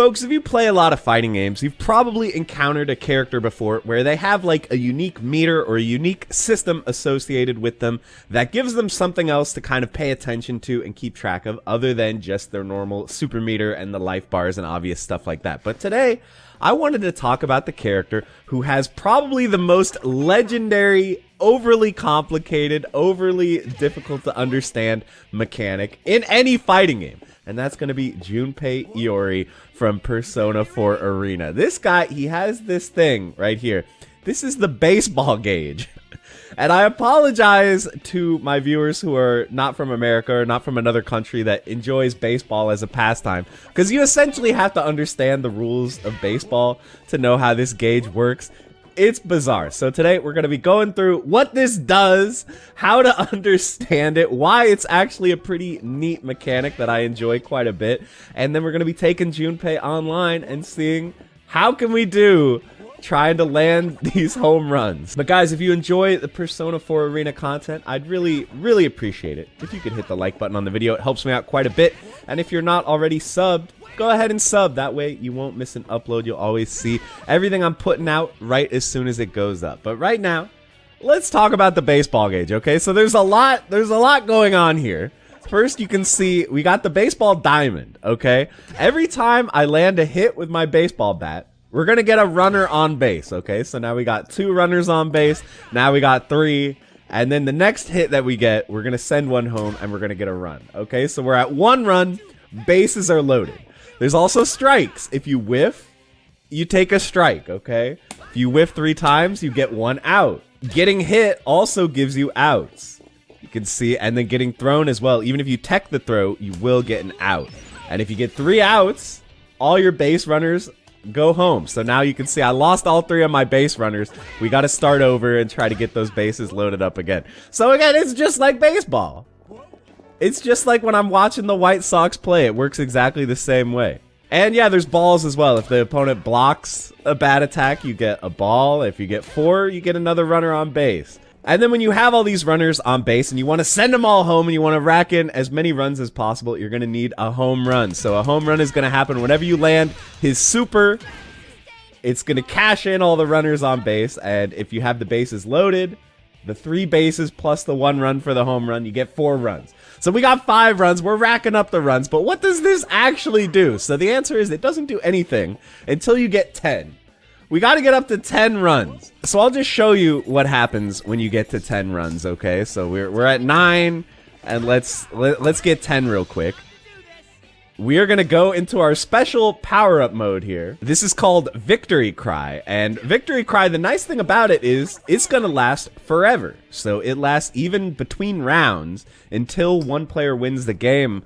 Folks, if you play a lot of fighting games, you've probably encountered a character before where they have like a unique meter or a unique system associated with them that gives them something else to kind of pay attention to and keep track of other than just their normal super meter and the life bars and obvious stuff like that. But today, I wanted to talk about the character who has probably the most legendary, overly complicated, overly difficult to understand mechanic in any fighting game. And that's going to be Junpei Iori from Persona 4 Arena. This guy, he has this thing right here. This is the baseball gauge. And I apologize to my viewers who are not from America or not from another country that enjoys baseball as a pastime, because you essentially have to understand the rules of baseball to know how this gauge works. It's bizarre. So today we're going to be going through what this does, how to understand it, why it's actually a pretty neat mechanic that I enjoy quite a bit, and then we're going to be taking Junpei online and seeing how can we do trying to land these home runs. But guys, if you enjoy the Persona 4 Arena content, I'd really appreciate it if you could hit the like button on the video. It helps me out quite a bit. And if you're not already subbed, go ahead and sub. That way you won't miss an upload. You'll always see everything I'm putting out right as soon as it goes up. But right now, let's talk about the baseball gauge, okay? So there's a lot going on here. First, you can see we got the baseball diamond, okay? Every time I land a hit with my baseball bat, we're going to get a runner on base, okay? So now we got 2 runners on base. Now we got 3. And then the next hit that we get, we're going to send one home and we're going to get a run, okay? So we're at 1 run. Bases are loaded. There's also strikes. If you whiff, you take a strike, okay? If you whiff 3 times, you get 1 out. Getting hit also gives you outs. You can see, and then getting thrown as well. Even if you tech the throw, you will get an out. And if you get 3 outs, all your base runners go home. So now you can see I lost all 3 of my base runners. We got to start over and try to get those bases loaded up again. So again, it's just like baseball. It's just like when I'm watching the White Sox play. It works exactly the same way. And yeah, there's balls as well. If the opponent blocks a bad attack, you get a ball. If you get 4, you get another runner on base. And then when you have all these runners on base and you want to send them all home and you want to rack in as many runs as possible, you're going to need a home run. So a home run is going to happen whenever you land his super. It's going to cash in all the runners on base. And if you have the bases loaded, the 3 bases plus the 1 run for the home run, you get 4 runs. So we got 5 runs. We're racking up the runs. But what does this actually do? So the answer is it doesn't do anything until you get 10. We got to get up to 10 runs. So I'll just show you what happens when you get to 10 runs, okay? So we're at 9, and let's get 10 real quick. We are going to go into our special power-up mode here. This is called Victory Cry. And Victory Cry, the nice thing about it is it's going to last forever. So it lasts even between rounds until one player wins the game.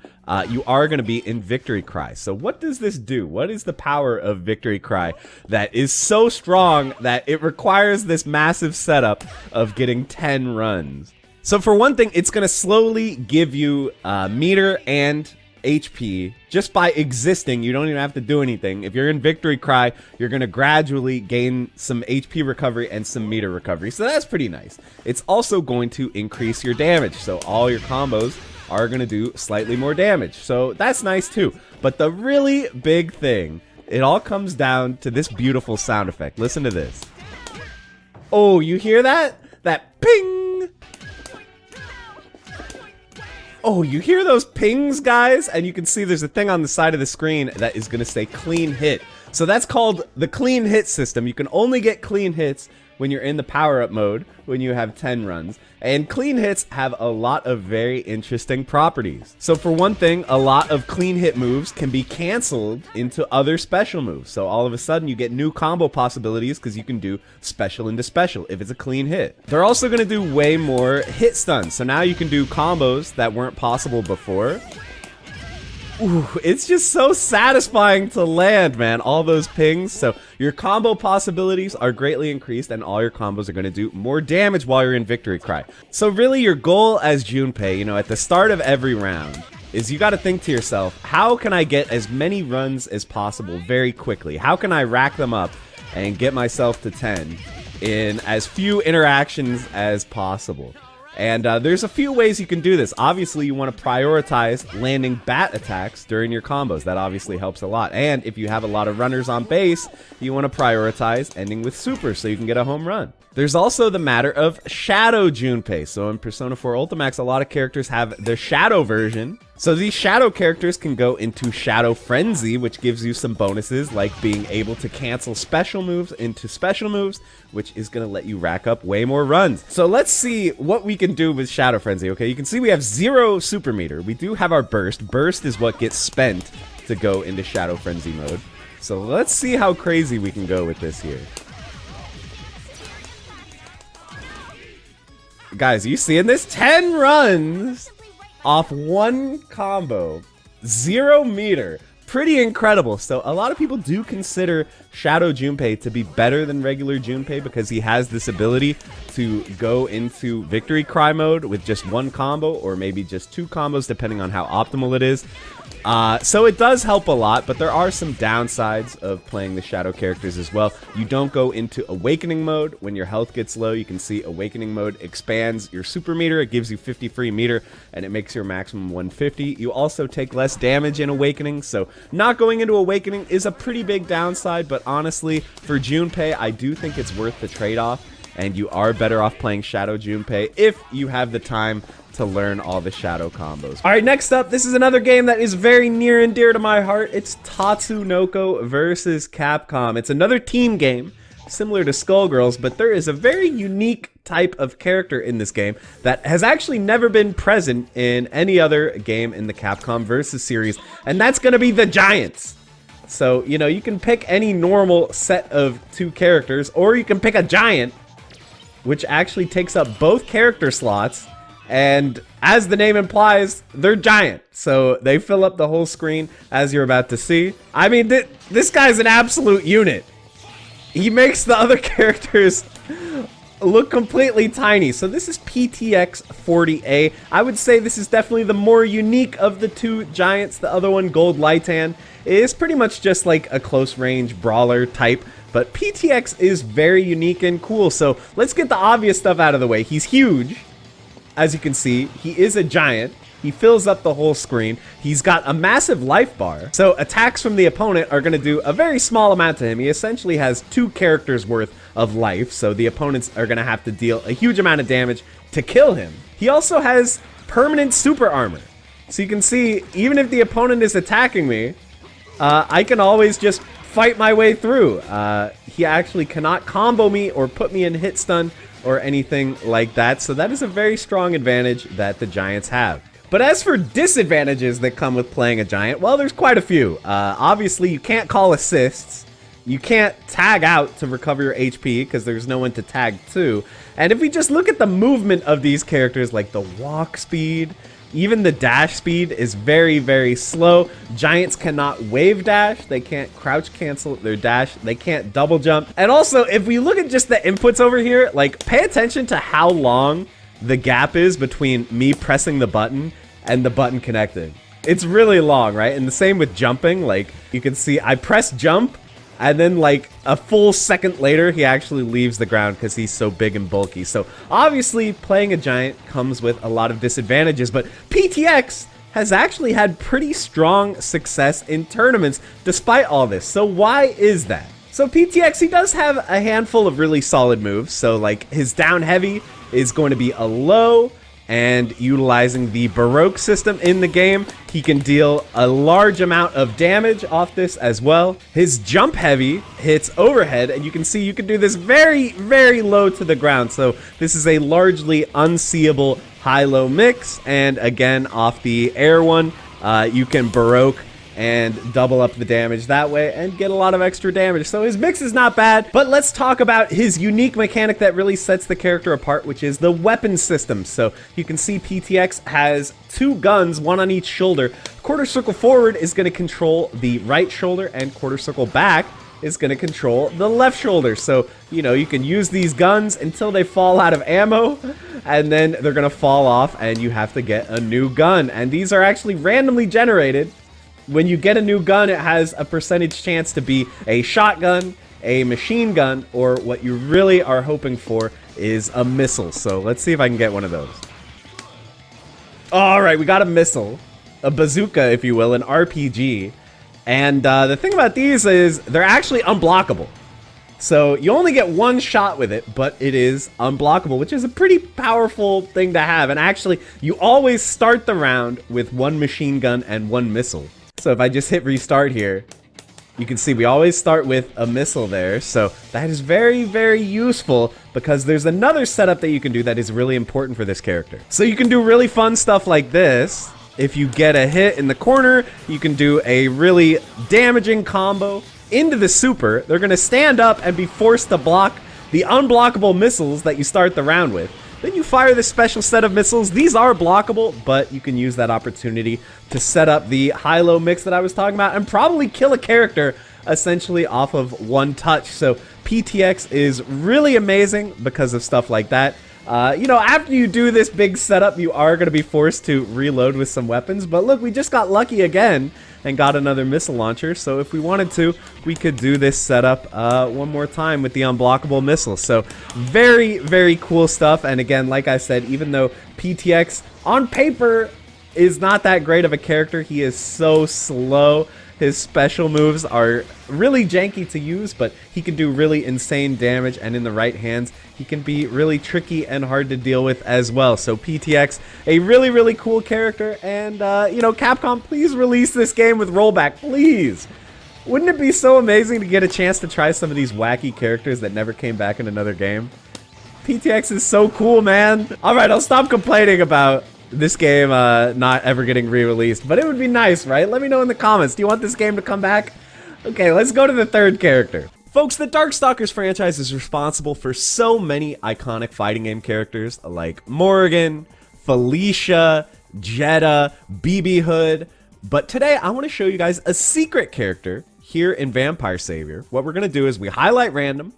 You are going to be in Victory Cry. So what does this do? What is the power of Victory Cry that is so strong that it requires this massive setup of getting 10 runs? So for one thing, it's going to slowly give you meter and HP just by existing. You don't even have to do anything. If you're in Victory Cry, you're going to gradually gain some HP recovery and some meter recovery. So that's pretty nice. It's also going to increase your damage. So all your combos are going to do slightly more damage. So that's nice too. But the really big thing, it all comes down to this beautiful sound effect. Listen to this. Oh, you hear that? That ping! Oh, you hear those pings, guys? And you can see there's a thing on the side of the screen that is going to say clean hit. So that's called the clean hit system. You can only get clean hits when you're in the power-up mode, when you have 10 runs. And clean hits have a lot of very interesting properties. So for one thing, a lot of clean hit moves can be canceled into other special moves. So all of a sudden you get new combo possibilities because you can do special into special if it's a clean hit. They're also going to do way more hit stuns. So now you can do combos that weren't possible before. Ooh, it's just so satisfying to land, man, all those pings. So your combo possibilities are greatly increased and all your combos are going to do more damage while you're in Victory Cry. So really your goal as Junpei, you know, at the start of every round is you got to think to yourself, how can I get as many runs as possible very quickly? How can I rack them up and get myself to 10 in as few interactions as possible? And there's a few ways you can do this. Obviously, you want to prioritize landing bat attacks during your combos. That obviously helps a lot. And if you have a lot of runners on base, you want to prioritize ending with super so you can get a home run. There's also the matter of Shadow Junpei. So in Persona 4 Ultimax, a lot of characters have the Shadow version. So these Shadow characters can go into Shadow Frenzy, which gives you some bonuses, like being able to cancel special moves into special moves, which is going to let you rack up way more runs. So let's see what we can do with Shadow Frenzy. Okay, you can see we have 0 super meter. We do have our Burst. Burst is what gets spent to go into Shadow Frenzy mode. So let's see how crazy we can go with this here. Guys, are you seeing this? 10 runs off 1 combo. 0 meter. Pretty incredible. So a lot of people do consider Shadow Junpei to be better than regular Junpei because he has this ability to go into Victory Cry mode with just 1 combo or maybe just 2 combos depending on how optimal it is. So it does help a lot, but there are some downsides of playing the Shadow characters as well. You don't go into Awakening mode when your health gets low. You can see Awakening mode expands your super meter. It gives you 50 free meter, and it makes your maximum 150. You also take less damage in Awakening, so not going into Awakening is a pretty big downside, but honestly, for Junpei, I do think it's worth the trade-off, and you are better off playing Shadow Junpei if you have the time to learn all the Shadow combos. All right, next up, this is another game that is very near and dear to my heart. It's Tatsunoko versus Capcom. It's another team game, similar to Skullgirls, but there is a very unique type of character in this game that has actually never been present in any other game in the Capcom versus series, and that's gonna be the Giants. So, you know, you can pick any normal set of 2 characters, or you can pick a Giant, which actually takes up both character slots. And as the name implies, they're giant. So they fill up the whole screen, as you're about to see. I mean, this guy's an absolute unit. He makes the other characters look completely tiny. So this is PTX 40A. I would say this is definitely the more unique of the 2 giants. The other one, Gold Lightan, is pretty much just like a close range brawler type. But PTX is very unique and cool. So let's get the obvious stuff out of the way. He's huge. As you can see, he is a giant. He fills up the whole screen. He's got a massive life bar. So attacks from the opponent are going to do a very small amount to him. He essentially has 2 characters worth of life. So the opponents are going to have to deal a huge amount of damage to kill him. He also has permanent super armor. So you can see, even if the opponent is attacking me, I can always just fight my way through. He actually cannot combo me or put me in hit stun or anything like that. So that is a very strong advantage that the Giants have. But as for disadvantages that come with playing a Giant, well, there's quite a few. Obviously, you can't call assists. You can't tag out to recover your HP because there's no one to tag to. And if we just look at the movement of these characters, like the walk speed, even the dash speed is very, very slow. Giants cannot wave dash. They can't crouch cancel their dash. They can't double jump. And also, if we look at just the inputs over here, like, pay attention to how long the gap is between me pressing the button and the button connecting. It's really long, right? And the same with jumping. Like, you can see I press jump, and then like a full second later, he actually leaves the ground because he's so big and bulky. So obviously playing a giant comes with a lot of disadvantages, but PTX has actually had pretty strong success in tournaments despite all this. So why is that? So PTX, he does have a handful of really solid moves. So like his down heavy is going to be a low, and utilizing the Baroque system in the game, he can deal a large amount of damage off this as well. His jump heavy hits overhead, and you can see you can do this very, very low to the ground. So this is a largely unseeable high-low mix, and again, off the air one, you can Baroque and double up the damage that way and get a lot of extra damage. So his mix is not bad, but let's talk about his unique mechanic that really sets the character apart, which is the weapon system. So you can see PTX has 2 guns, 1 on each shoulder. Quarter circle forward is going to control the right shoulder, and quarter circle back is going to control the left shoulder. So, you know, you can use these guns until they fall out of ammo, and then they're going to fall off and you have to get a new gun. And these are actually randomly generated. When you get a new gun, it has a percentage chance to be a shotgun, a machine gun, or what you really are hoping for is a missile. So let's see if I can get one of those. All right, we got a missile, a bazooka, if you will, an RPG. And the thing about these is they're actually unblockable. So you only get one shot with it, but it is unblockable, which is a pretty powerful thing to have. And actually, you always start the round with one machine gun and one missile. So if I just hit restart here, you can see we always start with a missile there. So that is very, very useful because there's another setup that you can do that is really important for this character. So you can do really fun stuff like this. If you get a hit in the corner, you can do a really damaging combo into the super. They're going to stand up and be forced to block the unblockable missiles that you start the round with. Then you fire this special set of missiles. These are blockable, but you can use that opportunity to set up the high-low mix that I was talking about and probably kill a character essentially off of one touch. So PTX is really amazing because of stuff like that. You know, after you do this big setup, you are going to be forced to reload with some weapons. But look, we just got lucky again and got another missile launcher. So if we wanted to, we could do this setup one more time with the unblockable missile. So very, very cool stuff. And again, like I said, even though PTX on paper is not that great of a character, he is so slow. His special moves are really janky to use, but he can do really insane damage, and in the right hands, he can be really tricky and hard to deal with as well. So PTX, a really, really cool character, and, you know, Capcom, please release this game with rollback, please! Wouldn't it be so amazing to get a chance to try some of these wacky characters that never came back in another game? PTX is so cool, man! Alright, I'll stop complaining about this game not ever getting re-released, but it would be nice, right? Let me know in the comments. Do you want this game to come back? Okay, let's go to the third character. Folks, the Darkstalkers franchise is responsible for so many iconic fighting game characters like Morgan, Felicia, Jeddah, BB Hood, but today I want to show you guys a secret character here in Vampire Savior. What we're going to do is we highlight random,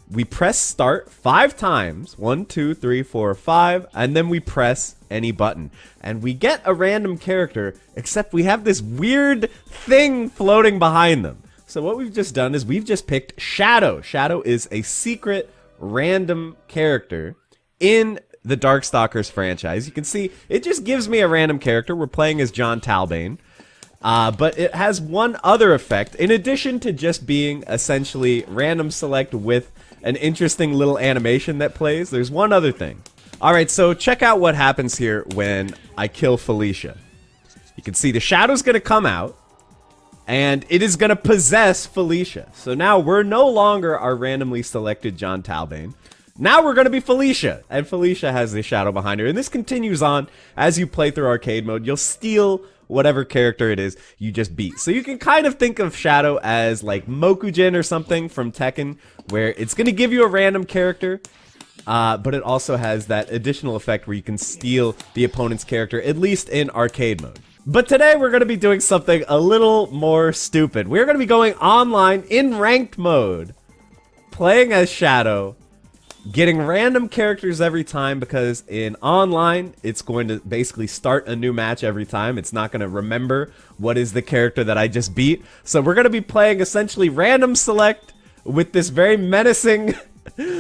we press start 5 times, 1, 2, 3, 4, 5, and then we press any button. And we get a random character, except we have this weird thing floating behind them. So what we've just done is we've just picked Shadow. Shadow is a secret random character in the Darkstalkers franchise. You can see it just gives me a random character. We're playing as John Talbane. But it has one other effect, in addition to just being essentially random select with an interesting little animation that plays. There's one other thing. Alright, so check out what happens here when I kill Felicia. You can see the shadow's going to come out, and it is going to possess Felicia. So now we're no longer our randomly selected John Talbane. Now we're going to be Felicia, and Felicia has the shadow behind her. And this continues on as you play through arcade mode. You'll steal whatever character it is you just beat. So you can kind of think of Shadow as like Mokujin or something from Tekken, where it's going to give you a random character, but it also has that additional effect where you can steal the opponent's character, at least in arcade mode. But today we're going to be doing something a little more stupid. We're going to be going online in ranked mode, playing as Shadow, getting random characters every time, because in online, it's going to basically start a new match every time. It's not going to remember what is the character that I just beat. So we're going to be playing essentially random select with this very menacing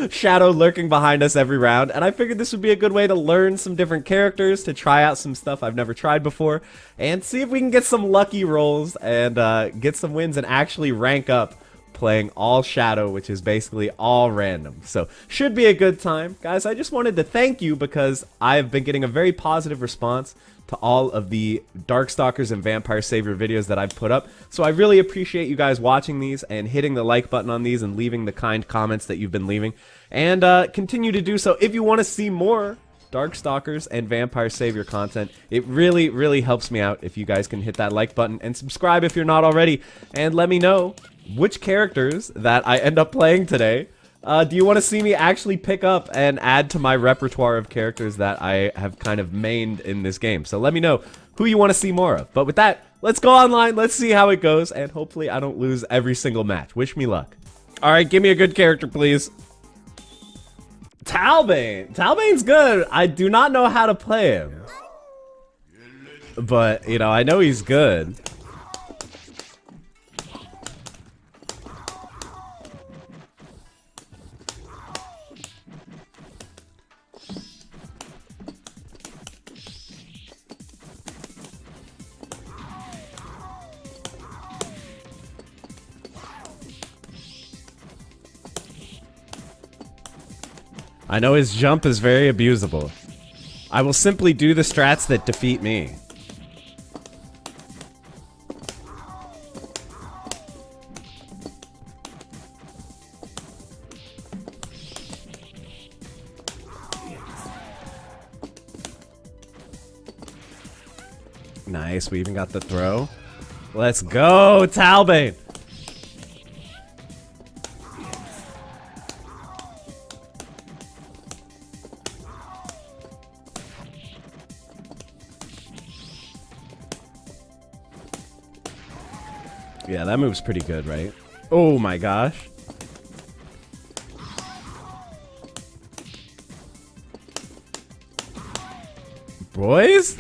Shadow lurking behind us every round. And I figured this would be a good way to learn some different characters, to try out some stuff I've never tried before, and see if we can get some lucky rolls and get some wins and actually rank up playing all Shadow, which is basically all random. So should be a good time. Guys, I just wanted to thank you because I've been getting a very positive response to all of the Darkstalkers and Vampire Savior videos that I've put up. So I really appreciate you guys watching these and hitting the like button on these and leaving the kind comments that you've been leaving. And continue to do so if you want to see more Darkstalkers and Vampire Savior content. It really, really helps me out if you guys can hit that like button and subscribe if you're not already, and let me know which characters that I end up playing today do you want to see me actually pick up and add to my repertoire of characters that I have kind of mained in this game. So let me know who you want to see more of. But with that, let's go online, let's see how it goes, and hopefully I don't lose every single match. Wish me luck. Alright, give me a good character, please. Talbane. Talbane's good. I do not know how to play him, but, you know, I know he's good. I know his jump is very abusable. I will simply do the strats that defeat me. Nice, we even got the throw. Let's go, Talbot! Yeah, that move's pretty good, right? Oh my gosh. Boys?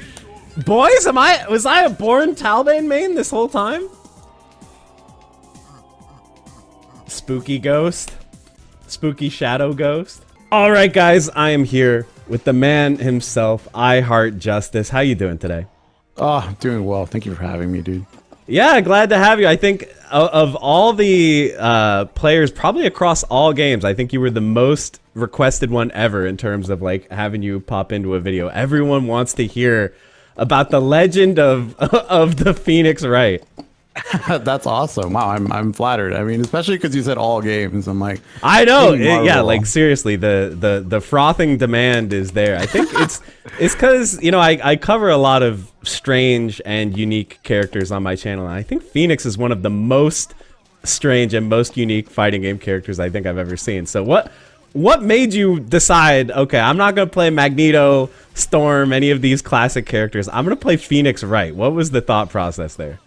Boys, was I a born Talbane main this whole time? Spooky ghost. Spooky shadow ghost. Alright guys, I am here with the man himself, I Heart Justice. How you doing today? Oh, I'm doing well. Thank you for having me, dude. Yeah, glad to have you. I think of all the players, probably across all games, I think you were the most requested one ever in terms of like having you pop into a video. Everyone wants to hear about the legend of the Phoenix Wright. That's awesome. Wow, I'm flattered. I mean, especially because you said all games. I'm like, I know. Yeah, like seriously, the frothing demand is there. I think it's because, you know, I cover a lot of strange and unique characters on my channel, and I think Phoenix is one of the most strange and most unique fighting game characters I think I've ever seen. So what made you decide, okay, I'm not gonna play Magneto, Storm, any of these classic characters. I'm gonna play Phoenix Wright. What was the thought process there?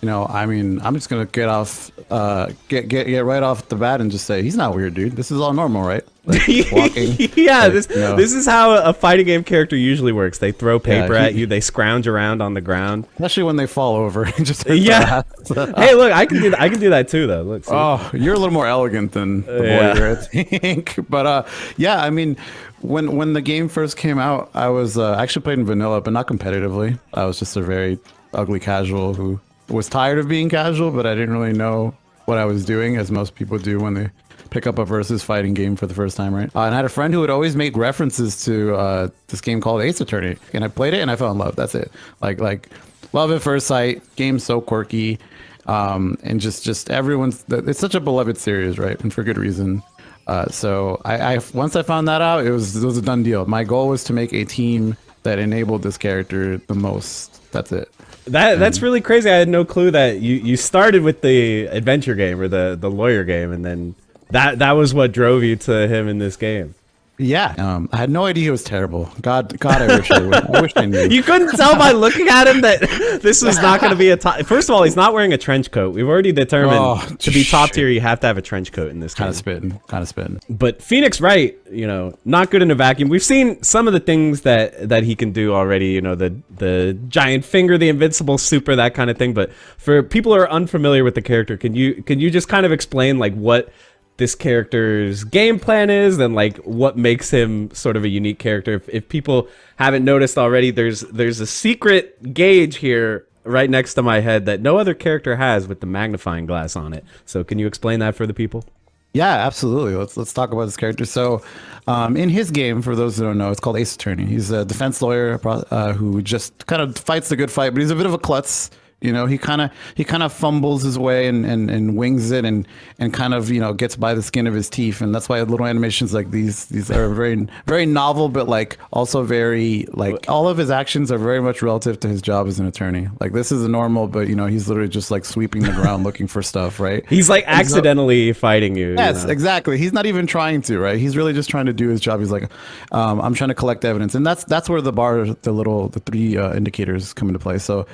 You know, I mean, I'm just gonna get right off the bat and just say he's not weird, dude. This is all normal, right? Like, walking. Yeah, like, this is how a fighting game character usually works. They throw paper at you. They scrounge around on the ground, especially when they fall over and just hit yeah. Hey, look, I can do that too, though. Look. See. Oh, you're a little more elegant than the boy here, I think. But yeah, I mean, when the game first came out, I was actually playing vanilla, but not competitively. I was just a very ugly casual who was tired of being casual, but I didn't really know what I was doing, as most people do when they pick up a versus fighting game for the first time, right? And I had a friend who would always make references to this game called Ace Attorney, and I played it and I fell in love. That's it. Like love at first sight. Game's so quirky, and just everyone's. It's such a beloved series, right? And for good reason. So I once I found that out, it was a done deal. My goal was to make a team that enabled this character the most. That's it. That's really crazy. I had no clue that you started with the adventure game or the lawyer game, and then that was what drove you to him in this game. Yeah, I had no idea he was terrible. God, I wish I would. I wish I knew. You couldn't tell by looking at him that this was not going to be a top. First of all, he's not wearing a trench coat. We've already determined to be top tier, you have to have a trench coat in this game. Kind of spitting. But Phoenix Wright, you know, not good in a vacuum. We've seen some of the things that he can do already. You know, the giant finger, the invincible super, that kind of thing. But for people who are unfamiliar with the character, can you just kind of explain like what this character's game plan is and like what makes him sort of a unique character? If people haven't noticed already, there's a secret gauge here right next to my head that no other character has with the magnifying glass on it. So can you explain that for the people? Yeah, absolutely. Let's talk about this character. So in his game, for those who don't know, it's called Ace Attorney. He's a defense lawyer who just kind of fights the good fight, but he's a bit of a klutz. You know, he kind of fumbles his way and wings it and kind of, you know, gets by the skin of his teeth. And that's why little animations like these are very, very novel, but like also very, like, all of his actions are very much relative to his job as an attorney. Like, this is a normal, but, you know, he's literally just like sweeping the ground looking for stuff, right? He's like accidentally fighting you. Yes, you know? Exactly. He's not even trying to, right? He's really just trying to do his job. He's like, I'm trying to collect evidence. And that's where the three indicators come into play. So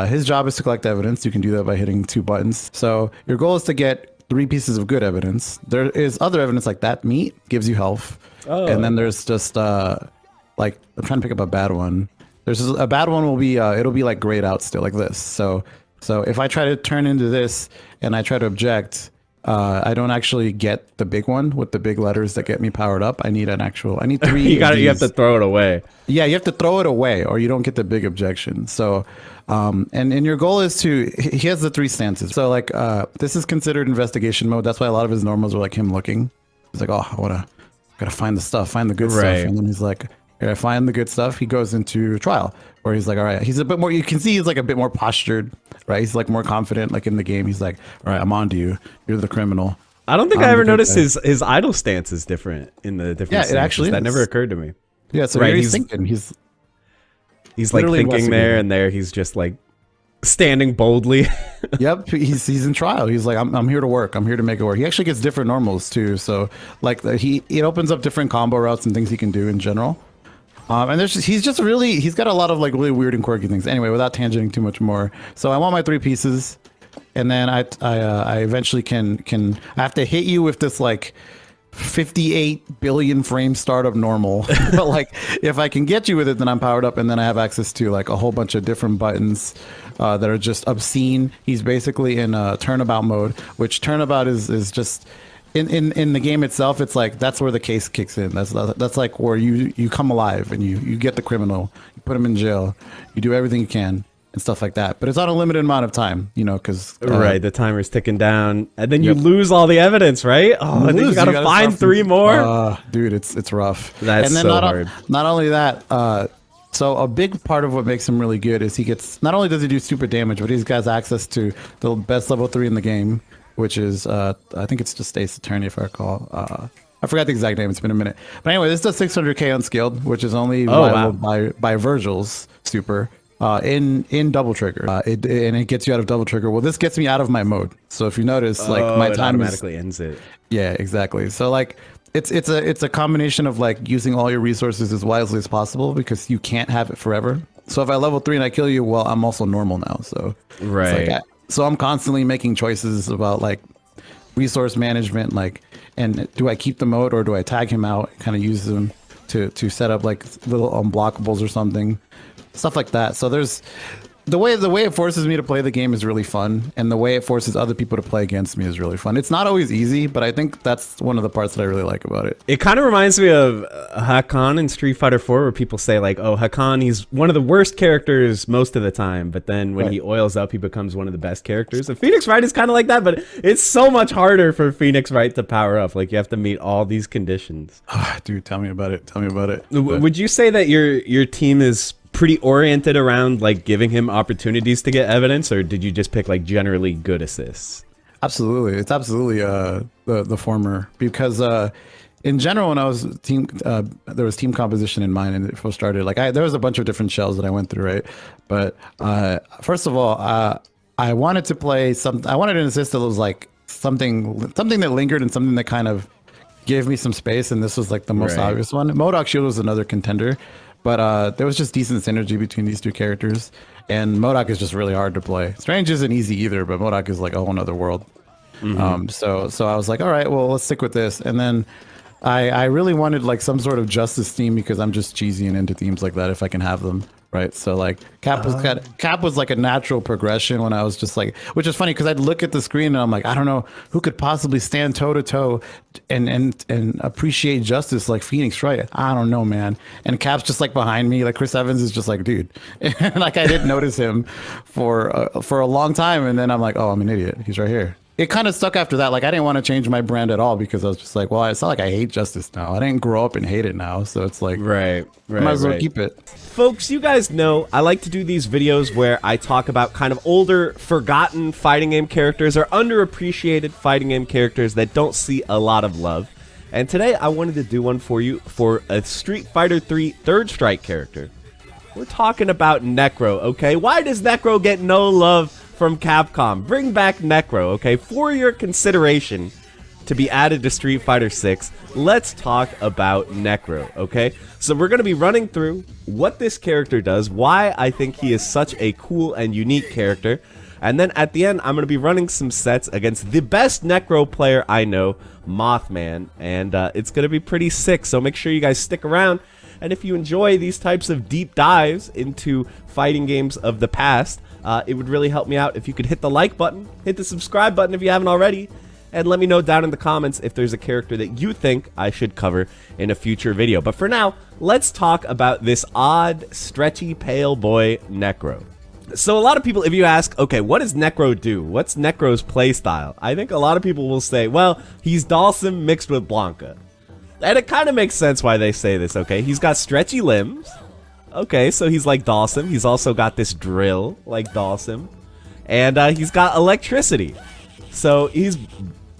his job is to collect evidence. You can do that by hitting 2 buttons. So your goal is to get 3 pieces of good evidence. There is other evidence like that meat gives you health. Oh. And then there's just like, I'm trying to pick up a bad one. There's a bad one will be it'll be like grayed out still like this. So if I try to turn into this and I try to object, I don't actually get the big one with the big letters that get me powered up. I need 3. You have to throw it away. Yeah, you have to throw it away or you don't get the big objection. So and your goal is he has the 3 stances. So like this is considered investigation mode. That's why a lot of his normals are like him looking. He's like, oh, I gotta find the stuff, find the good stuff. Right. And then he's like, I find the good stuff. He goes into trial where he's like, all right, he's a bit more, you can see he's like a bit more postured, right? He's like more confident, like in the game. He's like, all right, I'm on to you. You're the criminal. I don't think I ever noticed his idle stance is different in the different stances. It actually that is. never occurred to me. Yeah, so right, he's thinking. He's like thinking there, and there he's just like standing boldly. Yep, he's in trial. He's like, I'm here to work. I'm here to make it work. He actually gets different normals too. So like it opens up different combo routes and things he can do in general. And he's got a lot of like really weird and quirky things. Anyway, without tangenting too much more. So I want my 3 pieces, and then I eventually can I have to hit you with this like 58 billion frame startup normal. But like if I can get you with it, then I'm powered up, and then I have access to like a whole bunch of different buttons that are just obscene. He's basically in turnabout mode, which turnabout is just in the game itself. It's like that's where the case kicks in. That's like where you come alive and you get the criminal, you put him in jail, you do everything you can and stuff like that. But it's on a limited amount of time, because right, the timer's ticking down, and then you lose all the evidence, right? Oh, and then you gotta find 3 more. Dude, it's rough. That's and then so hard. Not only that, so a big part of what makes him really good is he gets, not only does he do stupid damage, but he's got access to the best level 3 in the game, which is I think it's just Ace Attorney if I recall. I forgot the exact name. It's been a minute. But anyway, this does 600k unskilled, which is only rivaled by Virgil's super in double trigger. And it gets you out of double trigger. Well, this gets me out of my mode. So if you notice, like my time automatically ends it. Yeah, exactly. So like it's a combination of like using all your resources as wisely as possible, because you can't have it forever. So if I level 3 and I kill you, well, I'm also normal now. So right. So I'm constantly making choices about like resource management, like, and do I keep the mode or do I tag him out and kind of use them to set up like little unblockables or something, stuff like that. So there's the way it forces me to play the game is really fun, and the way it forces other people to play against me is really fun. It's not always easy, but I think that's one of the parts that I really like about it. It kind of reminds me of Hakan in Street Fighter 4, where people say like, oh, Hakan, he's one of the worst characters most of the time, but then when he oils up, he becomes one of the best characters. And Phoenix Wright is kind of like that, but it's so much harder for Phoenix Wright to power up. Like, you have to meet all these conditions. Dude, tell me about it. Would you say that your team is pretty oriented around like giving him opportunities to get evidence, or did you just pick like generally good assists? Absolutely, it's absolutely the former, because in general, when I was there was team composition in mind, and it first started, like there was a bunch of different shells that I went through, right? But first of all, I wanted to play I wanted an assist that was like something that lingered and something that kind of gave me some space, and this was like the most obvious one. MODOK Shield was another contender. But there was just decent synergy between these two characters, and MODOK is just really hard to play. Strange isn't easy either, but MODOK is like a whole nother world. Mm-hmm. So I was like, all right, well, let's stick with this. And then I really wanted like some sort of justice theme, because I'm just cheesy and into themes like that if I can have them. Right, so like Cap was like a natural progression when I was just like, which is funny because I'd look at the screen and I'm like, I don't know who could possibly stand toe to toe and appreciate justice like Phoenix Wright. I don't know, man. And Cap's just like behind me, like Chris Evans is just like, dude, and like I didn't notice him for a long time, and then I'm like, oh, I'm an idiot. He's right here. It kind of stuck after that. Like I didn't want to change my brand at all, because I was just like, well, it's not like I hate justice now. I didn't grow up and hate it now, so it's like, I might as well keep it. Folks, you guys know I like to do these videos where I talk about kind of older, forgotten fighting game characters or underappreciated fighting game characters that don't see a lot of love. And today I wanted to do one for you for a Street Fighter 3 Third Strike character. We're talking about Necro, okay? Why does Necro get no love from Capcom? Bring back Necro, okay? For your consideration to be added to Street Fighter 6, let's talk about Necro, okay? So we're going to be running through what this character does, why I think he is such a cool and unique character, and then at the end, I'm going to be running some sets against the best Necro player I know, Mothman, and it's going to be pretty sick, so make sure you guys stick around. And if you enjoy these types of deep dives into fighting games of the past, it would really help me out if you could hit the like button, hit the subscribe button if you haven't already, and let me know down in the comments if there's a character that you think I should cover in a future video. But for now, let's talk about this odd, stretchy, pale boy, Necro. So a lot of people, if you ask, okay, what does Necro do? What's Necro's playstyle? I think a lot of people will say, well, he's Dhalsim mixed with Blanca. And it kind of makes sense why they say this, okay? He's got stretchy limbs. Okay, so he's like Dawson. He's also got this drill like Dawson. And he's got electricity. So he's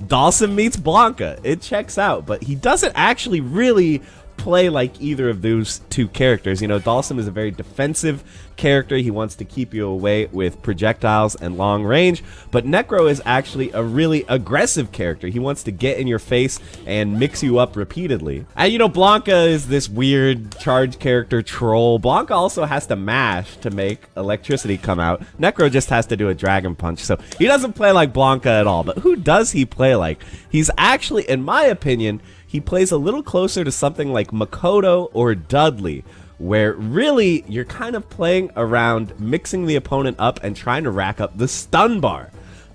Dawson meets Blanca. It checks out, but he doesn't actually really play like either of those two characters. You know, Dawson is a very defensive character. He wants to keep you away with projectiles and long range, but Necro is actually a really aggressive character. He wants to get in your face and mix you up repeatedly. And you know, Blanca is this weird charge character troll. Blanca also has to mash to make electricity come out. Necro just has to do a dragon punch, so he doesn't play like Blanca at all. But who does he play like? He's actually, in my opinion, he plays a little closer to something like Makoto or Dudley, where really you're kind of playing around mixing the opponent up and trying to rack up the stun bar.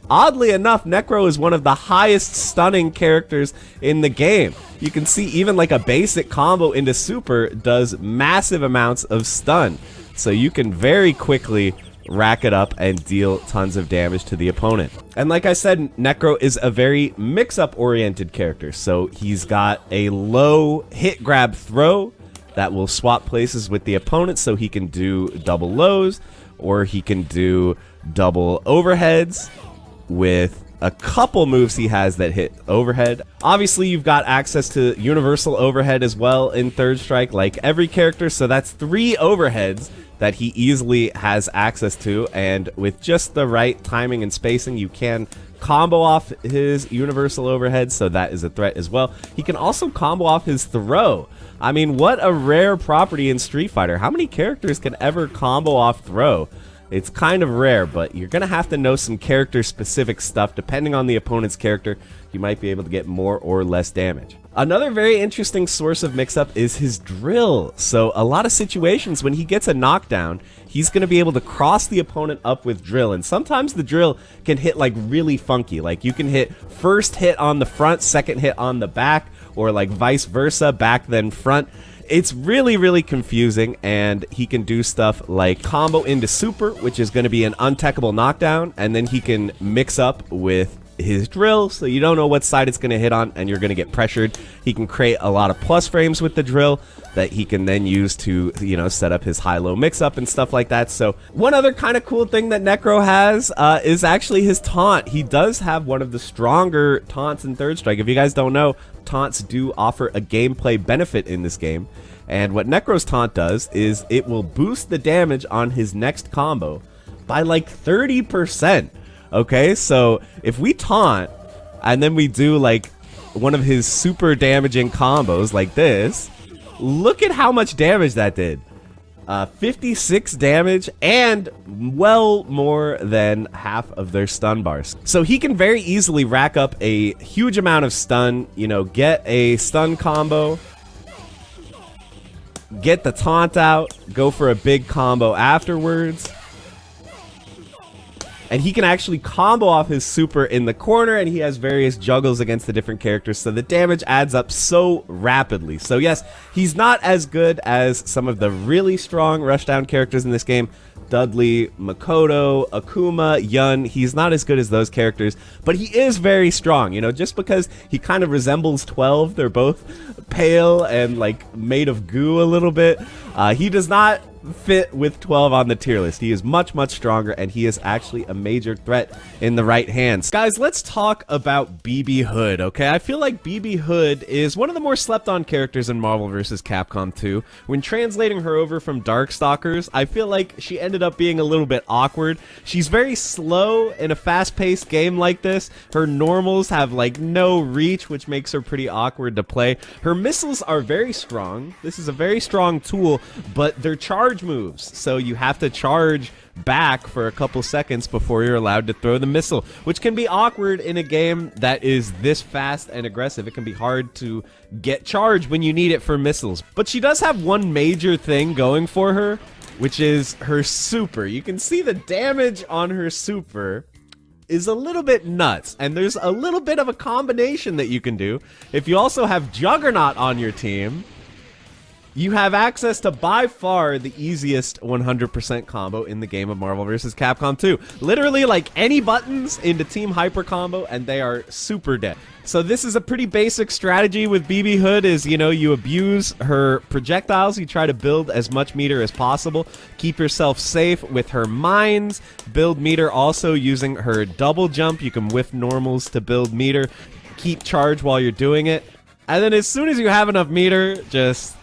Oddly enough, Necro is one of the highest stunning characters in the game. You can see even like a basic combo into super does massive amounts of stun. So you can very quickly rack it up and deal tons of damage to the opponent. And like I said, Necro is a very mix-up oriented character. So he's got a low hit grab throw that will swap places with the opponent, so he can do double lows, or he can do double overheads with a couple moves he has that hit overhead. Obviously, you've got access to universal overhead as well in Third Strike, like every character, so that's 3 overheads that he easily has access to, and with just the right timing and spacing, you can combo off his universal overhead, so that is a threat as well. He can also combo off his throw. I mean, what a rare property in Street Fighter. How many characters can ever combo off throw? It's kind of rare, but you're going to have to know some character-specific stuff. Depending on the opponent's character, you might be able to get more or less damage. Another very interesting source of mix-up is his drill. So a lot of situations when he gets a knockdown, he's going to be able to cross the opponent up with drill. And sometimes the drill can hit like really funky. Like you can hit first hit on the front, second hit on the back, or like vice versa, back then front. It's really, really confusing, and he can do stuff like combo into super, which is going to be an untechable knockdown, and then he can mix up with his drill, so you don't know what side it's going to hit on, and you're going to get pressured. He can create a lot of plus frames with the drill that he can then use to, you know, set up his high-low mix-up and stuff like that. So one other kind of cool thing that Necro has is actually his taunt. He does have one of the stronger taunts in Third Strike. If you guys don't know, taunts do offer a gameplay benefit in this game. And what Necro's taunt does is it will boost the damage on his next combo by like 30%. Okay, so if we taunt and then we do like one of his super damaging combos like this, look at how much damage that did. 56 damage and well more than half of their stun bars. So he can very easily rack up a huge amount of stun, you know, get a stun combo, get the taunt out, go for a big combo afterwards. And he can actually combo off his super in the corner, and he has various juggles against the different characters, so the damage adds up so rapidly. So yes, he's not as good as some of the really strong rushdown characters in this game. Dudley, Makoto, Akuma, Yun, he's not as good as those characters, but he is very strong. You know, just because he kind of resembles 12, they're both pale and like made of goo a little bit. He does not fit with 12 on the tier list. He is much, much stronger, and he is actually a major threat in the right hands. Guys, let's talk about BB Hood, okay? I feel like BB Hood is one of the more slept-on characters in Marvel vs. Capcom 2. When translating her over from Darkstalkers, I feel like she ended up being a little bit awkward. She's very slow in a fast-paced game like this. Her normals have like no reach, which makes her pretty awkward to play. Her missiles are very strong. This is a very strong tool, but they're charged moves, so you have to charge back for a couple seconds before you're allowed to throw the missile, which can be awkward in a game that is this fast and aggressive. It can be hard to get charged when you need it for missiles. But she does have one major thing going for her, which is her super. You can see the damage on her super is a little bit nuts, and there's a little bit of a combination that you can do. If you also have Juggernaut on your team, you have access to by far the easiest 100% combo in the game of Marvel vs. Capcom 2. Literally, like, any buttons into Team Hyper combo, and they are super dead. So this is a pretty basic strategy with BB Hood is, you know, you abuse her projectiles, you try to build as much meter as possible, keep yourself safe with her mines, build meter also using her double jump, you can whiff normals to build meter, keep charge while you're doing it, and then as soon as you have enough meter, just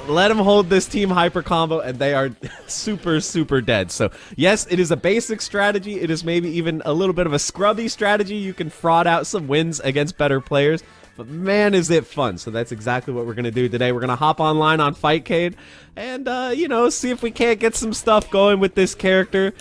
let them hold this Team Hyper combo, and they are super, super dead. So, yes, it is a basic strategy. It is maybe even a little bit of a scrubby strategy. You can fraud out some wins against better players, but man, is it fun. So that's exactly what we're going to do today. We're going to hop online on Fightcade and, you know, see if we can't get some stuff going with this character.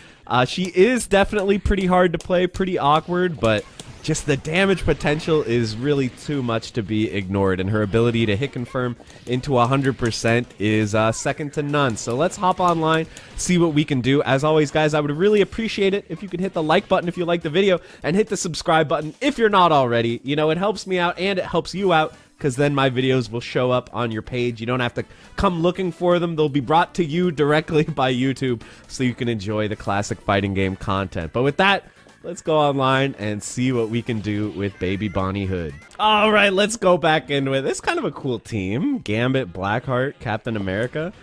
She is definitely pretty hard to play, pretty awkward, but just the damage potential is really too much to be ignored, and her ability to hit confirm into 100% is second to none. So let's hop online, see what we can do. As always, guys, I would really appreciate it if you could hit the like button if you like the video, and hit the subscribe button if you're not already. You know, it helps me out, and it helps you out, because then my videos will show up on your page. You don't have to come looking for them. They'll be brought to you directly by YouTube, so you can enjoy the classic fighting game content. But with that, let's go online and see what we can do with Baby Bonnie Hood. All right, let's go back in with it's kind of a cool team. Gambit, Blackheart, Captain America.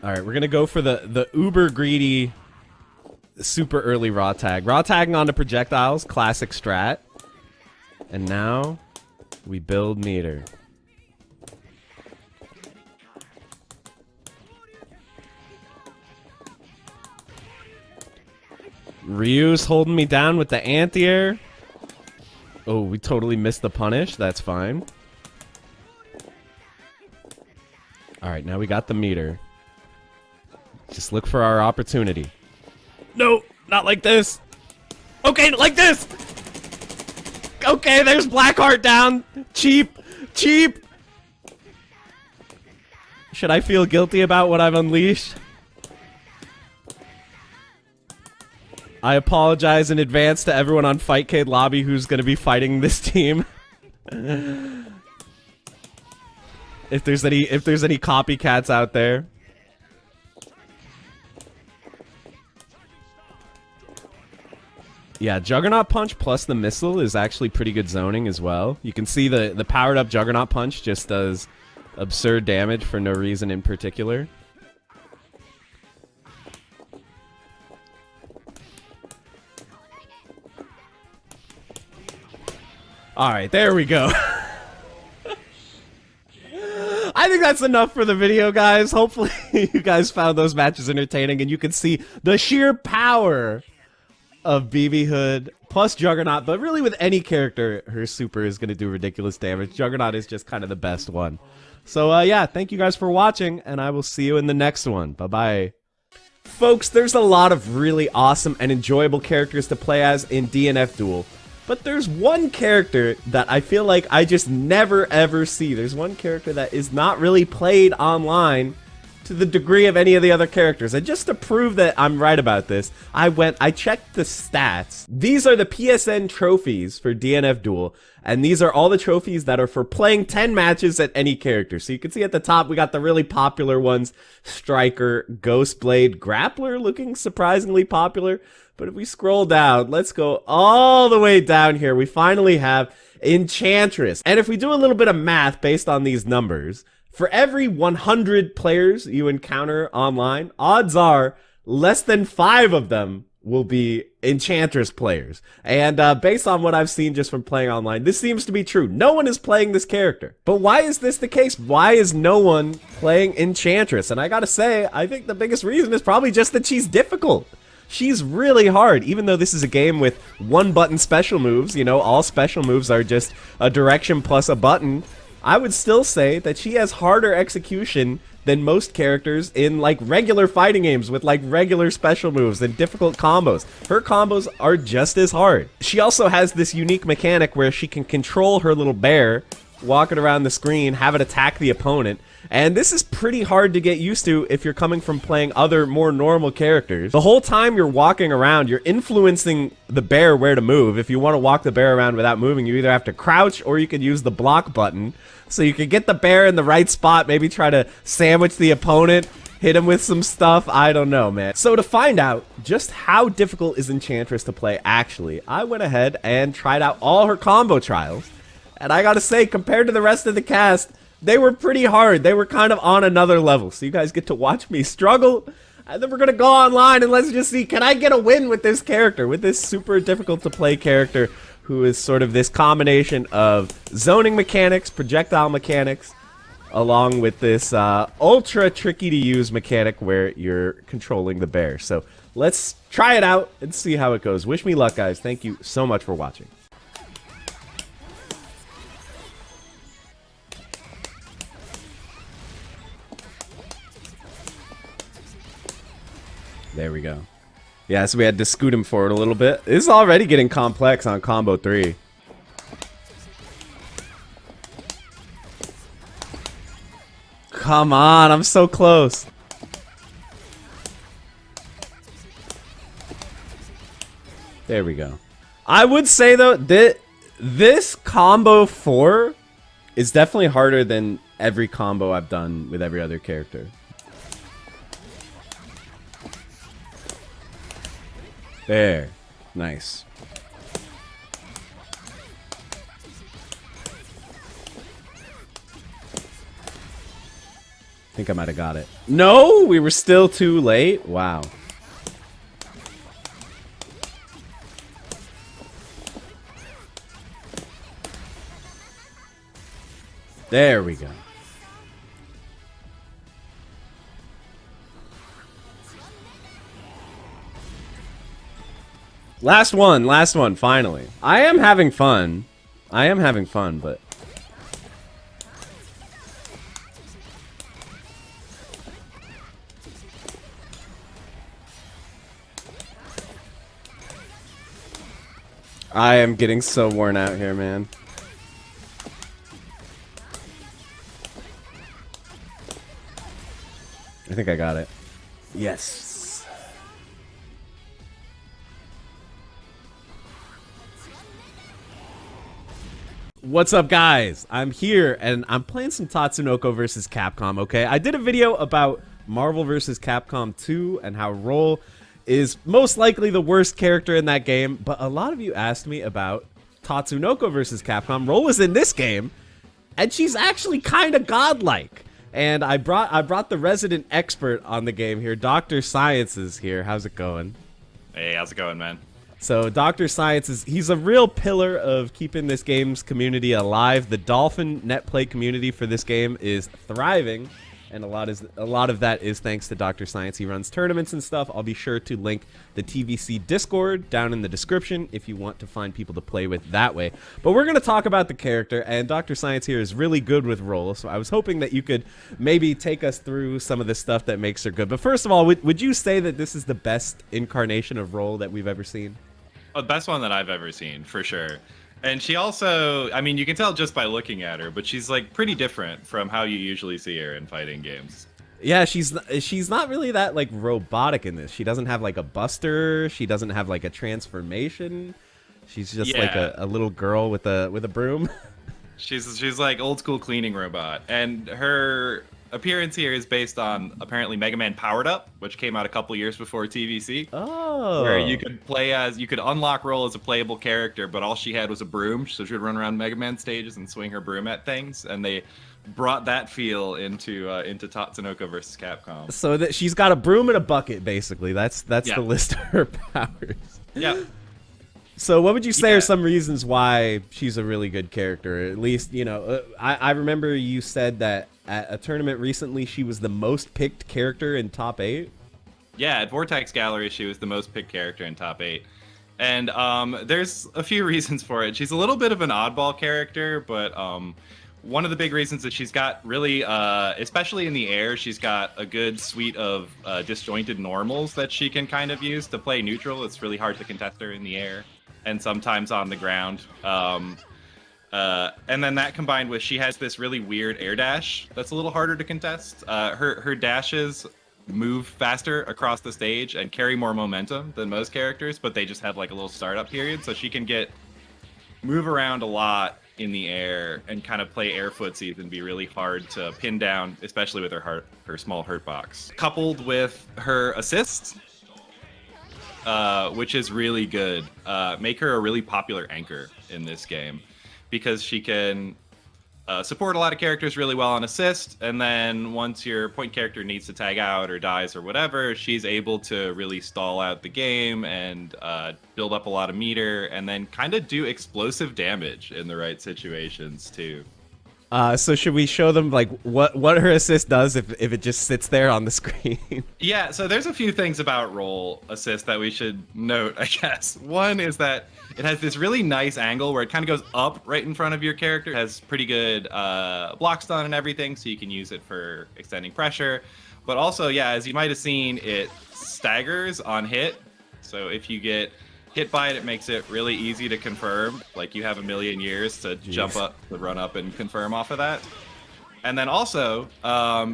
All right, we're gonna go for the uber greedy, super early raw tag. Raw tagging onto projectiles, classic strat. And now we build meter. Ryu's holding me down with the anti-air. Oh, we totally missed the punish. That's fine. Alright, now we got the meter. Just look for our opportunity. No, not like this. Okay, like this. Okay, there's Blackheart down. Cheap. Cheap. Should I feel guilty about what I've unleashed? I apologize in advance to everyone on Fightcade Lobby who's going to be fighting this team. If there's any copycats out there. Yeah, Juggernaut Punch plus the missile is actually pretty good zoning as well. You can see the powered up Juggernaut Punch just does absurd damage for no reason in particular. Alright, there we go. I think that's enough for the video, guys. Hopefully you guys found those matches entertaining and you can see the sheer power of BB Hood plus Juggernaut, but really with any character, her super is going to do ridiculous damage. Juggernaut is just kind of the best one. So, yeah, thank you guys for watching, and I will see you in the next one. Bye-bye. Folks, there's a lot of really awesome and enjoyable characters to play as in DNF Duel. But there's one character that I feel like I just never ever see. There's one character that is not really played online to the degree of any of the other characters. And just to prove that I'm right about this, I checked the stats. These are the PSN trophies for DNF Duel. And these are all the trophies that are for playing 10 matches at any character. So you can see at the top, we got the really popular ones. Striker, Ghostblade, Grappler looking surprisingly popular. But if we scroll down, let's go all the way down here. We finally have Enchantress. And if we do a little bit of math based on these numbers, for every 100 players you encounter online, odds are less than 5 of them will be Enchantress players. And based on what I've seen just from playing online, this seems to be true. No one is playing this character. But why is this the case? Why is no one playing Enchantress? And I gotta say, I think the biggest reason is probably just that she's difficult. She's really hard, even though this is a game with one-button special moves. You know, all special moves are just a direction plus a button. I would still say that she has harder execution than most characters in, like, regular fighting games with, like, regular special moves and difficult combos. Her combos are just as hard. She also has this unique mechanic where she can control her little bear walking around the screen, have it attack the opponent. And this is pretty hard to get used to if you're coming from playing other more normal characters. The whole time you're walking around, you're influencing the bear where to move. If you want to walk the bear around without moving, you either have to crouch or you could use the block button. So you could get the bear in the right spot, maybe try to sandwich the opponent, hit him with some stuff. I don't know, man. So to find out just how difficult is Enchantress to play actually, I went ahead and tried out all her combo trials. And I gotta say, compared to the rest of the cast, they were pretty hard. They were kind of on another level. So you guys get to watch me struggle. And then we're gonna go online and let's just see, can I get a win with this character? With this super difficult to play character who is sort of this combination of zoning mechanics, projectile mechanics, along with this ultra tricky to use mechanic where you're controlling the bear. So let's try it out and see how it goes. Wish me luck, guys. Thank you so much for watching. There we go. Yeah, so we had to scoot him forward a little bit. This is already getting complex on combo 3. Come on, I'm so close. There we go. I would say, though, that this combo 4 is definitely harder than every combo I've done with every other character. There. Nice. I think I might have got it. No, we were still too late. Wow. There we go. Last one, finally. I am having fun. But... I am getting so worn out here, man. I think I got it. Yes. What's up, guys? I'm here and I'm playing some Tatsunoko versus Capcom, okay? I did a video about Marvel versus Capcom 2 and how Roll is most likely the worst character in that game, but a lot of you asked me about Tatsunoko versus Capcom. Roll is in this game, and she's actually kind of godlike. And I brought the resident expert on the game here. Dr. Science is here. How's it going? Hey, how's it going, man? So Dr. Science he's a real pillar of keeping this game's community alive. The Dolphin net play community for this game is thriving, and a lot of that is thanks to Dr. Science. He runs tournaments and stuff. I'll be sure to link the TVC Discord down in the description if you want to find people to play with that way. But we're going to talk about the character, and Dr. Science here is really good with Roll, so I was hoping that you could maybe take us through some of the stuff that makes her good. But first of all, would you say that this is the best incarnation of Roll that we've ever seen? Oh, the best one that I've ever seen, for sure. And she also, I mean, you can tell just by looking at her, but she's like pretty different from how you usually see her in fighting games. Yeah, she's not really that like robotic in this. She doesn't have like a buster. She doesn't have like a transformation. She's just like a little girl with a broom. She's like old school cleaning robot, and her appearance here is based on apparently Mega Man Powered Up, which came out a couple years before TVC. Oh. Where you could unlock Roll as a playable character, but all she had was a broom, so she would run around Mega Man stages and swing her broom at things, and they brought that feel into Tatsunoko versus Capcom. So that she's got a broom and a bucket, basically. That's the list of her powers. Yeah. So what would you say are some reasons why she's a really good character? At least, you know, I remember you said that at a tournament recently she was the most picked character in top 8. Yeah, at Vortex Gallery she was the most picked character in top 8. And there's a few reasons for it. She's a little bit of an oddball character, but one of the big reasons that she's got really, especially in the air, she's got a good suite of disjointed normals that she can kind of use to play neutral. It's really hard to contest her in the air and sometimes on the ground. And then that combined with she has this really weird air dash that's a little harder to contest. Her dashes move faster across the stage and carry more momentum than most characters, but they just have like a little startup period, so she can move around a lot in the air and kind of play air footsies and be really hard to pin down, especially with her small hurt box. Coupled with her assist, which is really good, make her a really popular anchor in this game because she can support a lot of characters really well on assist, and then once your point character needs to tag out or dies or whatever, she's able to really stall out the game and build up a lot of meter and then kind of do explosive damage in the right situations too. So should we show them like what her assist does if it just sits there on the screen? Yeah, so there's a few things about roll assist that we should note, I guess. One is that it has this really nice angle where it kind of goes up right in front of your character. It has pretty good block stun and everything, so you can use it for extending pressure. But also, yeah, as you might have seen, it staggers on hit. So if you get hit by it, it makes it really easy to confirm. Like you have a million years to jump up, to run up and confirm off of that. And then also,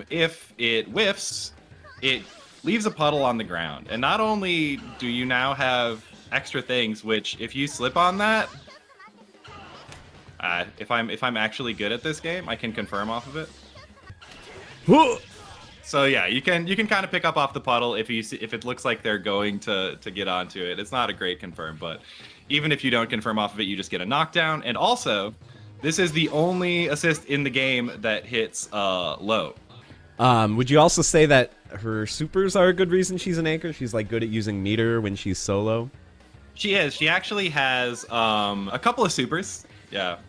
if it whiffs, it leaves a puddle on the ground. And not only do you now have extra things, which if you slip on that, if I'm actually good at this game, I can confirm off of it. So yeah, you can kind of pick up off the puddle if it looks like they're going to get onto it. It's not a great confirm, but even if you don't confirm off of it, you just get a knockdown. And also, this is the only assist in the game that hits low. Would you also say that her supers are a good reason she's an anchor? She's like good at using meter when she's solo. She is. She actually has a couple of supers. Yeah.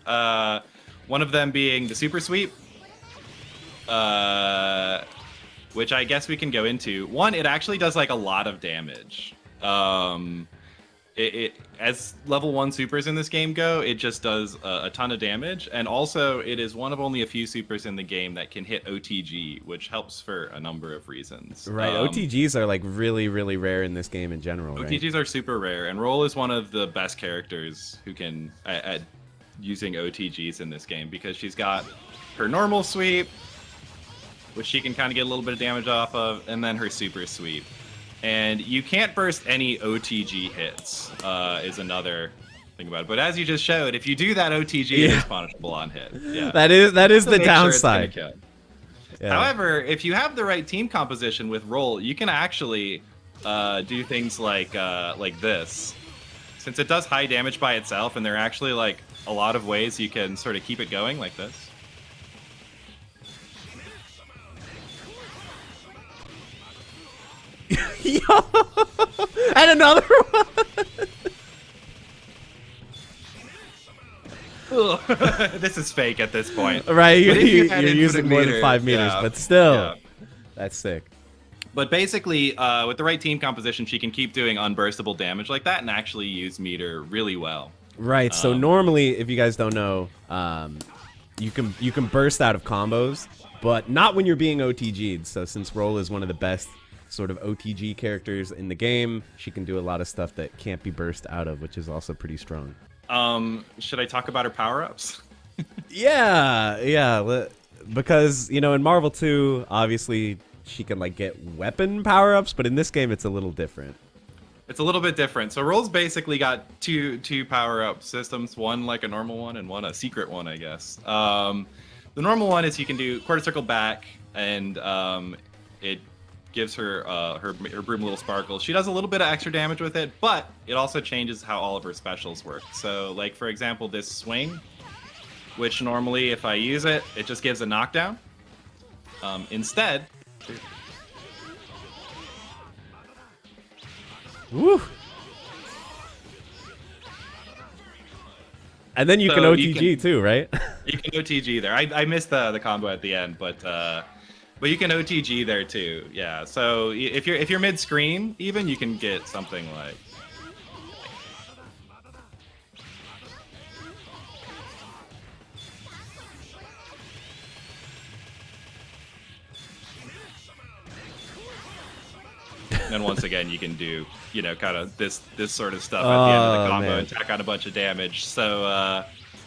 One of them being the super sweep. Which I guess we can go into. One, it actually does like a lot of damage. As level 1 supers in this game go, it just does a ton of damage. And also, it is one of only a few supers in the game that can hit OTG, which helps for a number of reasons. Right, OTGs are like really, really rare in this game in general, right? OTGs are super rare, and Roll is one of the best characters who can at using OTGs in this game because she's got her normal sweep, which she can kind of get a little bit of damage off of, and then her super sweep. And you can't burst any OTG hits, is another thing about it. But as you just showed, if you do that OTG, it is punishable on hit. Yeah. That is the downside. Yeah. However, if you have the right team composition with Roll, you can actually do things like this. Since it does high damage by itself, and there are actually like a lot of ways you can sort of keep it going like this. Yo! And another one! This is fake at this point. Right, you're you using more than 5 meters, but still, that's sick. But basically, with the right team composition, she can keep doing unburstable damage like that and actually use meter really well. Right, so normally, if you guys don't know, you can burst out of combos, but not when you're being OTG'd. So since Roll is one of the best sort of OTG characters in the game, she can do a lot of stuff that can't be burst out of, which is also pretty strong. Should I talk about her power-ups? Yeah, because, you know, in Marvel 2, obviously, she can, like, get weapon power-ups, but in this game, it's a little different. It's a little bit different. So Roll's basically got two power-up systems, one like a normal one and one a secret one, I guess. The normal one is you can do quarter circle back, and it gives her her broom little sparkle. She does a little bit of extra damage with it, but it also changes how all of her specials work. So, like, for example, this swing, which normally if I use it, it just gives a knockdown. Instead... Woo! And then you can OTG too, right? You can OTG there. I missed the combo at the end, but you can OTG there too. Yeah. So if you're mid screen, even you can get something like. And once again, you can do, you know, kind of this sort of stuff at the end of the combo and tack on a bunch of damage. So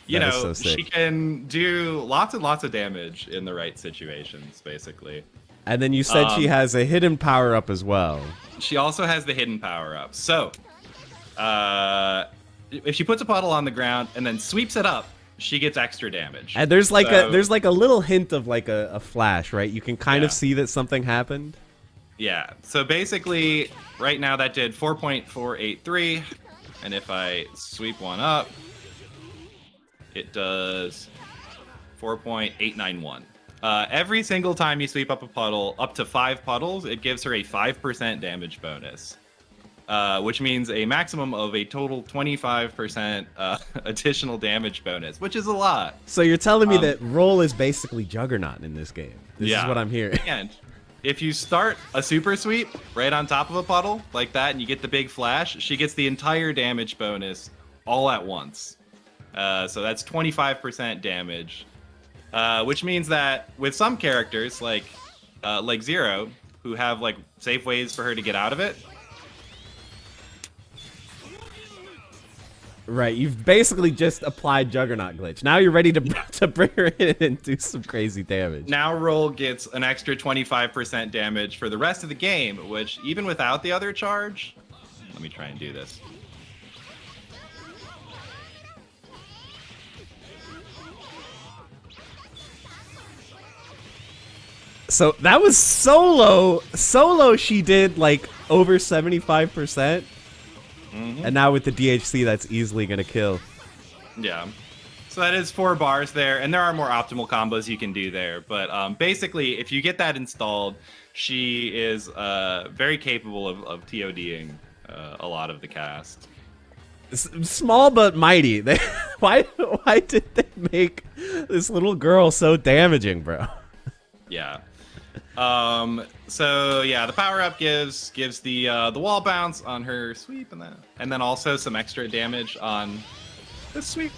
you That is know, so sick. she can do lots and lots of damage in the right situations, basically. And then you said she has a hidden power up as well. She also has the hidden power up. So, if she puts a puddle on the ground and then sweeps it up, she gets extra damage. And there's like a little hint of like a flash, right? You can kind of see that something happened. Yeah. So basically, right now that did 4.483, and if I sweep one up, it does 4.891. Every single time you sweep up a puddle, up to 5 puddles, it gives her a 5% damage bonus, which means a maximum of a total 25% additional damage bonus, which is a lot. So you're telling me that Roll is basically Juggernaut in this game. This is what I'm hearing. And if you start a super sweep right on top of a puddle like that and you get the big flash, she gets the entire damage bonus all at once. So that's 25% damage. Which means that with some characters, like Zero, who have like safe ways for her to get out of it. Right, you've basically just applied Juggernaut glitch. Now you're ready to bring her in and do some crazy damage. Now Roll gets an extra 25% damage for the rest of the game, which even without the other charge, let me try and do this. So that was solo. Solo, she did like over 75%. And now with the DHC, that's easily going to kill. Yeah. So that is 4 bars there. And there are more optimal combos you can do there. But basically, if you get that installed, she is very capable of TODing a lot of the cast. Small but mighty. Why did they make this little girl so damaging, bro? Yeah. So yeah, the power up gives the wall bounce on her sweep and then also some extra damage on the sweep.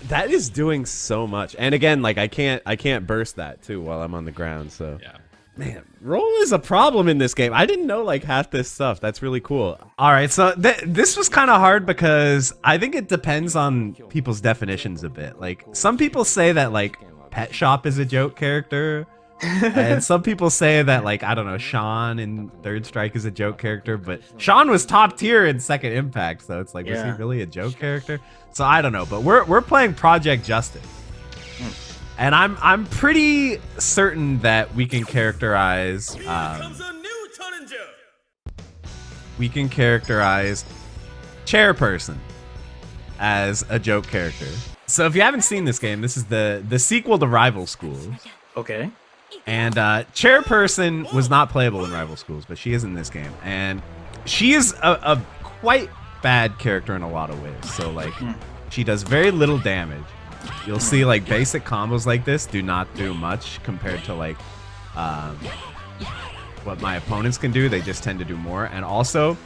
That is doing so much. And again, like I can't burst that too while I'm on the ground, so Yeah. man, roll is a problem in this game. I didn't know like half this stuff. That's really cool. All right, so this was kind of hard because I think it depends on people's definitions a bit. Like some people say that like Pet Shop is a joke character. And some people say that, like, I don't know, Sean in Third Strike is a joke character, but Sean was top tier in Second Impact, so it's like, was he really a joke character? So I don't know, but we're playing Project Justice, and I'm pretty certain that we can characterize Chairperson as a joke character. So if you haven't seen this game, this is the sequel to Rival Schools. Okay. And Chairperson was not playable in Rival Schools, but she is in this game. And she is a quite bad character in a lot of ways. So, like, she does very little damage. You'll see, like, basic combos like this do not do much compared to, like, what my opponents can do. They just tend to do more. And also,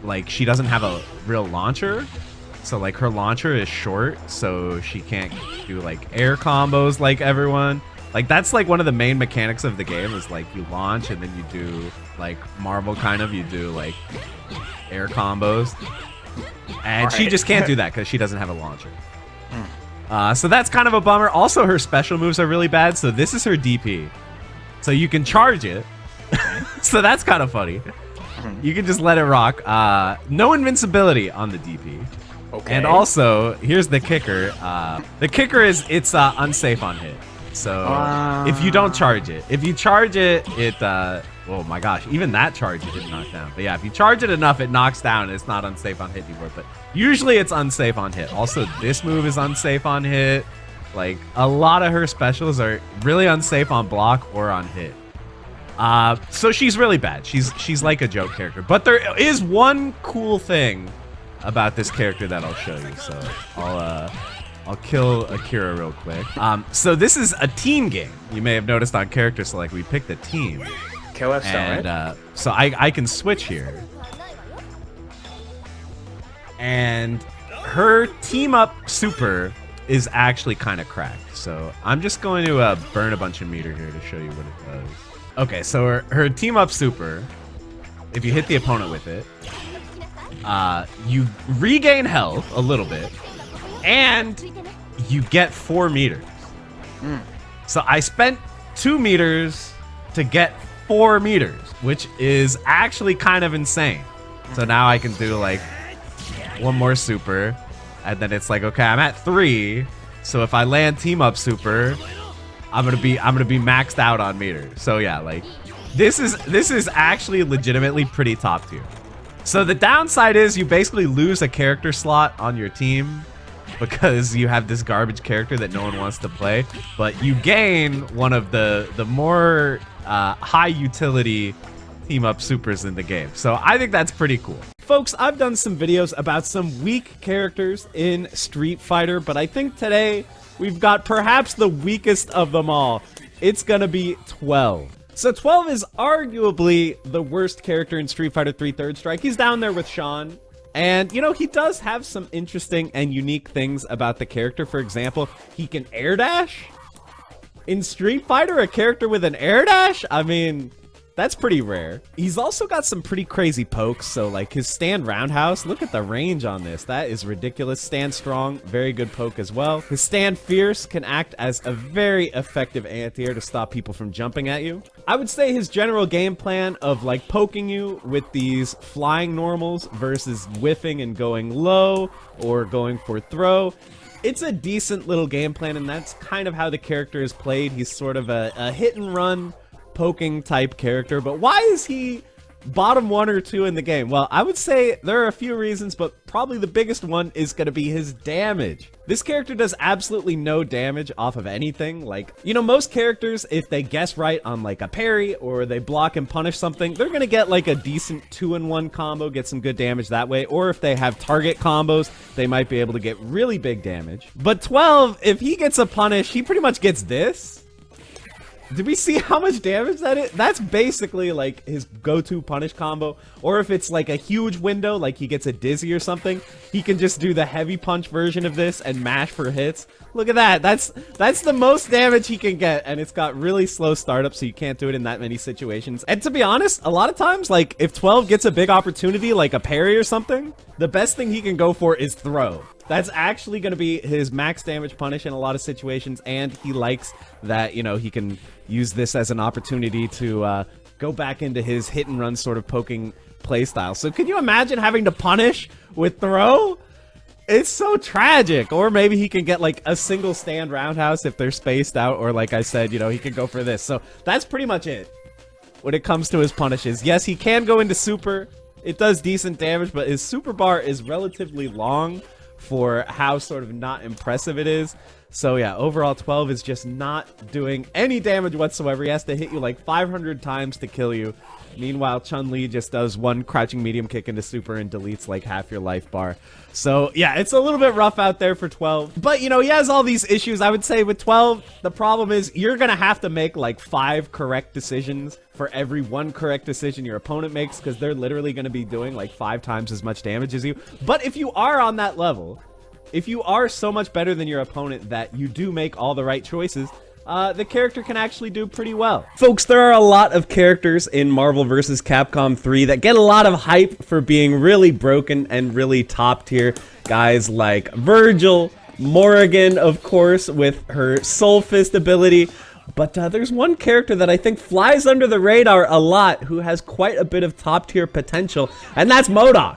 like, she doesn't have a real launcher. So, like, her launcher is short, so she can't do, like, air combos like everyone. Like, that's, like, one of the main mechanics of the game is, like, you launch and then you do, like, Marvel kind of. You do, like, air combos. And she just can't do that because she doesn't have a launcher. So that's kind of a bummer. Also, her special moves are really bad, so this is her DP. So you can charge it. So that's kind of funny. You can just let it rock. No invincibility on the DP. Okay. And also, here's the kicker. The kicker is it's unsafe on hit. So if you don't charge it, if you charge it, oh my gosh, even that charge it didn't knock down. But yeah, if you charge it enough, it knocks down and it's not unsafe on hit anymore. But usually it's unsafe on hit. Also, this move is unsafe on hit. Like, a lot of her specials are really unsafe on block or on hit. So she's really bad. She's like a joke character. But there is one cool thing about this character that I'll show you. So I'll kill Akira real quick. So this is a team game. You may have noticed on character select we picked a team. KOF style, And right? so I can switch here. And her team up super is actually kind of cracked. So I'm just going to burn a bunch of meter here to show you what it does. Okay, so her team up super, if you hit the opponent with it, you regain health a little bit. and you get 4 meters. So I spent 2 meters to get 4 meters, which is actually kind of insane. So now I can do like 1 more super, and then it's like, okay, I'm at 3. So if I land team up super, I'm gonna be maxed out on meters. So yeah, like this is actually legitimately pretty top tier. So the downside is you basically lose a character slot on your team because you have this garbage character that no one wants to play, but you gain one of the more high utility team up supers in the game. So I think that's pretty cool. Folks, I've done some videos about some weak characters in Street Fighter, but I think today we've got perhaps the weakest of them all. It's gonna be 12. So 12 is arguably the worst character in Street Fighter 3 Third Strike. He's down there with Sean. And, you know, he does have some interesting and unique things about the character. For example, he can air dash. In Street Fighter, a character with an air dash? I mean, that's pretty rare. He's also got some pretty crazy pokes. So, like, his stand roundhouse, look at the range on this. That is ridiculous. Stand strong, very good poke as well. His stand fierce can act as a very effective anti-air to stop people from jumping at you. I would say his general game plan of, like, poking you with these flying normals versus whiffing and going low or going for throw, it's a decent little game plan, and that's kind of how the character is played. He's sort of a hit and run poking type character. But why is he bottom 1 or 2 in the game? Well, I would say there are a few reasons, but probably the biggest one is going to be his damage. This character does absolutely no damage off of anything. Like, you know, most characters, if they guess right on like a parry or they block and punish something, they're going to get like a decent 2-in-1 combo, get some good damage that way. Or if they have target combos, they might be able to get really big damage. But 12, if he gets a punish, he pretty much gets this. Did we see how much damage that is? That's basically like his go-to punish combo. Or if it's like a huge window, like he gets a dizzy or something, he can just do the heavy punch version of this and mash for hits. Look at that. That's the most damage he can get, and it's got really slow startup, so you can't do it in that many situations. And to be honest, a lot of times, like if 12 gets a big opportunity, like a parry or something, the best thing he can go for is throw. That's actually going to be his max damage punish in a lot of situations, and he likes that, you know, he can use this as an opportunity to go back into his hit and run sort of poking playstyle. So can you imagine having to punish with throw? It's so tragic. Or maybe he can get like a single stand roundhouse if they're spaced out, or like I said, you know, he can go for this. So that's pretty much it when it comes to his punishes. Yes, he can go into super. It does decent damage, but his super bar is relatively long for how sort of not impressive it is. So yeah, overall 12 is just not doing any damage whatsoever. He has to hit you like 500 times to kill you. Meanwhile, Chun-Li just does one crouching medium kick into super and deletes like half your life bar. So yeah, it's a little bit rough out there for 12. But you know, he has all these issues. I would say with 12, the problem is you're gonna have to make like 5 correct decisions for every 1 correct decision your opponent makes, because they're literally gonna be doing like 5 times as much damage as you. But if you are on that level, if you are so much better than your opponent that you do make all the right choices, the character can actually do pretty well. Folks, there are a lot of characters in Marvel vs. Capcom 3 that get a lot of hype for being really broken and really top tier. Guys like Virgil, Morrigan, of course, with her Soul Fist ability. But there's one character that I think flies under the radar a lot who has quite a bit of top tier potential, and that's MODOK.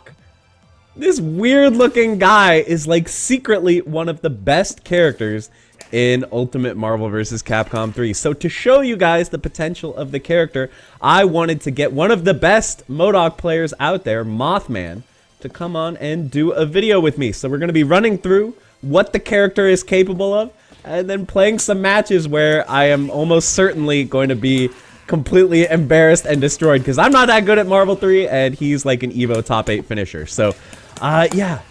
This weird looking guy is like secretly one of the best characters in Ultimate Marvel vs. Capcom 3. So to show you guys the potential of the character, I wanted to get one of the best MODOK players out there, Mothman, to come on and do a video with me. So we're going to be running through what the character is capable of, and then playing some matches where I am almost certainly going to be completely embarrassed and destroyed, because I'm not that good at Marvel 3, and he's like an Evo top 8 finisher. So yeah,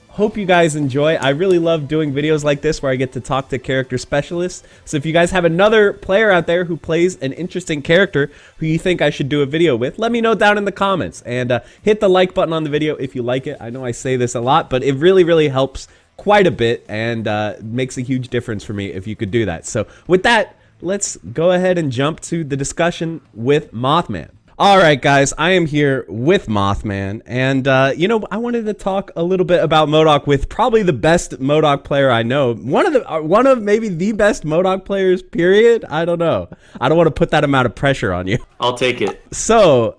hope you guys enjoy. I really love doing videos like this where I get to talk to character specialists. So if you guys have another player out there who plays an interesting character who you think I should do a video with, let me know down in the comments. And hit the like button on the video if you like it. I know I say this a lot, but it really, really helps quite a bit, and makes a huge difference for me if you could do that. So with that, let's go ahead and jump to the discussion with Mothman. All right, guys, I am here with Mothman, and I wanted to talk a little bit about MODOK with probably the best MODOK player I know. One of maybe the best MODOK players. Period. I don't know. I don't want to put that amount of pressure on you. I'll take it. So,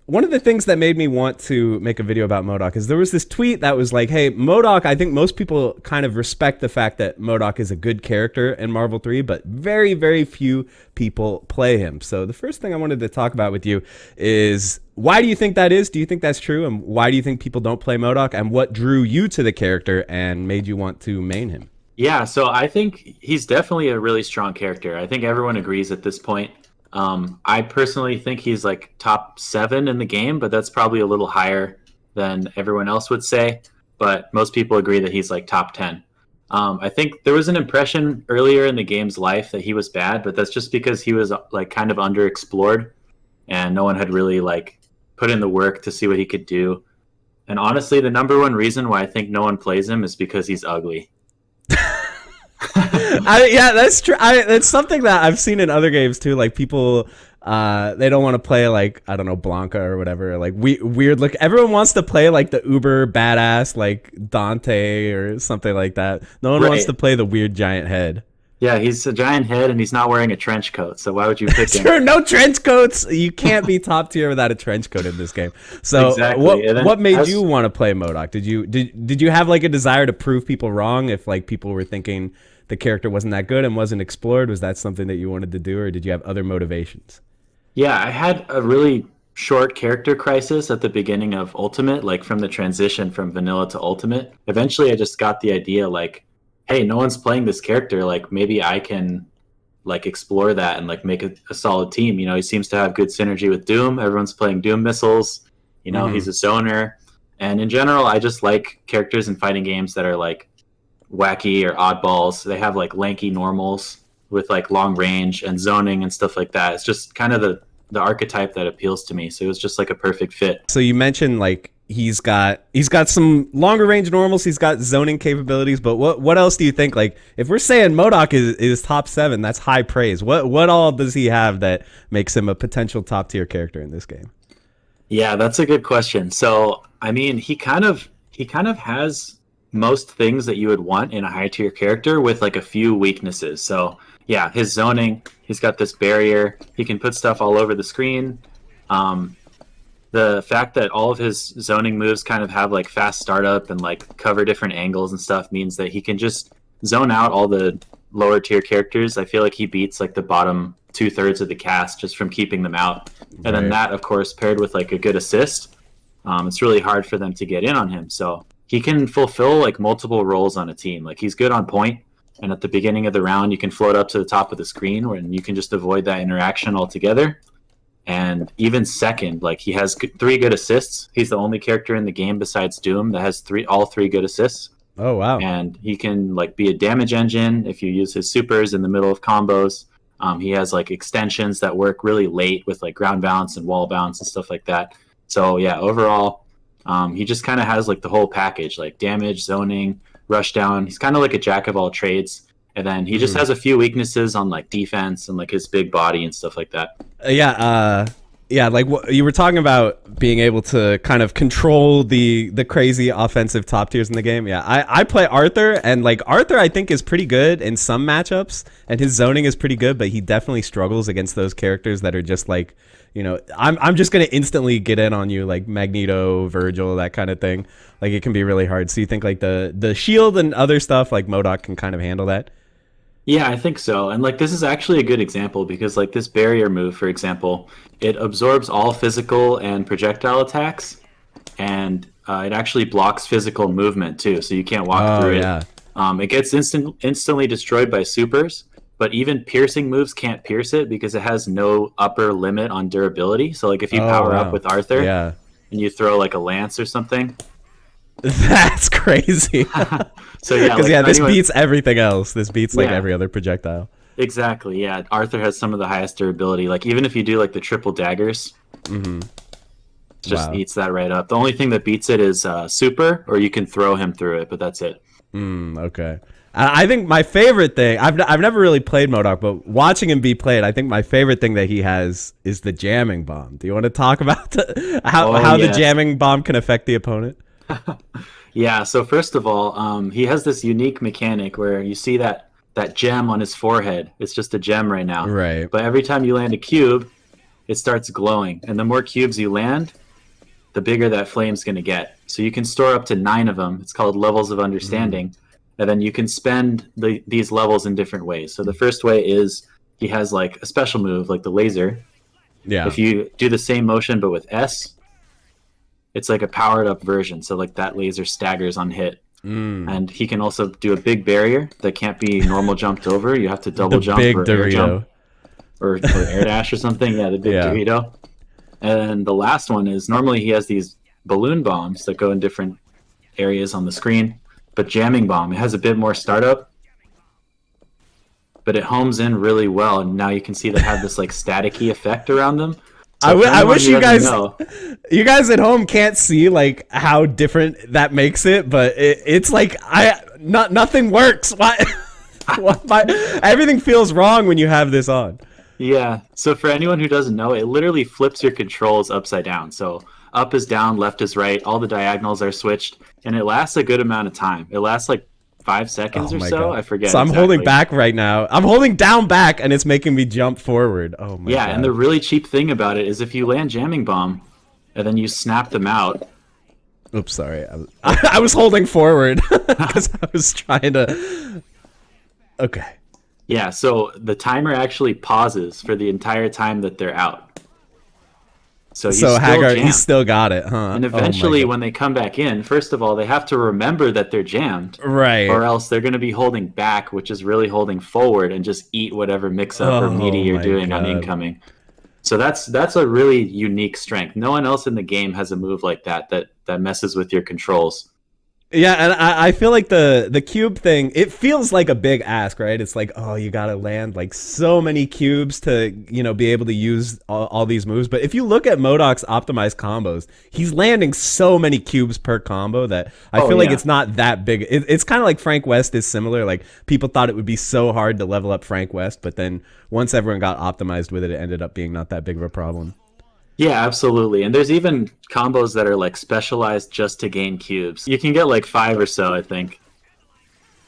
one of the things that made me want to make a video about MODOK is there was this tweet that was like, hey, MODOK, I think most people kind of respect the fact that MODOK is a good character in Marvel 3, but very, very few people play him. So the first thing I wanted to talk about with you is, why do you think that is? Do you think that's true? And why do you think people don't play MODOK? And what drew you to the character and made you want to main him? Yeah, so I think he's definitely a really strong character. I think everyone agrees at this point. I personally think he's like top 7 in the game, but that's probably a little higher than everyone else would say. But most people agree that he's like top 10. I think there was an impression earlier in the game's life that he was bad, but that's just because he was like kind of underexplored and no one had really like put in the work to see what he could do. And honestly, the number one reason why I think no one plays him is because he's ugly. Yeah, that's true. That's something that I've seen in other games too. Like people, they don't want to play like, I don't know, Blanca or whatever. Like weird look. Everyone wants to play like the uber badass like Dante or something like that. No one wants to play the weird giant head. Yeah, he's a giant head and he's not wearing a trench coat. So why would you pick him? Sure, no trench coats. You can't be top tier without a trench coat in this game. So exactly. What made you want to play MODOK? Did you have like a desire to prove people wrong if like people were thinking the character wasn't that good and wasn't explored? Was that something that you wanted to do, or did you have other motivations? Yeah, I had a really short character crisis at the beginning of Ultimate, like from the transition from vanilla to Ultimate. Eventually I just got the idea like, hey, no one's playing this character, like maybe I can like explore that and like make a solid team. You know, he seems to have good synergy with Doom. Everyone's playing Doom missiles. You know, he's a zoner. And in general, I just like characters in fighting games that are like wacky or oddballs. They have like lanky normals with like long range and zoning and stuff like that. It's just kind of the archetype that appeals to me. So it was just like a perfect fit. So you mentioned like he's got some longer range normals, he's got zoning capabilities, but what else do you think? Like if we're saying MODOK is top 7, that's high praise. What all does he have that makes him a potential top tier character in this game? Yeah, that's a good question. So I mean, he kind of has most things that you would want in a high tier character with like a few weaknesses. So yeah, his zoning, he's got this barrier, he can put stuff all over the screen. The fact that all of his zoning moves kind of have like fast startup and like cover different angles and stuff means that he can just zone out all the lower tier characters. I feel like he beats like the bottom 2/3 of the cast just from keeping them out. And then that, of course, paired with like a good assist, it's really hard for them to get in on him. So he can fulfill like multiple roles on a team. Like he's good on point, and at the beginning of the round, you can float up to the top of the screen and you can just avoid that interaction altogether. And even second, like he has 3 good assists. He's the only character in the game besides Doom that has all three good assists. Oh wow! And he can like be a damage engine if you use his supers in the middle of combos. He has like extensions that work really late with like ground bounce and wall bounce and stuff like that. So yeah, overall, he just kind of has like the whole package, like damage, zoning, rush down. He's kind of like a jack of all trades. And then he just has a few weaknesses on like defense and like his big body and stuff like that. Yeah, like what you were talking about, being able to kind of control the crazy offensive top tiers in the game. Yeah, I play Arthur, and like Arthur I think is pretty good in some matchups, and his zoning is pretty good, but he definitely struggles against those characters that are just like, you know, I'm just gonna instantly get in on you, like Magneto, Virgil, that kind of thing. Like it can be really hard. So you think like the shield and other stuff like MODOK can kind of handle that? Yeah, I think so. And like this is actually a good example because like this barrier move, for example, it absorbs all physical and projectile attacks, and it actually blocks physical movement too, so you can't walk through it. It gets instantly destroyed by supers, but even piercing moves can't pierce it because it has no upper limit on durability. So like if you power up with Arthur and you throw like a lance or something, that's crazy. So yeah, because this beats everything else. This beats like every other projectile. Exactly. Yeah, Arthur has some of the highest durability. Like even if you do like the triple daggers, just eats that right up. The only thing that beats it is super, or you can throw him through it, but that's it. Okay. I think my favorite thing, I've never really played MODOK, but watching him be played, I think my favorite thing that he has is the jamming bomb. Do you want to talk about how the jamming bomb can affect the opponent? Yeah, so first of all, he has this unique mechanic where you see that gem on his forehead. It's just a gem right now. Right. But every time you land a cube, it starts glowing. And the more cubes you land, the bigger that flame's going to get. So you can store up to 9 of them. It's called levels of understanding. And then you can spend these levels in different ways. So the first way is he has like a special move, like the laser. Yeah. If you do the same motion but with S, it's like a powered up version. So like that laser staggers on hit. And he can also do a big barrier that can't be normal jumped over. You have to double jump big or Dorito. air jump or air dash or something. Yeah, the big Dorito. And the last one is normally he has these balloon bombs that go in different areas on the screen. But jamming bomb, it has a bit more startup, but it homes in really well. And now you can see they have this like staticky effect around them. So I wish you guys at home can't see like how different that makes it, but it's like nothing works. Why? Everything feels wrong when you have this on. Yeah. So for anyone who doesn't know, it literally flips your controls upside down. So up is down, left is right. All the diagonals are switched, and it lasts a good amount of time. It lasts like 5 seconds or so. God. I forget. So I'm holding back right now. I'm holding down back, and it's making me jump forward. Oh my God. Yeah, and the really cheap thing about it is if you land jamming bomb, and then you snap them out. Oops, sorry. I was holding forward because I was trying to. Okay. Yeah, so the timer actually pauses for the entire time that they're out. So Hagar, he still got it, huh? And eventually, when they come back in, first of all, they have to remember that they're jammed, right? Or else they're going to be holding back, which is really holding forward, and just eat whatever mix-up or meaty you're doing on incoming. So that's a really unique strength. No one else in the game has a move like that messes with your controls. Yeah, and I feel like the cube thing, it feels like a big ask, right? It's like, oh, you gotta land like so many cubes to, be able to use all these moves. But if you look at MODOK's optimized combos, he's landing so many cubes per combo that I feel like it's not that big. It's kind of like Frank West is similar. Like, people thought it would be so hard to level up Frank West, but then once everyone got optimized with it, it ended up being not that big of a problem. Yeah, absolutely. And there's even combos that are like specialized just to gain cubes. You can get like 5 or so, I think.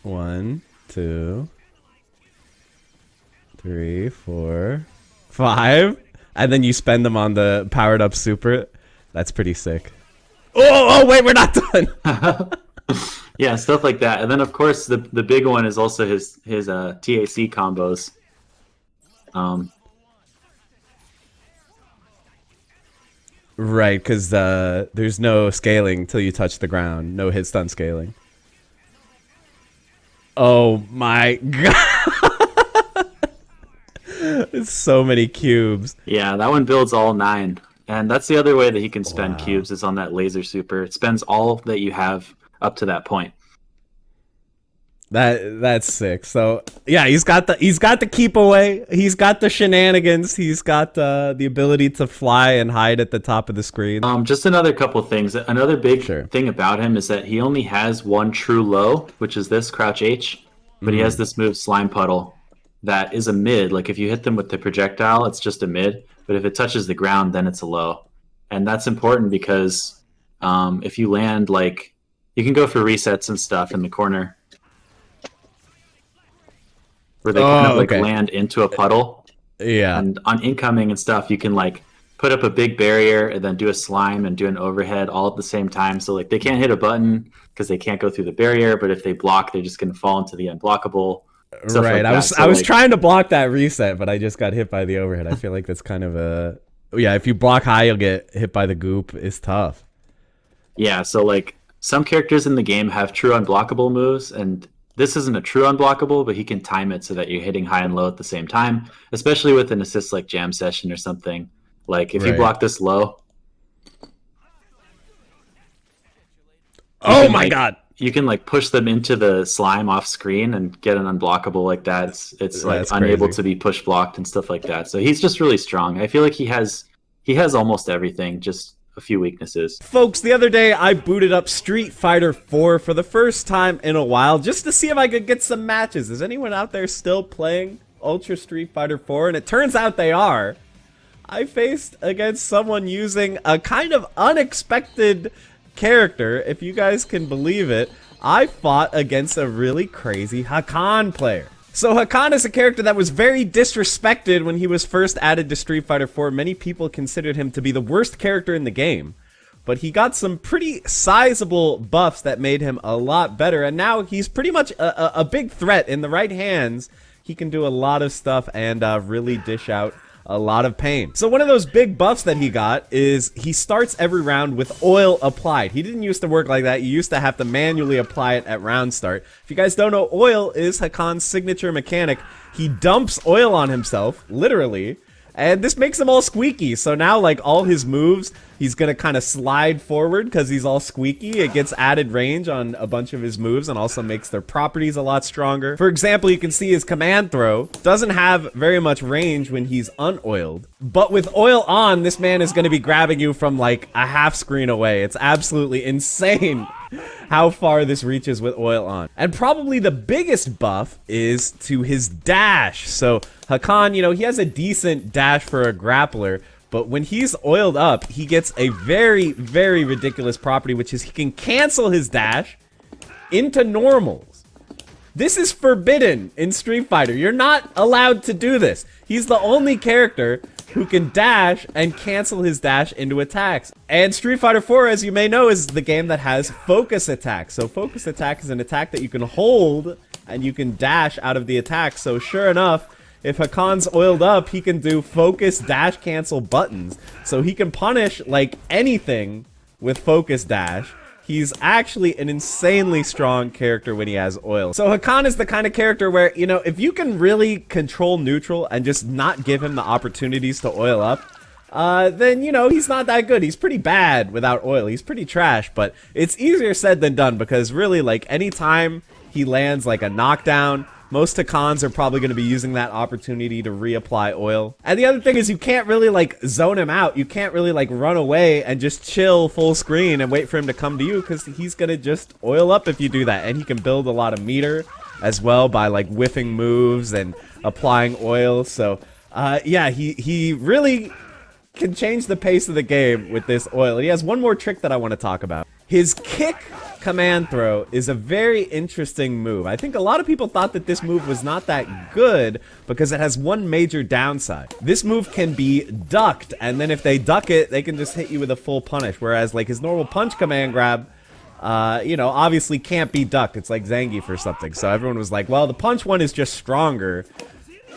1, 2, 3, 4, 5, and then you spend them on the powered up super. That's pretty sick. Oh wait, we're not done. Yeah, stuff like that. And then of course the big one is also his TAC combos. Right, because there's no scaling till you touch the ground. No hit stun scaling. Oh my God. It's so many cubes. Yeah, that one builds all 9. And that's the other way that he can spend cubes is on that laser super. It spends all that you have up to that point. That's sick. So yeah, he's got the keep away. He's got the shenanigans. He's got the ability to fly and hide at the top of the screen. Just another couple things. Another big thing about him is that he only has one true low, which is this crouch H, but he has this move Slime Puddle that is a mid. Like if you hit them with the projectile, it's just a mid, but if it touches the ground, then it's a low. And that's important because if you land, like, you can go for resets and stuff in the corner where they kind of land into a puddle. Yeah. And on incoming and stuff, you can like put up a big barrier and then do a slime and do an overhead all at the same time. So like they can't hit a button because they can't go through the barrier, but if they block, they're just going to fall into the unblockable. Right. Like I was trying to block that reset, but I just got hit by the overhead. I feel like that's kind of if you block high, you'll get hit by the goop. It's tough. Yeah. So like some characters in the game have true unblockable moves, and this isn't a true unblockable, but he can time it so that you're hitting high and low at the same time, especially with an assist like Jam Session or something. Like if you block this low. Oh my God. You can like push them into the slime off screen and get an unblockable like that. It's like unable to be push blocked and stuff like that. So he's just really strong. I feel like he has almost everything, just a few weaknesses. Folks, the other day I booted up Street Fighter 4 for the first time in a while just to see if I could get some matches. Is anyone out there still playing Ultra Street Fighter 4? And it turns out they are. I faced against someone using a kind of unexpected character, if you guys can believe it. I fought against a really crazy Hakan player. So Hakan is a character that was very disrespected when he was first added to Street Fighter 4. Many people considered him to be the worst character in the game. But he got some pretty sizable buffs that made him a lot better. And now he's pretty much a big threat. In the right hands, he can do a lot of stuff and really dish out a lot of pain. So one of those big buffs that he got is he starts every round with oil applied. He didn't used to work like that. You used to have to manually apply it at round start. If you guys don't know, oil is Hakan's signature mechanic. He dumps oil on himself, literally, and this makes him all squeaky. So now, like, all his moves, he's gonna kind of slide forward because he's all squeaky. It gets added range on a bunch of his moves and also makes their properties a lot stronger. For example, you can see his command throw doesn't have very much range when he's unoiled. But with oil on, this man is gonna be grabbing you from like a half screen away. It's absolutely insane how far this reaches with oil on. And probably the biggest buff is to his dash. So Hakan, you know, he has a decent dash for a grappler, but when he's oiled up, he gets a very, very ridiculous property, which is he can cancel his dash into normals. This is forbidden in Street Fighter. You're not allowed to do this. He's the only character who can dash and cancel his dash into attacks. And Street Fighter 4, as you may know, is the game that has focus attack. So focus attack is an attack that you can hold and you can dash out of the attack. So sure enough, if Hakan's oiled up, he can do focus, dash, cancel buttons. So he can punish like anything with focus dash. He's actually an insanely strong character when he has oil. So Hakan is the kind of character where, you know, if you can really control neutral and just not give him the opportunities to oil up, then, you know, he's not that good. He's pretty bad without oil. He's pretty trash, but it's easier said than done because really, like, anytime he lands like a knockdown, most Hakans are probably going to be using that opportunity to reapply oil. And the other thing is you can't really like zone him out. You can't really like run away and just chill full screen and wait for him to come to you because he's going to just oil up if you do that. And he can build a lot of meter as well by like whiffing moves and applying oil. So yeah, he really can change the pace of the game with this oil. He has one more trick that I want to talk about. His kick command throw is a very interesting move. I think a lot of people thought that this move was not that good because it has one major downside. This move can be ducked, and then if they duck it, they can just hit you with a full punish, whereas like his normal punch command grab, you know, obviously can't be ducked. It's like Zangief or something. So everyone was like, well, the punch one is just stronger.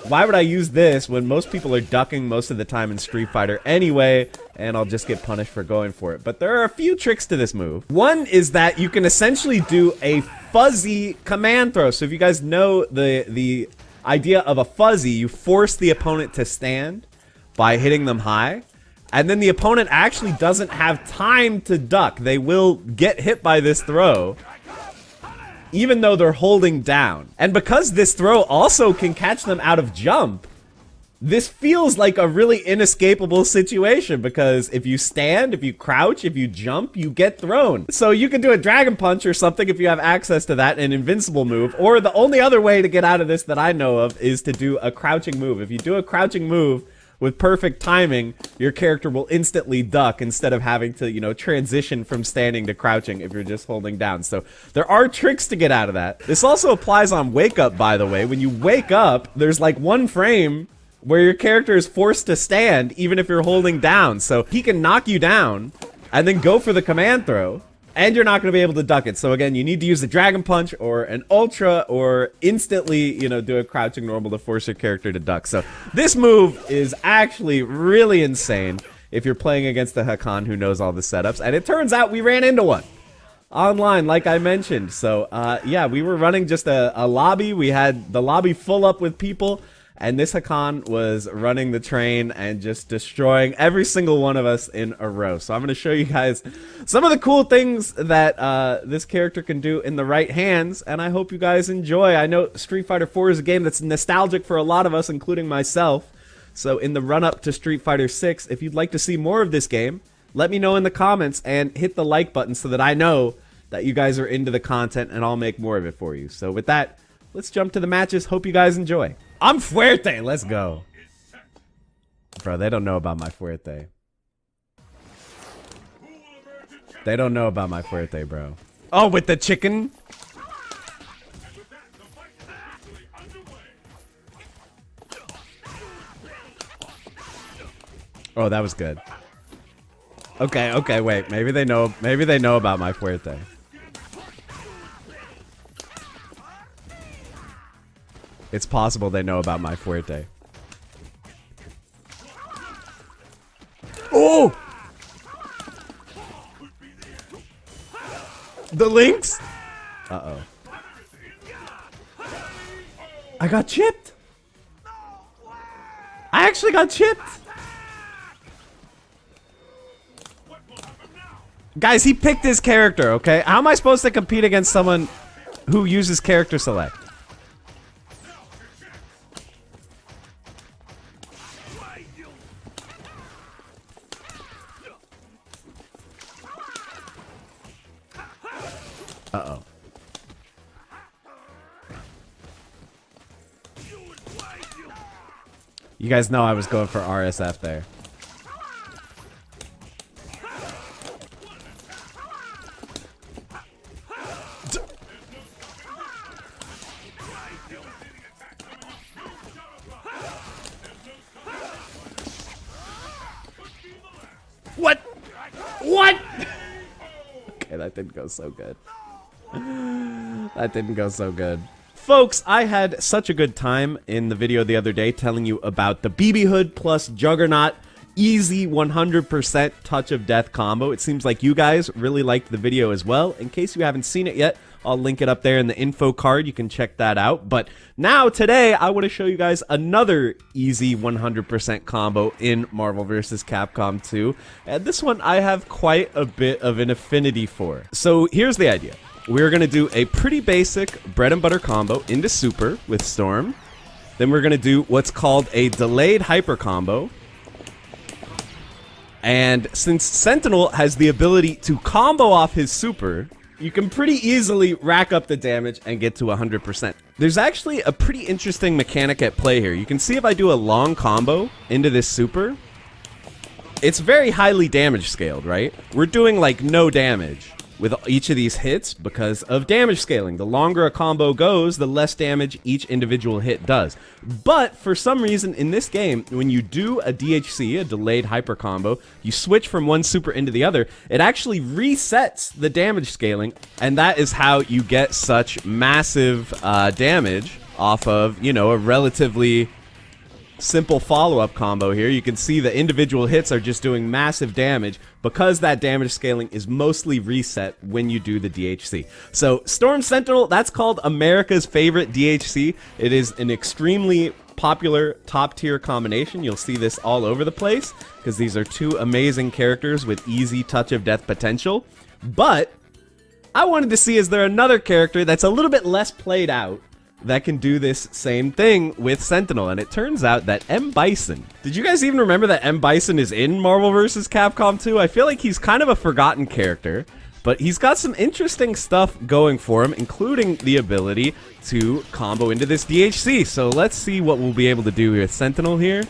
Why would I use this when most people are ducking most of the time in Street Fighter anyway, and I'll just get punished for going for it? But there are a few tricks to this move. One is that you can essentially do a fuzzy command throw. So if you guys know the idea of a fuzzy, you force the opponent to stand by hitting them high, and then the opponent actually doesn't have time to duck. They will get hit by this throw, even though they're holding down. And because this throw also can catch them out of jump, this feels like a really inescapable situation because if you stand, if you crouch, if you jump, you get thrown. So you can do a dragon punch or something if you have access to that, an invincible move, or the only other way to get out of this that I know of is to do a crouching move. If you do a crouching move with perfect timing, your character will instantly duck instead of having to, you know, transition from standing to crouching if you're just holding down. So there are tricks to get out of that. This also applies on wake up, by the way. When you wake up, there's like one frame where your character is forced to stand even if you're holding down. So he can knock you down and then go for the command throw, and you're not going to be able to duck it. So again, you need to use the Dragon Punch or an Ultra or instantly, you know, do a crouching normal to force your character to duck. So this move is actually really insane if you're playing against a Hakan who knows all the setups. And it turns out we ran into one online, like I mentioned. So yeah, we were running just a lobby. We had the lobby full up with people, and this Hakan was running the train and just destroying every single one of us in a row. So I'm going to show you guys some of the cool things that this character can do in the right hands, and I hope you guys enjoy. I know Street Fighter 4 is a game that's nostalgic for a lot of us, including myself. So in the run-up to Street Fighter 6, if you'd like to see more of this game, let me know in the comments and hit the like button so that I know that you guys are into the content and I'll make more of it for you. So with that, let's jump to the matches. Hope you guys enjoy. I'm Fuerte. Let's go. Bro, they don't know about my Fuerte. They don't know about my Fuerte, bro. Oh, with the chicken? Oh, that was good. Okay, wait. Maybe they know about my Fuerte. It's possible they know about my Fuerte. Oh! The links? Uh-oh. I got chipped. I actually got chipped. Guys, he picked his character, okay? How am I supposed to compete against someone who uses character select? Uh-oh. You guys know I was going for RSF there. What? What? Okay, that didn't go so good. That didn't go so good. Folks, I had such a good time in the video the other day telling you about the BB Hood plus Juggernaut easy 100% touch of death combo. It seems like you guys really liked the video as well. In case you haven't seen it yet, I'll link it up there in the info card. You can check that out. But now, today, I want to show you guys another easy 100% combo in Marvel vs. Capcom 2. And this one I have quite a bit of an affinity for. So here's the idea. We're going to do a pretty basic bread and butter combo into Super with Storm. Then we're going to do what's called a delayed hyper combo. And since Sentinel has the ability to combo off his Super, you can pretty easily rack up the damage and get to 100%. There's actually a pretty interesting mechanic at play here. You can see if I do a long combo into this Super, it's very highly damage scaled, right? We're doing like no damage with each of these hits because of damage scaling. The longer a combo goes, the less damage each individual hit does. But for some reason in this game, when you do a DHC, a delayed hyper combo, you switch from one super into the other, it actually resets the damage scaling, and that is how you get such massive damage off of, you know, a relatively simple follow-up combo here. You can see the individual hits are just doing massive damage because that damage scaling is mostly reset when you do the DHC. So Storm Sentinel, that's called America's favorite DHC. It is an extremely popular top-tier combination. You'll see this all over the place because these are two amazing characters with easy touch of death potential. But I wanted to see, is there another character that's a little bit less played out that can do this same thing with Sentinel? And it turns out that M. Bison. Did you guys even remember that M. Bison is in Marvel vs. Capcom 2? I feel like he's kind of a forgotten character, but he's got some interesting stuff going for him, including the ability to combo into this DHC. So let's see what we'll be able to do with Sentinel here.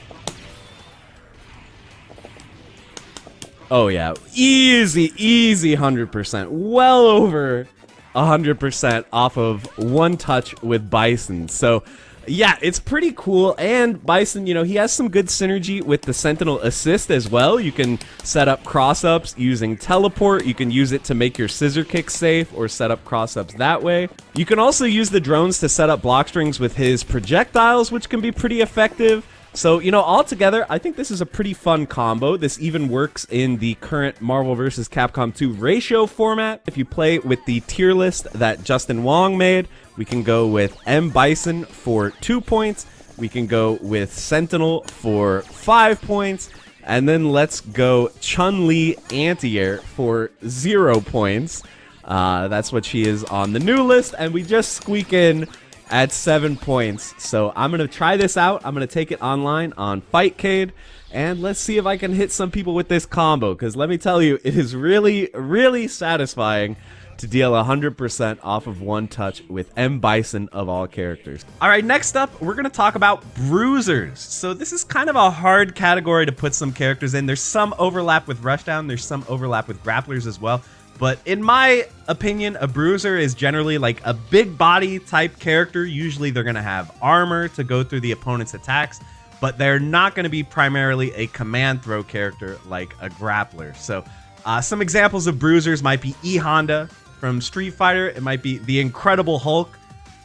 Oh yeah, easy 100%. Well over 100% off of one touch with Bison. So yeah, it's pretty cool. And Bison, you know, he has some good synergy with the Sentinel assist as well. You can set up cross-ups using teleport. You can use it to make your scissor kick safe or set up cross-ups that way. You can also use the drones to set up block strings with his projectiles, which can be pretty effective. So, you know, altogether, I think this is a pretty fun combo. This even works in the current Marvel vs. Capcom 2 ratio format. If you play with the tier list that Justin Wong made, we can go with M. Bison for 2 points. We can go with Sentinel for 5 points. And then let's go Chun-Li Anti-Air for 0 points. That's what she is on the new list. And we just squeak in at 7 points. So I'm going to try this out. I'm going to take it online on Fightcade. And let's see if I can hit some people with this combo. Because let me tell you, it is really, really satisfying to deal 100% off of one touch with M. Bison of all characters. All right, next up, we're going to talk about bruisers. So this is kind of a hard category to put some characters in. There's some overlap with Rushdown. There's some overlap with grapplers as well. But in my opinion, a bruiser is generally like a big body type character. Usually they're going to have armor to go through the opponent's attacks, but they're not going to be primarily a command throw character like a grappler. So some examples of bruisers might be E Honda from Street Fighter. It might be the Incredible Hulk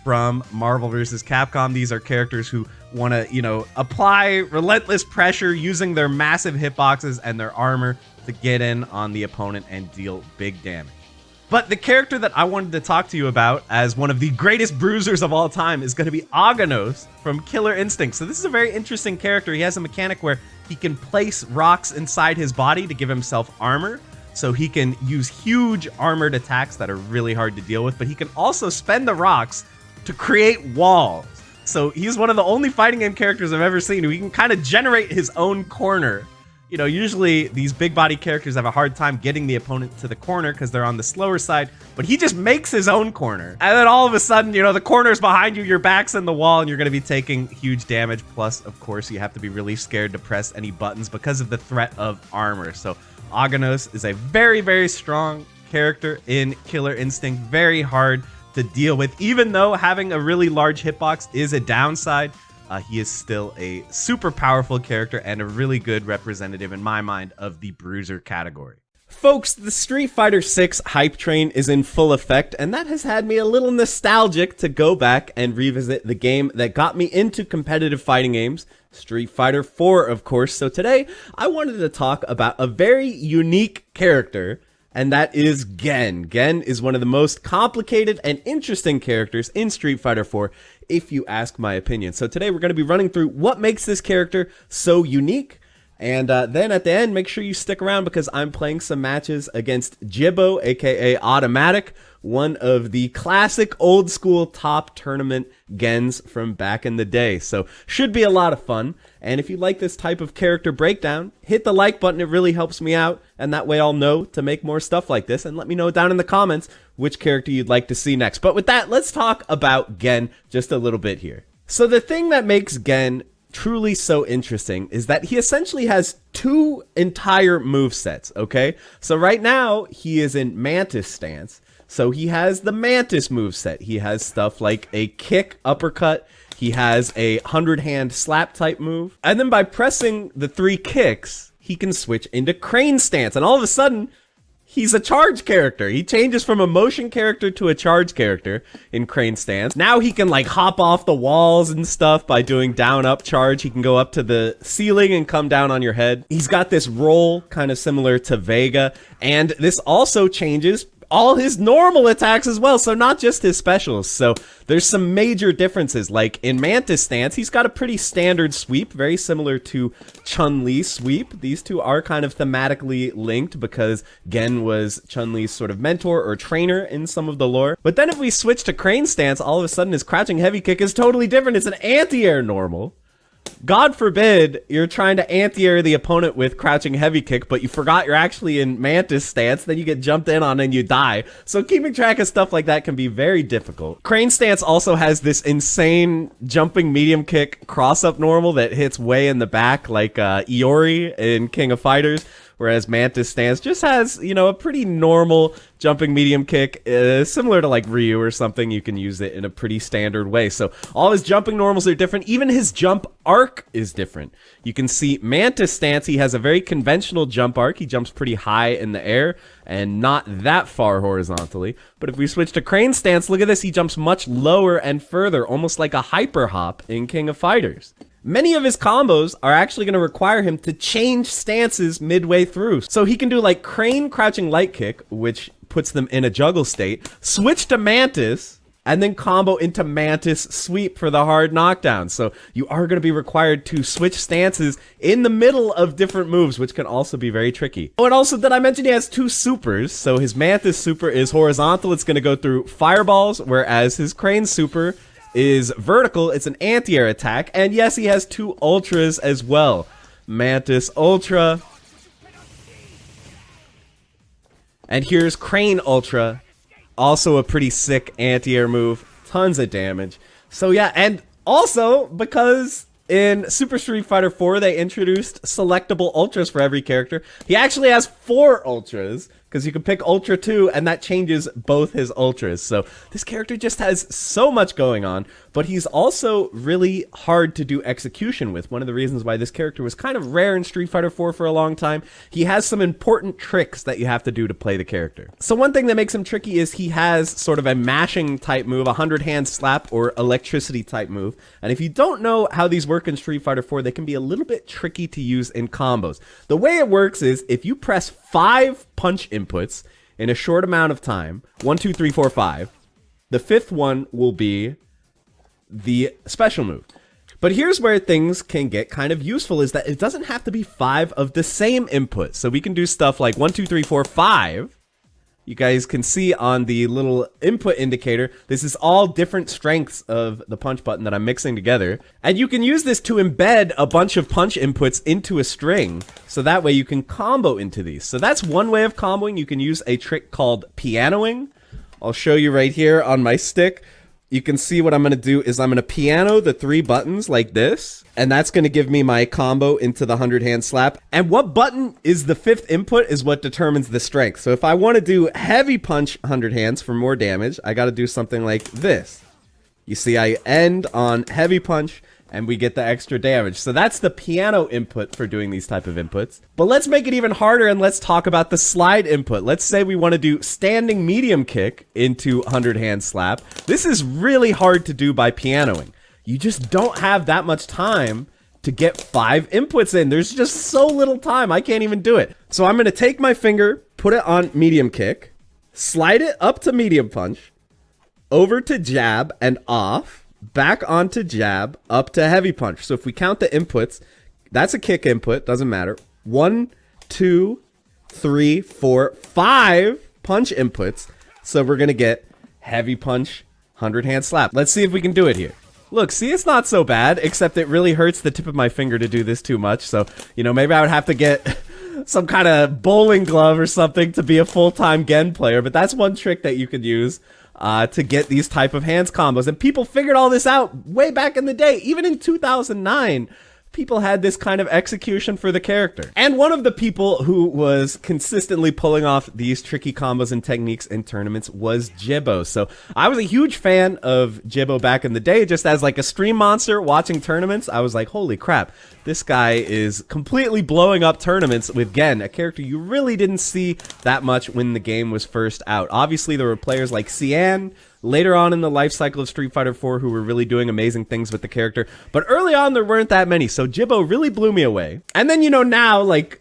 from Marvel vs. Capcom. These are characters who want to, apply relentless pressure using their massive hitboxes and their armor to get in on the opponent and deal big damage. But the character that I wanted to talk to you about as one of the greatest bruisers of all time is going to be Aganos from Killer Instinct. So this is a very interesting character. He has a mechanic where he can place rocks inside his body to give himself armor. So he can use huge armored attacks that are really hard to deal with, but he can also spend the rocks to create walls. So he's one of the only fighting game characters I've ever seen who he can kind of generate his own corner. Usually these big body characters have a hard time getting the opponent to the corner because they're on the slower side, but he just makes his own corner. And then all of a sudden, the corner's behind you, your back's in the wall, and you're going to be taking huge damage. Plus, of course, you have to be really scared to press any buttons because of the threat of armor. So Aganos is a very, very strong character in Killer Instinct, very hard to deal with. Even though having a really large hitbox is a downside, he is still a super powerful character and a really good representative in my mind of the bruiser category. Folks, the Street Fighter 6 hype train is in full effect, and that has had me a little nostalgic to go back and revisit the game that got me into competitive fighting games, Street Fighter 4, of course. So today, I wanted to talk about a very unique character, and that is Gen. Gen is one of the most complicated and interesting characters in Street Fighter 4, if you ask my opinion. So today, we're going to be running through what makes this character so unique. And then at the end, make sure you stick around because I'm playing some matches against Jibbo, aka Automatic, one of the classic old school top tournament Gens from back in the day. So should be a lot of fun. And if you like this type of character breakdown, hit the like button. It really helps me out. And that way I'll know to make more stuff like this. And let me know down in the comments which character you'd like to see next. But with that, let's talk about Gen just a little bit here. So the thing that makes Gen truly so interesting is that he essentially has two entire movesets, okay? So right now, he is in Mantis stance. So he has the Mantis moveset. He has stuff like a kick, uppercut. He has a 100-hand slap type move. And then by pressing the 3 kicks, he can switch into Crane stance. And all of a sudden, he's a charge character. He changes from a motion character to a charge character in Crane stance. Now he can like hop off the walls and stuff by doing down up charge. He can go up to the ceiling and come down on your head. He's got this roll kind of similar to Vega. And this also changes all his normal attacks as well, so not just his specials. So there's some major differences. Like in Mantis stance, he's got a pretty standard sweep, very similar to Chun-Li's sweep. These two are kind of thematically linked because Gen was Chun-Li's sort of mentor or trainer in some of the lore. But then if we switch to Crane stance, all of a sudden his crouching heavy kick is totally different. It's an anti-air normal. God forbid you're trying to anti-air the opponent with crouching heavy kick, but you forgot you're actually in Mantis stance, then you get jumped in on and you die. So keeping track of stuff like that can be very difficult. Crane stance also has this insane jumping medium kick cross-up normal that hits way in the back like Iori in King of Fighters. Whereas Mantis stance just has, a pretty normal jumping medium kick, similar to like Ryu or something. You can use it in a pretty standard way. So all his jumping normals are different. Even his jump arc is different. You can see Mantis stance, he has a very conventional jump arc. He jumps pretty high in the air and not that far horizontally. But if we switch to Crane stance, look at this. He jumps much lower and further, almost like a hyper hop in King of Fighters. Many of his combos are actually going to require him to change stances midway through. So he can do like Crane crouching light kick, which puts them in a juggle state, switch to Mantis, and then combo into Mantis sweep for the hard knockdown. So you are going to be required to switch stances in the middle of different moves, which can also be very tricky. Oh, and also did I mention he has 2 supers? So his Mantis super is horizontal. It's going to go through fireballs, whereas his Crane super is vertical. It's an anti-air attack. And yes, he has 2 ultras as well. Mantis Ultra. And here's Crane Ultra. Also a pretty sick anti-air move. Tons of damage. So yeah, and also because in Super Street Fighter 4 they introduced selectable ultras for every character. He actually has 4 ultras, because you can pick Ultra 2, and that changes both his Ultras. So this character just has so much going on, but he's also really hard to do execution with. One of the reasons why this character was kind of rare in Street Fighter 4 for a long time. He has some important tricks that you have to do to play the character. So one thing that makes him tricky is he has sort of a mashing type move, a 100-hand slap, or electricity type move. And if you don't know how these work in Street Fighter 4, they can be a little bit tricky to use in combos. The way it works is if you press 5 punch inputs in a short amount of time, 1, 2, 3, 4, 5, the 5th one will be the special move. But here's where things can get kind of useful, is that it doesn't have to be 5 of the same input. So we can do stuff like 1, 2, 3, 4, 5. You guys can see on the little input indicator, this is all different strengths of the punch button that I'm mixing together. And you can use this to embed a bunch of punch inputs into a string, so that way you can combo into these. So that's one way of comboing. You can use a trick called pianoing. I'll show you right here on my stick. You can see what I'm going to do is I'm going to piano the 3 buttons like this, and that's going to give me my combo into the 100-hand slap. And what button is the 5th input is what determines the strength. So if I want to do heavy punch 100 hands for more damage, I got to do something like this. You see, I end on heavy punch, and we get the extra damage. So that's the piano input for doing these type of inputs. But let's make it even harder, and let's talk about the slide input. Let's say we want to do standing medium kick into 100-hand slap. This is really hard to do by pianoing. You just don't have that much time to get 5 inputs in. There's just so little time. I can't even do it. So I'm going to take my finger, put it on medium kick, slide it up to medium punch, over to jab and off, back onto jab, up to heavy punch. So if we count the inputs, that's a kick input, doesn't matter. 1, 2, 3, 4, 5 punch inputs. So we're going to get heavy punch, 100-hand slap. Let's see if we can do it here. Look, see, it's not so bad, except it really hurts the tip of my finger to do this too much. So, you know, maybe I would have to get some kind of bowling glove or something to be a full-time Gen player. But that's one trick that you could use to get these type of hands combos. And people figured all this out way back in the day. Even in 2009, people had this kind of execution for the character. And one of the people who was consistently pulling off these tricky combos and techniques in tournaments was Jibbo. So I was a huge fan of Jibbo back in the day, just as like a stream monster watching tournaments. I was like, holy crap, this guy is completely blowing up tournaments with Gen, a character you really didn't see that much when the game was first out. Obviously, there were players like Cian, later on in the life cycle of Street Fighter 4 who were really doing amazing things with the character. But early on, there weren't that many. So Jibbo really blew me away. And then, you know, now, like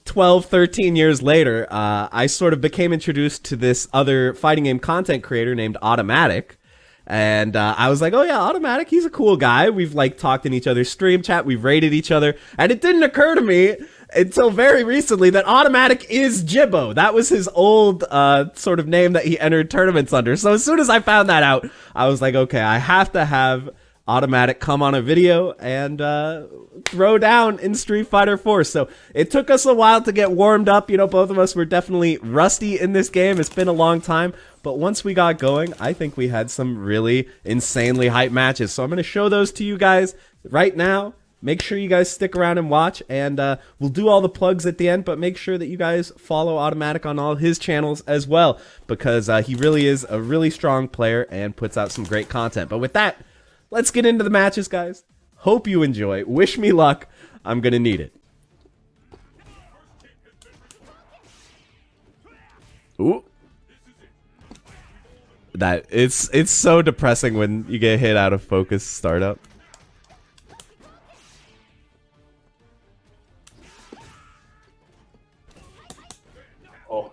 12, 13 years later, I sort of became introduced to this other fighting game content creator named Automatic. And I was like, oh yeah, Automatic, he's a cool guy. We've like talked in each other's stream chat. We've rated each other. And it didn't occur to me until very recently that Automatic is Jibbo. That was his old sort of name that he entered tournaments under. So as soon as I found that out, I was like, okay, I have to have Automatic come on a video and throw down in Street Fighter 4. So it took us a while to get warmed up. You know, both of us were definitely rusty in this game. It's been a long time. But once we got going, I think we had some really insanely hype matches. So I'm going to show those to you guys right now. Make sure you guys stick around and watch, and we'll do all the plugs at the end, but make sure that you guys follow Automatic on all his channels as well, because he really is a really strong player and puts out some great content. But with that, let's get into the matches, guys. Hope you enjoy. Wish me luck. I'm going to need it. Ooh. That it's so depressing when you get hit out of focus startup. Oh.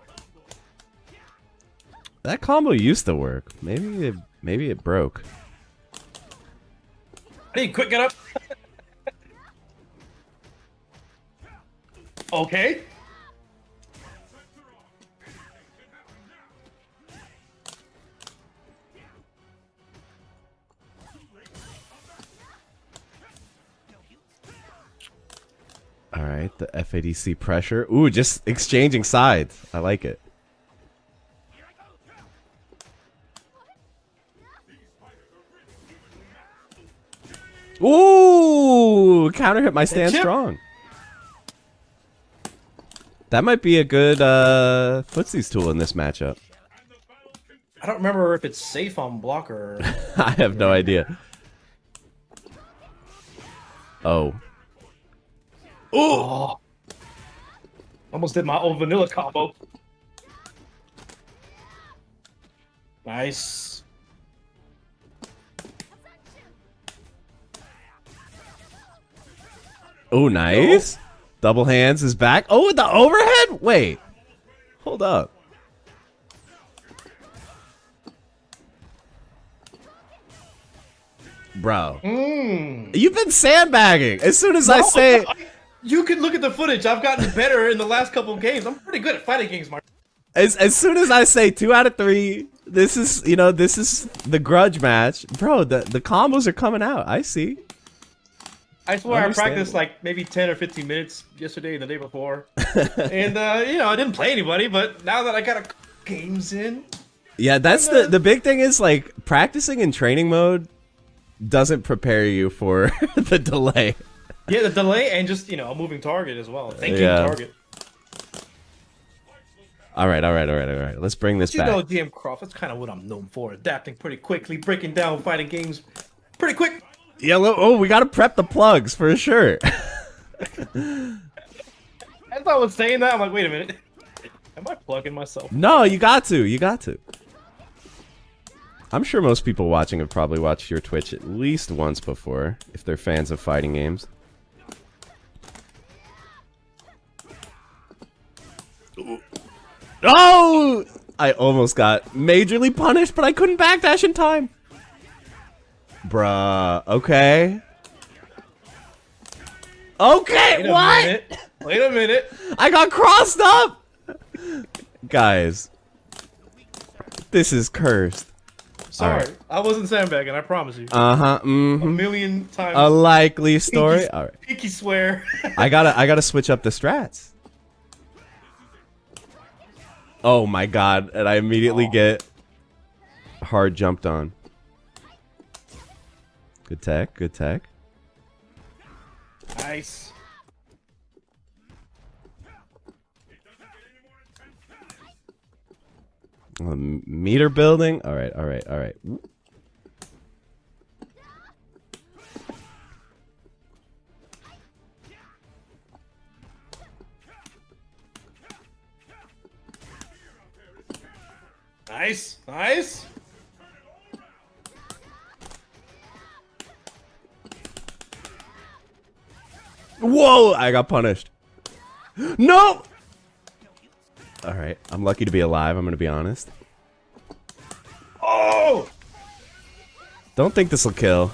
That combo used to work. Maybe it broke. Hey, quick, get up. Okay. All right, the FADC pressure. Ooh, just exchanging sides. I like it. Ooh, counter hit my stand strong. That might be a good footsies tool in this matchup. I don't remember if it's safe on blocker. I have no idea. Oh. Oh! Almost did my own vanilla combo. Nice. Oh, nice. Double hands is back. Oh, the overhead? Wait. Hold up. Bro. You've been sandbagging. As soon as I say... You can look at the footage. I've gotten better in the last couple of games. I'm pretty good at fighting games, Mark. As soon as I say 2 out of 3, this is, you know, this is the grudge match. Bro, the combos are coming out. I see. I swear I practiced like maybe 10 or 15 minutes yesterday and the day before. And, you know, I didn't play anybody, but now that I got a games in... Yeah, that's the big thing is, like, practicing in training mode doesn't prepare you for the delay. Yeah, the delay and just, you know, a moving target as well. Thinking target. All right. Let's bring this back. You know, jmcrofts, that's kind of what I'm known for. Adapting pretty quickly, breaking down fighting games pretty quick. Yeah, oh, we got to prep the plugs for sure. As I was saying that, I'm like, wait a minute. Am I plugging myself? No, you got to. You got to. I'm sure most people watching have probably watched your Twitch at least once before, if they're fans of fighting games. Oh! I almost got majorly punished, but I couldn't backdash in time. Bruh. Okay. Okay, what? Wait a minute. I got crossed up! Guys. This is cursed. Sorry, I wasn't sandbagging, I promise you. Uh-huh, A million times. A likely story. All right. Pinky swear. I gotta switch up the strats. Oh my god, and I immediately get hard jumped on. Good tech, good tech. Nice. Meter building. All right. Nice. Whoa! I got punished. No! Alright, I'm lucky to be alive, I'm gonna be honest. Oh! Don't think this'll kill.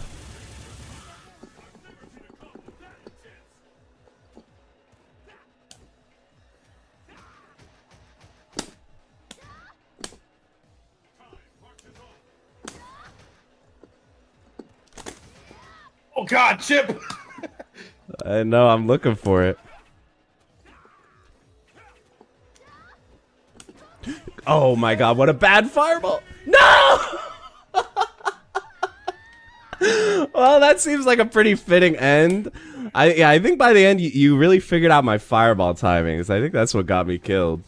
Oh god, Chip! I know, I'm looking for it. Oh my god, what a bad fireball! No! Well, that seems like a pretty fitting end. I think by the end, you really figured out my fireball timings. I think that's what got me killed.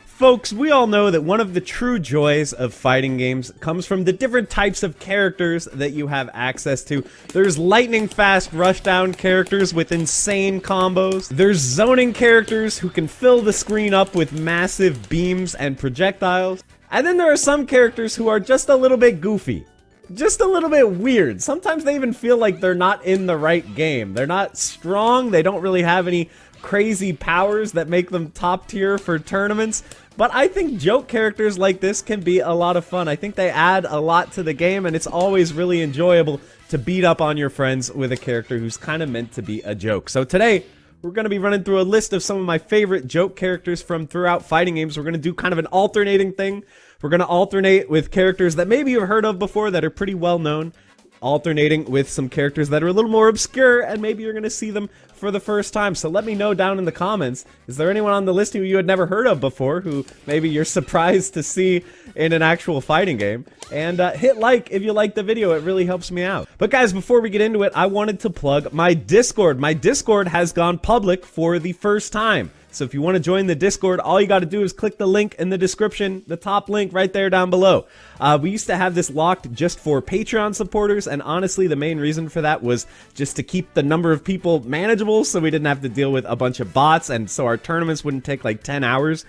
Folks, we all know that one of the true joys of fighting games comes from the different types of characters that you have access to. There's lightning fast rushdown characters with insane combos. There's zoning characters who can fill the screen up with massive beams and projectiles. And then there are some characters who are just a little bit goofy. Just a little bit weird. Sometimes they even feel like they're not in the right game. They're not strong, they don't really have any crazy powers that make them top tier for tournaments. But I think joke characters like this can be a lot of fun. I think they add a lot to the game, and it's always really enjoyable to beat up on your friends with a character who's kind of meant to be a joke. So today, we're going to be running through a list of some of my favorite joke characters from throughout fighting games. We're going to do kind of an alternating thing. We're going to alternate with characters that maybe you've heard of before that are pretty well known, alternating with some characters that are a little more obscure, and maybe you're going to see them for the first time. So let me know down in the comments, is there anyone on the list who you had never heard of before, who maybe you're surprised to see in an actual fighting game? And hit like if you liked the video, it really helps me out. But guys, before we get into it, I wanted to plug my Discord. My Discord has gone public for the first time. So if you want to join the Discord, all you got to do is click the link in the description, the top link right there down below. We used to have this locked just for Patreon supporters, and honestly, the main reason for that was just to keep the number of people manageable so we didn't have to deal with a bunch of bots, and so our tournaments wouldn't take like 10 hours.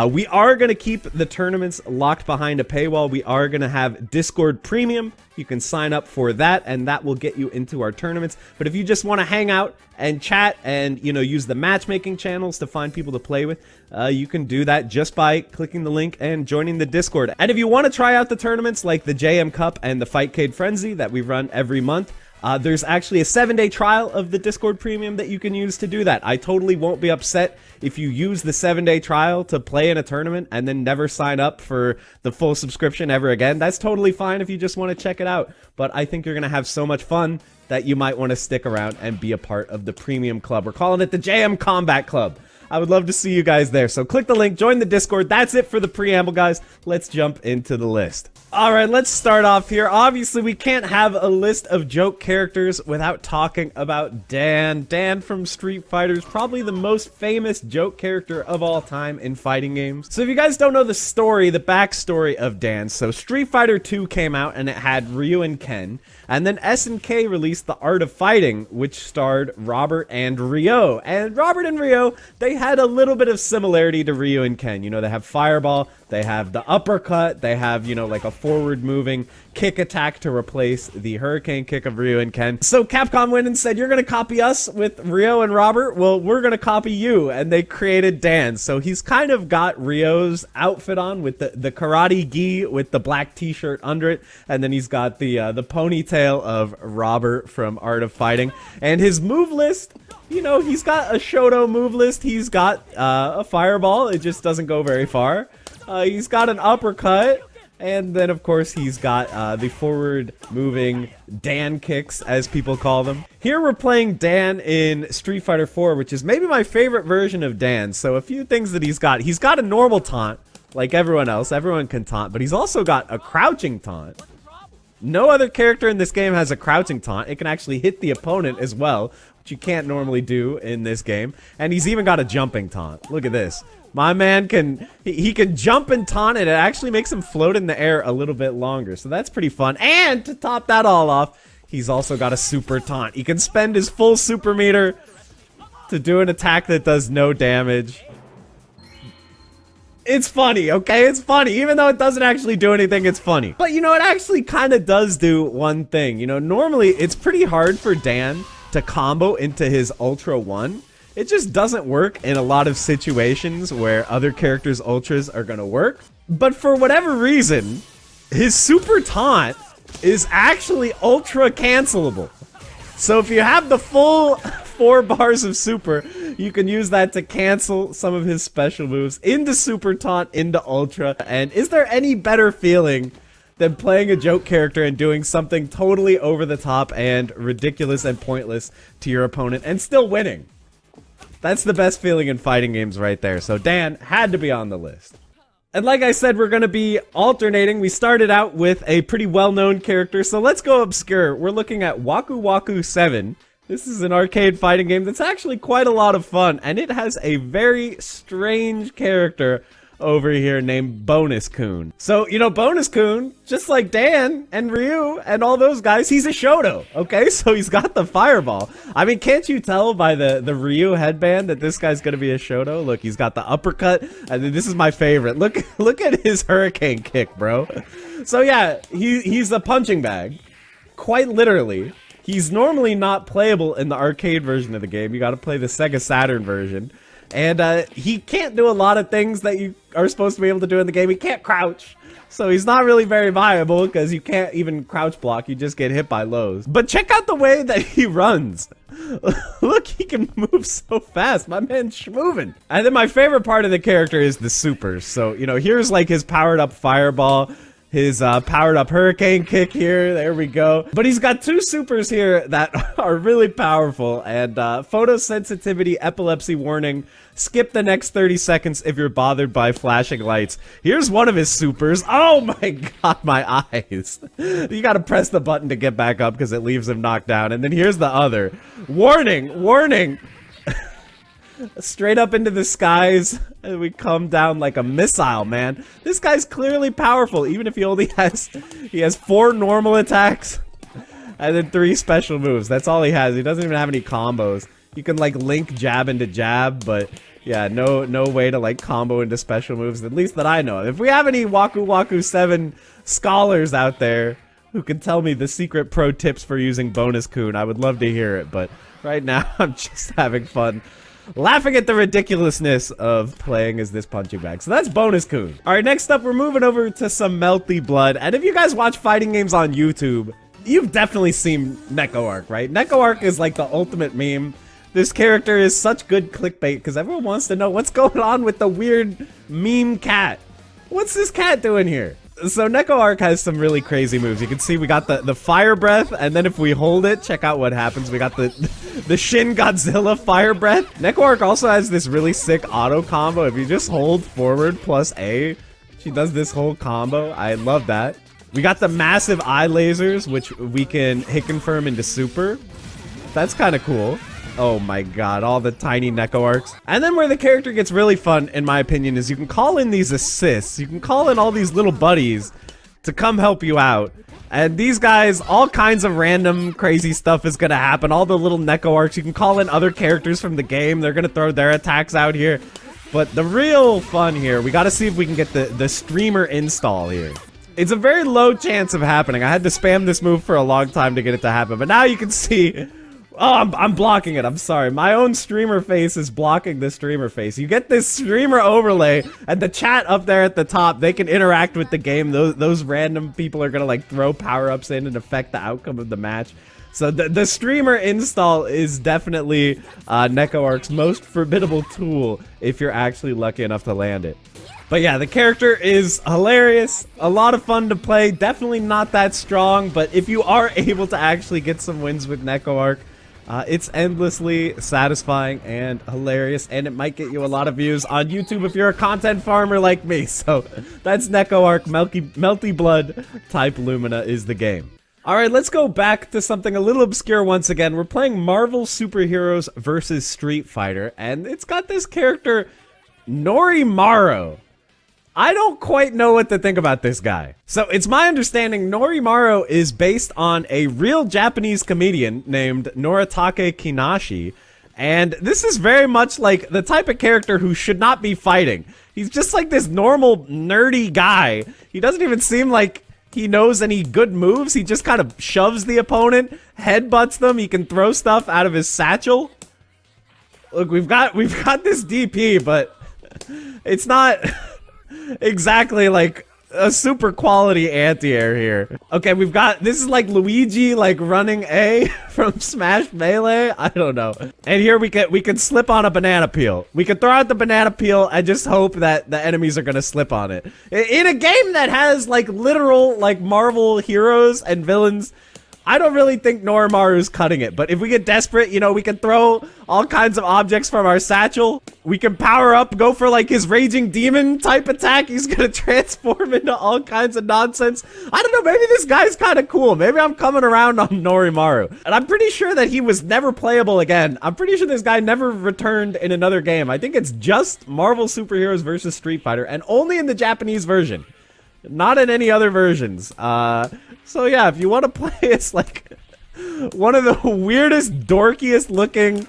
We are going to keep the tournaments locked behind a paywall. We are going to have Discord Premium. You can sign up for that, and that will get you into our tournaments. But if you just want to hang out and chat and, you know, use the matchmaking channels to find people to play with, you can do that just by clicking the link and joining the Discord. And if you want to try out the tournaments like the JM Cup and the Fightcade Frenzy that we run every month, there's actually a 7-day trial of the Discord Premium that you can use to do that. I totally won't be upset if you use the 7-day trial to play in a tournament and then never sign up for the full subscription ever again. That's totally fine if you just want to check it out. But I think you're going to have so much fun that you might want to stick around and be a part of the Premium Club. We're calling it the JM Combat Club. I would love to see you guys there. So click the link, join the Discord. That's it for the preamble, guys. Let's jump into the list. All right, let's start off here. Obviously, we can't have a list of joke characters without talking about Dan. Dan from Street Fighter is probably the most famous joke character of all time in fighting games. So if you guys don't know the story, the backstory of Dan, so Street Fighter 2 came out and it had Ryu and Ken, and then SNK released The Art of Fighting, which starred Robert and Ryo. And Robert and Ryo, they had a little bit of similarity to Ryu and Ken. You know, they have Fireball, they have the uppercut, they have, you know, like a forward-moving kick attack to replace the Hurricane Kick of Ryu and Ken. So Capcom went and said, you're going to copy us with Ryo and Robert? Well, we're going to copy you. And they created Dan. So he's kind of got Ryo's outfit on with the karate gi with the black t-shirt under it. And then he's got the ponytail of Robert from Art of Fighting. And his move list, you know, he's got a Shoto move list. He's got a Fireball. It just doesn't go very far. He's got an uppercut, and then, of course, he's got the forward-moving Dan kicks, as people call them. Here we're playing Dan in Street Fighter 4, which is maybe my favorite version of Dan. So a few things that he's got. He's got a normal taunt, like everyone else. Everyone can taunt, but he's also got a crouching taunt. No other character in this game has a crouching taunt. It can actually hit the opponent as well, which you can't normally do in this game. And he's even got a jumping taunt. Look at this. My man can, he can jump and taunt, and it actually makes him float in the air a little bit longer. So that's pretty fun. And to top that all off, he's also got a super taunt. He can spend his full super meter to do an attack that does no damage. It's funny, okay? It's funny. Even though it doesn't actually do anything, it's funny. But, you know, it actually kind of does do one thing. You know, normally it's pretty hard for Dan to combo into his Ultra 1. It just doesn't work in a lot of situations where other characters' ultras are gonna work. But for whatever reason, his super taunt is actually ultra cancelable. So if you have the full 4 bars of super, you can use that to cancel some of his special moves into super taunt, into ultra. And is there any better feeling than playing a joke character and doing something totally over the top and ridiculous and pointless to your opponent and still winning? That's the best feeling in fighting games right there. So Dan had to be on the list. And like I said, we're going to be alternating. We started out with a pretty well-known character, so let's go obscure. We're looking at Waku Waku 7. This is an arcade fighting game that's actually quite a lot of fun, and it has a very strange character over here named Bonus Kun. So, you know, Bonus Kun, just like Dan and Ryu and all those guys, he's a Shoto, okay? So he's got the Fireball. I mean, can't you tell by the Ryu headband that this guy's gonna be a Shoto? Look, he's got the uppercut, and then this is my favorite. Look at his Hurricane Kick, bro. So yeah, he's a punching bag, quite literally. He's normally not playable in the arcade version of the game. You gotta play the Sega Saturn version. And he can't do a lot of things that you are supposed to be able to do in the game. He can't crouch. So he's not really very viable because you can't even crouch block. You just get hit by lows. But check out the way that he runs. Look, he can move so fast. My man's moving. And then my favorite part of the character is the supers. So, you know, here's like his powered up Fireball. his powered up hurricane kick here. There we go. But he's got 2 supers here that are really powerful. And photosensitivity, epilepsy warning. Skip the next 30 seconds if you're bothered by flashing lights. Here's one of his supers. Oh my god, my eyes. You gotta press the button to get back up because it leaves him knocked down. And then here's the other. Warning, warning. Straight up into the skies. And we come down like a missile, man. This guy's clearly powerful, even if he only has 4 normal attacks and then 3 special moves. That's all he has. He doesn't even have any combos. You can like link jab into jab, but yeah, no way to like combo into special moves, at least that I know of. If we have any Waku Waku 7 scholars out there who can tell me the secret pro tips for using bonus Kun, I would love to hear it. But right now, I'm just having fun laughing at the ridiculousness of playing as this punching bag. So that's bonus Kun. All right, next up, we're moving over to some Melty Blood. And if you guys watch fighting games on YouTube, you've definitely seen Neco Arc, right? Neco Arc is like the ultimate meme. This character is such good clickbait because everyone wants to know what's going on with the weird meme cat. What's this cat doing here? So Neco Arc has some really crazy moves. You can see we got the fire breath, and then if we hold it, check out what happens. We got the Shin Godzilla fire breath. Neco Arc also has this really sick auto combo. If you just hold forward plus A, she does this whole combo. I love that. We got the massive eye lasers, which we can hit confirm into super. That's kind of cool. Oh my god, all the tiny Neco Arcs. And then where the character gets really fun, in my opinion, is you can call in these assists. You can call in all these little buddies to come help you out. And these guys, all kinds of random crazy stuff is gonna happen. All the little Neco Arcs, you can call in other characters from the game. They're gonna throw their attacks out here. But the real fun here, we gotta see if we can get the streamer install here. It's a very low chance of happening. I had to spam this move for a long time to get it to happen. But now you can see... Oh, I'm blocking it. I'm sorry. My own streamer face is blocking the streamer face. You get this streamer overlay, and the chat up there at the top, they can interact with the game. Those random people are going to like throw power-ups in and affect the outcome of the match. So the streamer install is definitely Neco Arc's most formidable tool if you're actually lucky enough to land it. But yeah, the character is hilarious, a lot of fun to play, definitely not that strong, but if you are able to actually get some wins with Neco Arc, it's endlessly satisfying and hilarious, and it might get you a lot of views on YouTube if you're a content farmer like me. So that's Neco Arc, Melty Blood, type Lumina is the game. Alright, let's go back to something a little obscure once again. We're playing Marvel Superheroes versus Street Fighter, and it's got this character, Norimaru. I don't quite know what to think about this guy. So it's my understanding Norimaru is based on a real Japanese comedian named Noritake Kinashi. And this is very much like the type of character who should not be fighting. He's just like this normal nerdy guy. He doesn't even seem like he knows any good moves. He just kind of shoves the opponent, headbutts them. He can throw stuff out of his satchel. Look, we've got this DP, but it's not... exactly like a super quality anti-air here. Okay, we've got, this is like Luigi like running A from Smash Melee. I don't know. And here we can slip on a banana peel. We can throw out the banana peel and just hope that the enemies are gonna slip on it. In a game that has like literal like Marvel heroes and villains, I don't really think Norimaru's cutting it, but if we get desperate, you know, we can throw all kinds of objects from our satchel. We can power up, go for like his raging demon type attack. He's gonna transform into all kinds of nonsense. I don't know, maybe this guy's kind of cool. Maybe I'm coming around on Norimaru. And I'm pretty sure that he was never playable again. I'm pretty sure this guy never returned in another game. I think it's just Marvel Superheroes versus Street Fighter, and only in the Japanese version. Not in any other versions. So yeah, if you want to play as like one of the weirdest, dorkiest looking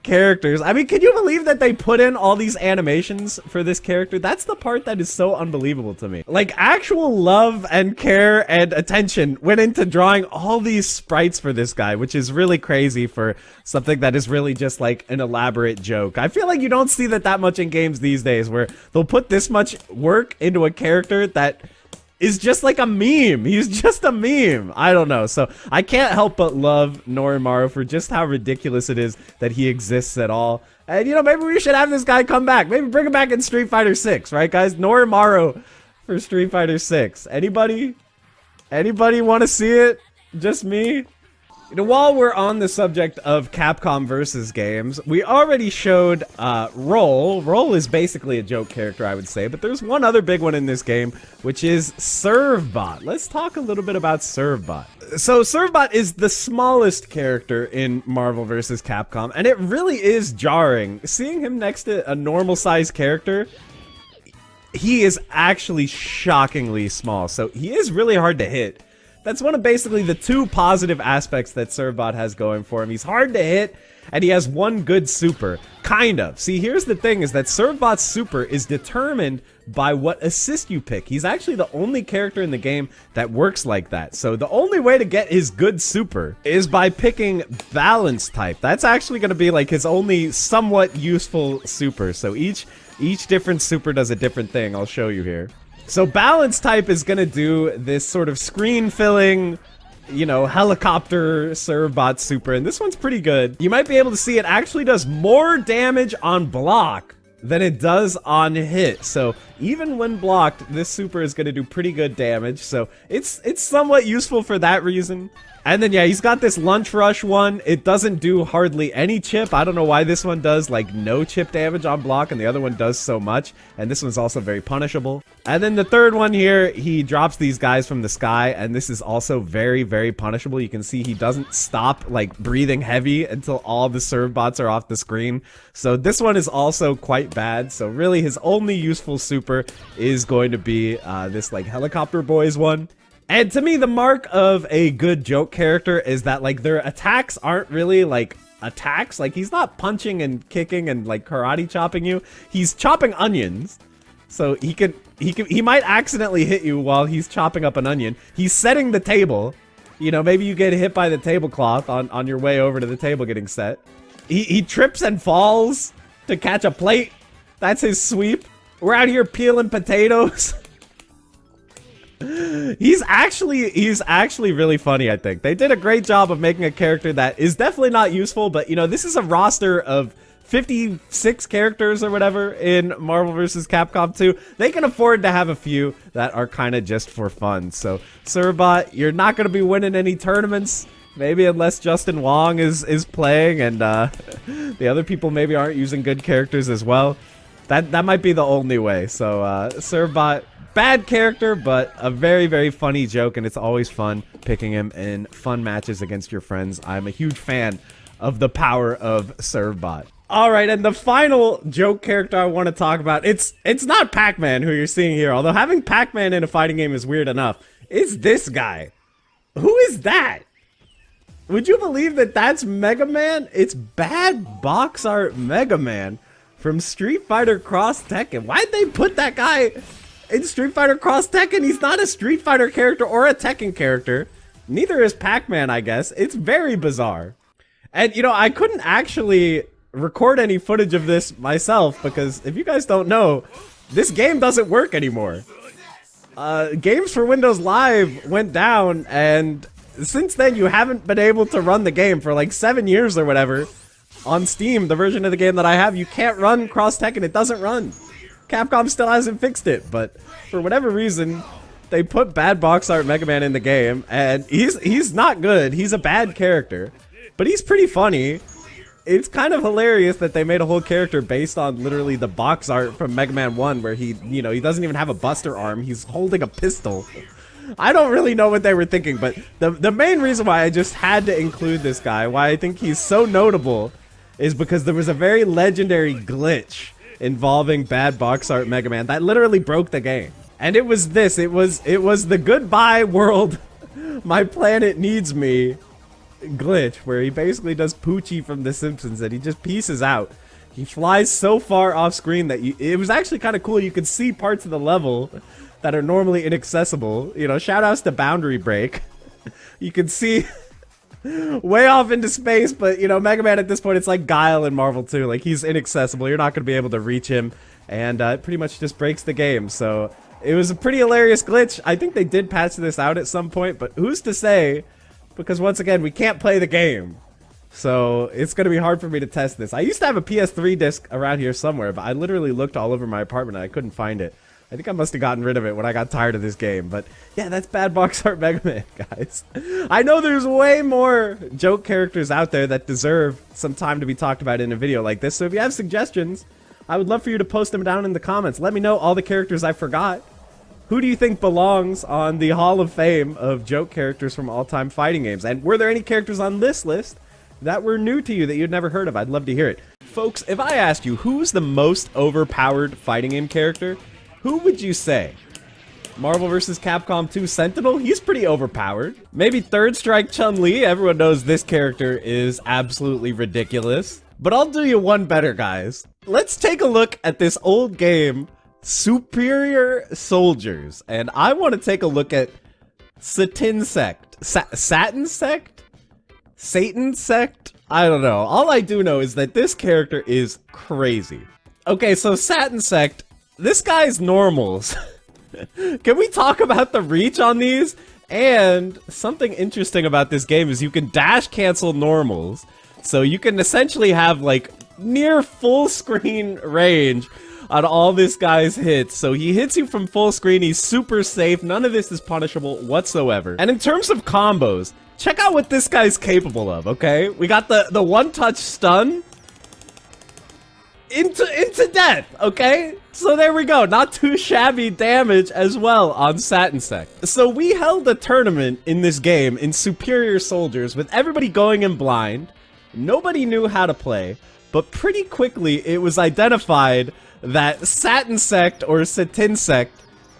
characters. I mean, can you believe that they put in all these animations for this character? That's the part that is so unbelievable to me. Like, actual love and care and attention went into drawing all these sprites for this guy, which is really crazy for something that is really just like an elaborate joke. I feel like you don't see that much in games these days, where they'll put this much work into a character that is just like a meme. He's just a meme. I don't know. So I can't help but love Norimaru for just how ridiculous it is that he exists at all. And, you know, maybe we should have this guy come back. Maybe bring him back in Street Fighter 6, right, guys? Norimaru for Street Fighter 6? Anybody? Anybody want to see it? Just me? You know, while we're on the subject of Capcom versus games, we already showed Roll. Roll is basically a joke character, I would say, but there's one other big one in this game, which is Servbot. Let's talk a little bit about Servbot. So Servbot is the smallest character in Marvel vs. Capcom, and it really is jarring. Seeing him next to a normal-sized character, he is actually shockingly small, so he is really hard to hit. That's one of basically the two positive aspects that Servbot has going for him. He's hard to hit, and he has one good super. Kind of. See, here's the thing, is that Servbot's super is determined by what assist you pick. He's actually the only character in the game that works like that. So the only way to get his good super is by picking balance type. That's actually going to be like his only somewhat useful super. So each different super does a different thing. I'll show you here. So balance type is going to do this sort of screen filling, you know, helicopter Servbot super, and this one's pretty good. You might be able to see it actually does more damage on block than it does on hit. So even when blocked, this super is going to do pretty good damage. So it's somewhat useful for that reason. And then, yeah, he's got this Lunch Rush one. It doesn't do hardly any chip. I don't know why this one does, like, no chip damage on block, and the other one does so much. And this one's also very punishable. And then the third one here, he drops these guys from the sky, and this is also very, very punishable. You can see he doesn't stop, like, breathing heavy until all the Servbots are off the screen. So this one is also quite bad. So really, his only useful super is going to be this, like, Helicopter Boys one. And to me, the mark of a good joke character is that, like, their attacks aren't really, like, attacks. Like, he's not punching and kicking and, like, karate chopping you. He's chopping onions. So he might accidentally hit you while he's chopping up an onion. He's setting the table. You know, maybe you get hit by the tablecloth on your way over to the table getting set. He trips and falls to catch a plate. That's his sweep. We're out here peeling potatoes. He's actually really funny, I think. They did a great job of making a character that is definitely not useful, but, you know, this is a roster of 56 characters or whatever in Marvel vs. Capcom 2. They can afford to have a few that are kind of just for fun. So, Servbot, you're not going to be winning any tournaments, maybe unless Justin Wong is playing and the other people maybe aren't using good characters as well. That might be the only way. So, Servbot, bad character, but a very, very funny joke, and it's always fun picking him in fun matches against your friends. I'm a huge fan of the power of Servbot. Alright, and the final joke character I want to talk about, it's not Pac-Man, who you're seeing here, although having Pac-Man in a fighting game is weird enough. It's this guy. Who is that? Would you believe that that's Mega Man? It's bad box art Mega Man from Street Fighter Cross Tekken. Why'd they put that guy in Street Fighter Cross Tekken? He's not a Street Fighter character or a Tekken character. Neither is Pac-Man, I guess. It's very bizarre. And, you know, I couldn't actually record any footage of this myself because, if you guys don't know, this game doesn't work anymore. Games for Windows Live went down, and since then you haven't been able to run the game for like 7 years or whatever. On Steam, the version of the game that I have, you can't run Cross Tekken. It doesn't run. Capcom still hasn't fixed it, but for whatever reason, they put bad box art Mega Man in the game, and he's not good. He's a bad character, but he's pretty funny. It's kind of hilarious that they made a whole character based on literally the box art from Mega Man 1, where he doesn't even have a buster arm. He's holding a pistol. I don't really know what they were thinking, but the main reason why I just had to include this guy, why I think he's so notable, is because there was a very legendary glitch involving bad box art Mega Man that literally broke the game. And it was this. It was the goodbye world, my planet needs me glitch, where he basically does Poochie from The Simpsons and he just pieces out. He flies so far off screen that it was actually kind of cool. You could see parts of the level that are normally inaccessible. You know, shout outs to Boundary Break. You can see way off into space, but, you know, Mega Man at this point, it's like Guile in Marvel 2. Like, he's inaccessible. You're not going to be able to reach him, and it pretty much just breaks the game. So it was a pretty hilarious glitch. I think they did patch this out at some point, but who's to say? Because once again, we can't play the game. So it's going to be hard for me to test this. I used to have a PS3 disc around here somewhere, but I literally looked all over my apartment and I couldn't find it. I think I must have gotten rid of it when I got tired of this game. But yeah, that's bad box art Mega Man, guys. I know there's way more joke characters out there that deserve some time to be talked about in a video like this. So if you have suggestions, I would love for you to post them down in the comments. Let me know all the characters I forgot. Who do you think belongs on the Hall of Fame of joke characters from all-time fighting games? And were there any characters on this list that were new to you that you'd never heard of? I'd love to hear it. Folks, if I asked you who's the most overpowered fighting game character, who would you say? Marvel vs. Capcom 2 Sentinel? He's pretty overpowered. Maybe Third Strike Chun-Li? Everyone knows this character is absolutely ridiculous. But I'll do you one better, guys. Let's take a look at this old game, Superior Soldiers. And I want to take a look at Satin Sect. Satin Sect? Satan Sect? I don't know. All I do know is that this character is crazy. Okay, so Satin Sect, this guy's normals. Can we talk about the reach on these? And something interesting about this game is you can dash cancel normals. So you can essentially have like near full screen range on all this guy's hits. So he hits you from full screen, he's super safe, none of this is punishable whatsoever. And in terms of combos, check out what this guy's capable of, okay? We got the one-touch stun into death, okay? So there we go, not too shabby damage as well on Satin Sect. So we held a tournament in this game in Superior Soldiers with everybody going in blind. Nobody knew how to play, but pretty quickly it was identified that Satin Sect or Satin Sect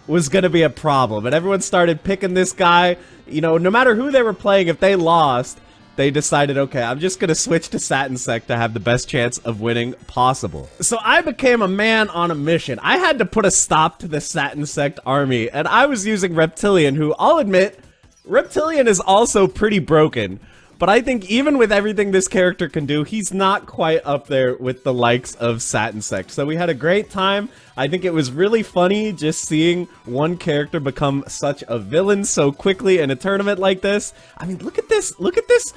was gonna be a problem, and everyone started picking this guy. You know, no matter who they were playing, if they lost, they decided, okay, I'm just gonna switch to Satin Sect to have the best chance of winning possible. So I became a man on a mission. I had to put a stop to the Satin Sect army, and I was using Reptilian, who, I'll admit, Reptilian is also pretty broken. But I think even with everything this character can do, he's not quite up there with the likes of Satin Sect. So we had a great time. I think it was really funny just seeing one character become such a villain so quickly in a tournament like this. I mean, look at this. Look at this.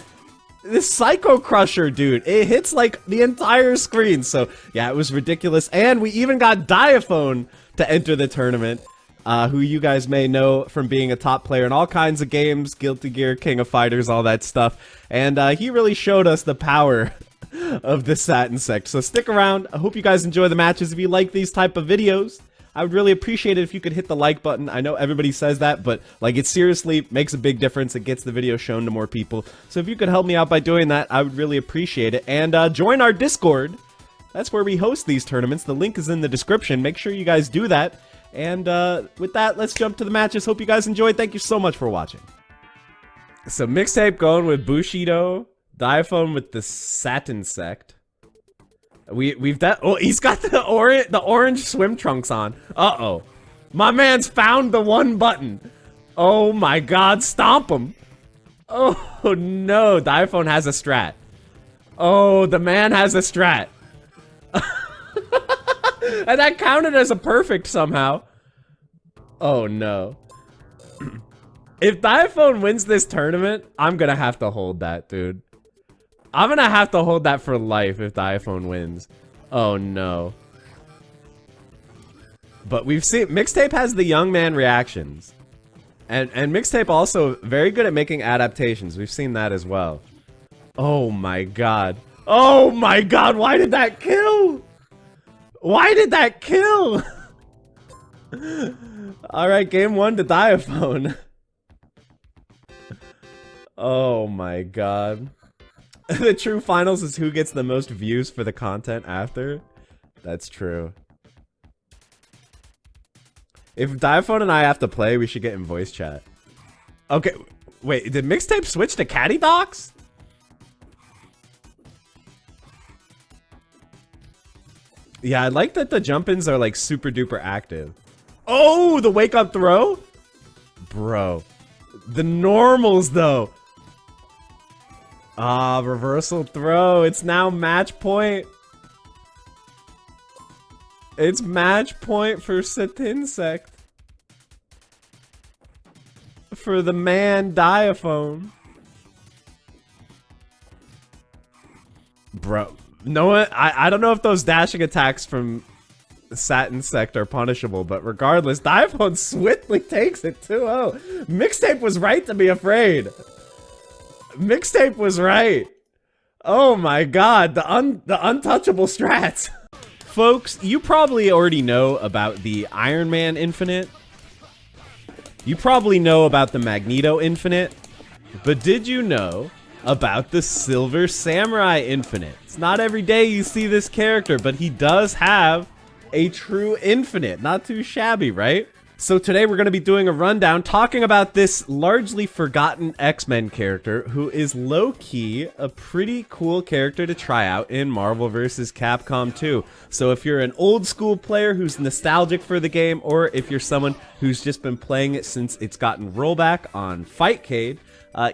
This Psycho Crusher, dude. It hits like the entire screen. So yeah, it was ridiculous. And we even got Diaphone to enter the tournament. Who you guys may know from being a top player in all kinds of games, Guilty Gear, King of Fighters, all that stuff. And he really showed us the power of the Satin Sect. So stick around. I hope you guys enjoy the matches. If you like these type of videos, I would really appreciate it if you could hit the like button. I know everybody says that, but like it seriously makes a big difference. It gets the video shown to more people. So if you could help me out by doing that, I would really appreciate it. And join our Discord. That's where we host these tournaments. The link is in the description. Make sure you guys do that. And with that, let's jump to the matches. Hope you guys enjoyed. Thank you so much for watching. So Mixtape going with Bushido, Diaphone with the Satin Sect. We've done. Oh, he's got the orange swim trunks on. Uh-oh, my man's found the one button. Oh my God, stomp him. Oh no, Diaphone has a strat. Oh, the man has a strat. And that counted as a perfect somehow. Oh no. If Diaphone wins this tournament, I'm gonna have to hold that, dude. I'm gonna have to hold that for life if Diaphone wins. Oh no. But we've seen, Mixtape has the young man reactions. And Mixtape also very good at making adaptations. We've seen that as well. Oh my God. Oh my God, why did that kill? Why did that kill? Alright, game one to Diaphone. Oh my God. The true finals is who gets the most views for the content after. That's true. If Diaphone and I have to play, we should get in voice chat. Okay, wait, did Mixtape switch to Catty Docs? Yeah, I like that the jump-ins are like super duper active. Oh, the wake up throw? Bro. The normals though. Ah, reversal throw. It's now match point. It's match point for Satin Sect. For the man Diaphone. Bro. No one, I don't know if those dashing attacks from Sat Insect are punishable, but regardless, Diaphone swiftly takes it 2-0. Mixtape was right to be afraid. Mixtape was right. Oh my god, the untouchable strats. Folks, you probably already know about the Iron Man Infinite. You probably know about the Magneto Infinite. But did you know about the Silver Samurai Infinite? It's not every day you see this character, but he does have a true infinite. Not too shabby, right? So today we're going to be doing a rundown talking about this largely forgotten X-Men character who is low-key a pretty cool character to try out in Marvel vs. Capcom 2. So if you're an old school player who's nostalgic for the game, or if you're someone who's just been playing it since it's gotten rollback on Fightcade,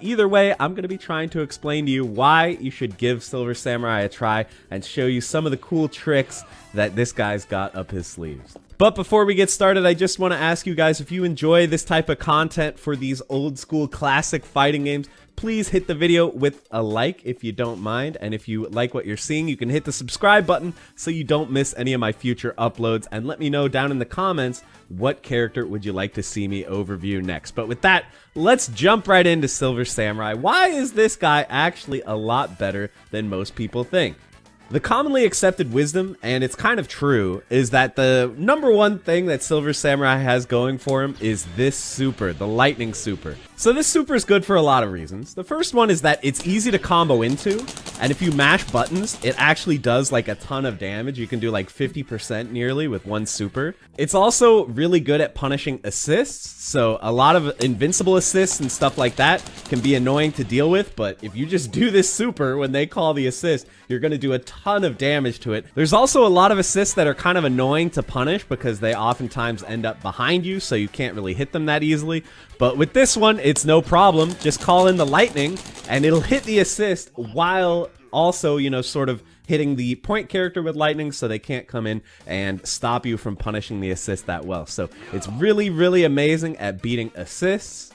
either way, I'm going to be trying to explain to you why you should give Silver Samurai a try and show you some of the cool tricks that this guy's got up his sleeves. But before we get started, I just want to ask you guys, if you enjoy this type of content for these old school classic fighting games, please hit the video with a like if you don't mind. And if you like what you're seeing, you can hit the subscribe button so you don't miss any of my future uploads. And let me know down in the comments, what character would you like to see me overview next? But with that, let's jump right into Silver Samurai. Why is this guy actually a lot better than most people think? The commonly accepted wisdom, and it's kind of true, is that the number one thing that Silver Samurai has going for him is this super, the lightning super. So this super is good for a lot of reasons. The first one is that it's easy to combo into, and if you mash buttons, it actually does like a ton of damage. You can do like 50% nearly with one super. It's also really good at punishing assists, so a lot of invincible assists and stuff like that can be annoying to deal with, but if you just do this super when they call the assist, you're going to do a ton of damage to it. There's also a lot of assists that are kind of annoying to punish because they oftentimes end up behind you, so you can't really hit them that easily. But with this one, it's no problem. Just call in the lightning and it'll hit the assist while also, you know, sort of hitting the point character with lightning, so they can't come in and stop you from punishing the assist that well. So it's really, really amazing at beating assists.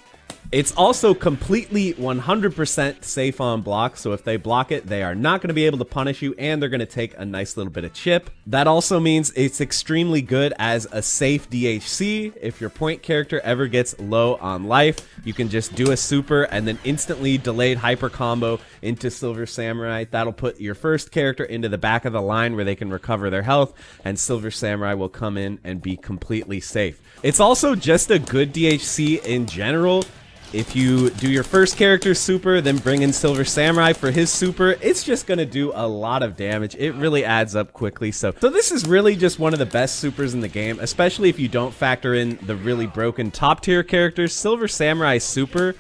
It's also completely 100% safe on block, so if they block it, they are not going to be able to punish you, and they're going to take a nice little bit of chip. That also means it's extremely good as a safe DHC. If your point character ever gets low on life, you can just do a super and then instantly delayed hyper combo into Silver Samurai. That'll put your first character into the back of the line where they can recover their health, and Silver Samurai will come in and be completely safe. It's also just a good DHC in general. If you do your first character's super, then bring in Silver Samurai for his super, it's just going to do a lot of damage. It really adds up quickly. So this is really just one of the best supers in the game, especially if you don't factor in the really broken top tier characters. Silver Samurai's super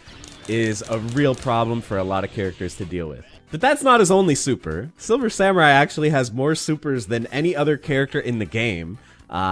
is a real problem for a lot of characters to deal with. But that's not his only super. Silver Samurai actually has more supers than any other character in the game.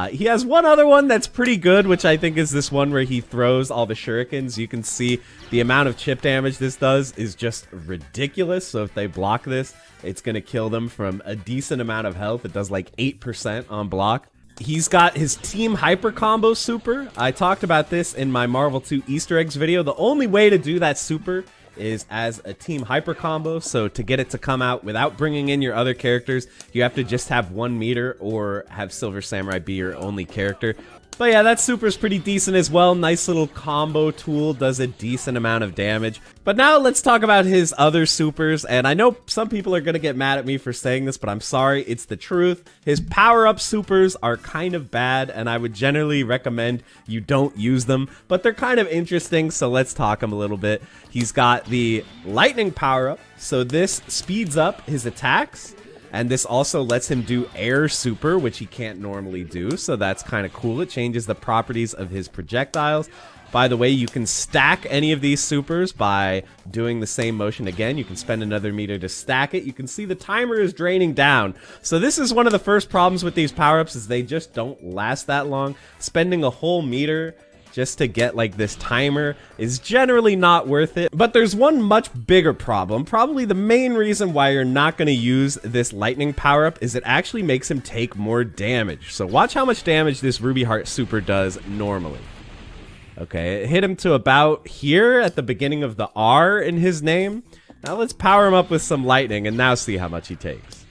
He has one other one that's pretty good, which I think is this one where he throws all the shurikens. You can see the amount of chip damage this does is just ridiculous. So if they block this, it's going to kill them from a decent amount of health. It does like 8% on block. He's got his Team Hyper Combo super. I talked about this in my Marvel 2 Easter eggs video. The only way to do that super is as a Team Hyper Combo, so to get it to come out without bringing in your other characters, you have to just have 1 meter or have Silver Samurai be your only character. But yeah, that super is pretty decent as well. Nice little combo tool, does a decent amount of damage. But now let's talk about his other supers, and I know some people are going to get mad at me for saying this, but I'm sorry, it's the truth. His power-up supers are kind of bad, and I would generally recommend you don't use them, but they're kind of interesting, so let's talk him a little bit. He's got the lightning power-up, so this speeds up his attacks. And this also lets him do air super, which he can't normally do, so that's kind of cool. It changes the properties of his projectiles. By the way, you can stack any of these supers by doing the same motion again. You can spend another meter to stack it. You can see the timer is draining down. So this is one of the first problems with these power-ups, is they just don't last that long. Spending a whole meter just to get like this timer is generally not worth it. But there's one much bigger problem. Probably the main reason why you're not going to use this lightning power-up is it actually makes him take more damage. So watch how much damage this Ruby Heart super does normally. Okay, it hit him to about here at the beginning of the R in his name. Now let's power him up with some lightning and now see how much he takes.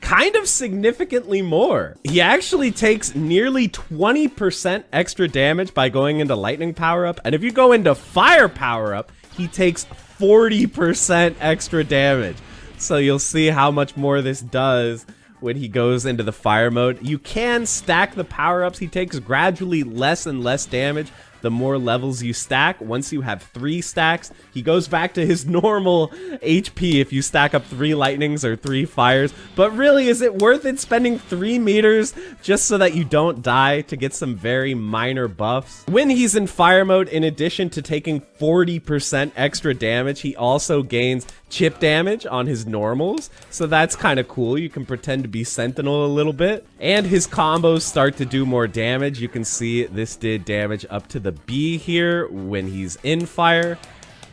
kind of significantly more. He actually takes nearly 20% extra damage by going into lightning power-up, and if you go into fire power-up, he takes 40% extra damage. So you'll see how much more this does when he goes into the fire mode. You can stack the power-ups. He takes gradually less and less damage the more levels you stack. Once you have 3 stacks, he goes back to his normal HP if you stack up 3 lightnings or 3 fires. But really, is it worth it spending 3 meters just so that you don't die to get some very minor buffs? When he's in fire mode, in addition to taking 40% extra damage, he also gains chip damage on his normals, so that's kind of cool. You can pretend to be Sentinel a little bit, and his combos start to do more damage. You can see this did damage up to the B here when he's in fire.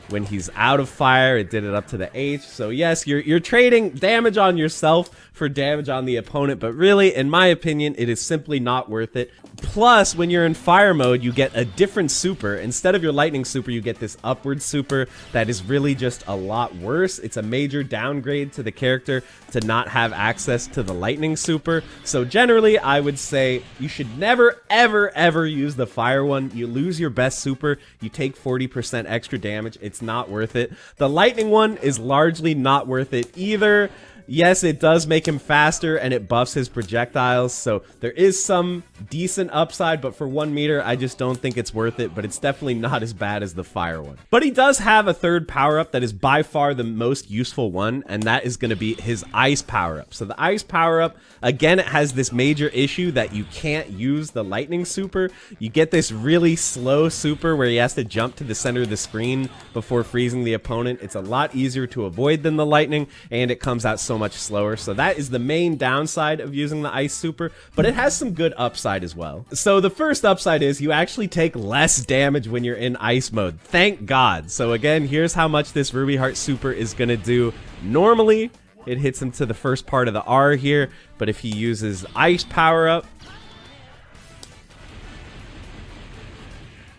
When he's out of fire, it did it up to the H. So yes, you're trading damage on yourself for damage on the opponent, but really, in my opinion, it is simply not worth it. Plus, when you're in fire mode, you get a different super. Instead of your lightning super, you get this upward super that is really just a lot worse. It's a major downgrade to the character to not have access to the lightning super. So generally, I would say you should never, ever, ever use the fire one. You lose your best super, you take 40% extra damage. It's not worth it. The lightning one is largely not worth it either. Yes, it does make him faster and it buffs his projectiles, so there is some decent upside, but for 1 meter, I just don't think it's worth it, but it's definitely not as bad as the fire one. But he does have a third power-up that is by far the most useful one, and that is going to be his ice power-up. So the ice power-up, again, it has this major issue that you can't use the lightning super. You get this really slow super where he has to jump to the center of the screen before freezing the opponent. It's a lot easier to avoid than the lightning, and it comes out so much slower. So that is the main downside of using the ice super, but it has some good upside as well. So the first upside is you actually take less damage when you're in ice mode. Thank God. So again, here's how much this Ruby Heart super is going to do. Normally, it hits him to the first part of the R here, but if he uses ice power up,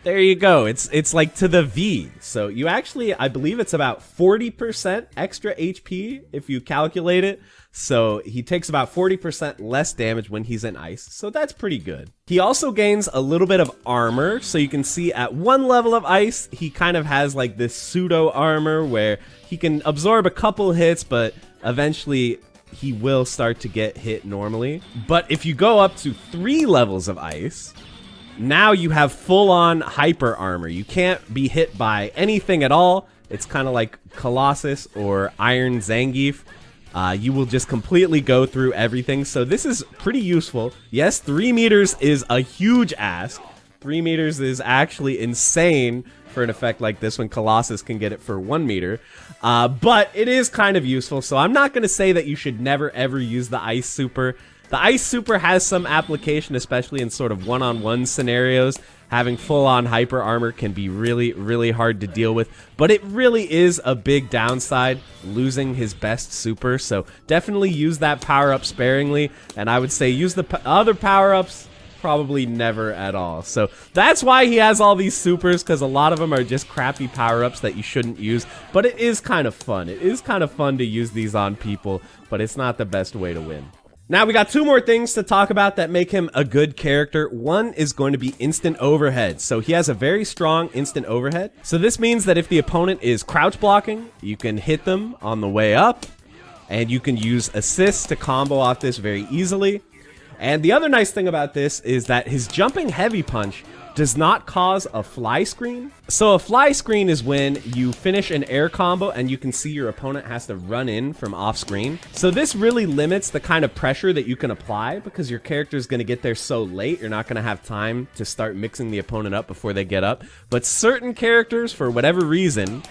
there you go. It's like to the V. So you actually, I believe it's about 40% extra HP if you calculate it. So he takes about 40% less damage when he's in ice. So that's pretty good. He also gains a little bit of armor. So you can see at 1 level of ice, he kind of has like this pseudo armor where he can absorb a couple hits, but eventually he will start to get hit normally. But if you go up to 3 levels of ice, now you have full-on hyper armor. You can't be hit by anything at all. It's kind of like Colossus or Iron Zangief. You will just completely go through everything. So this is pretty useful. Yes, 3 meters is a huge ask. 3 meters is actually insane for an effect like this when Colossus can get it for 1 meter. But it is kind of useful. So I'm not going to say that you should never ever use the Ice Super. The Ice Super has some application, especially in sort of one-on-one scenarios. Having full-on hyper armor can be really, really hard to deal with, but it really is a big downside losing his best super, so definitely use that power-up sparingly, and I would say use the other power-ups probably never at all. So that's why he has all these supers, because a lot of them are just crappy power-ups that you shouldn't use, but it is kind of fun. It is kind of fun to use these on people, but it's not the best way to win. Now, we got 2 more things to talk about that make him a good character. One is going to be instant overhead. So he has a very strong instant overhead. So this means that if the opponent is crouch blocking, you can hit them on the way up, and you can use assists to combo off this very easily. And the other nice thing about this is that his jumping heavy punch does not cause a fly screen. So a fly screen is when you finish an air combo and you can see your opponent has to run in from off screen. So this really limits the kind of pressure that you can apply because your character is going to get there so late, you're not going to have time to start mixing the opponent up before they get up. But certain characters, for whatever reason,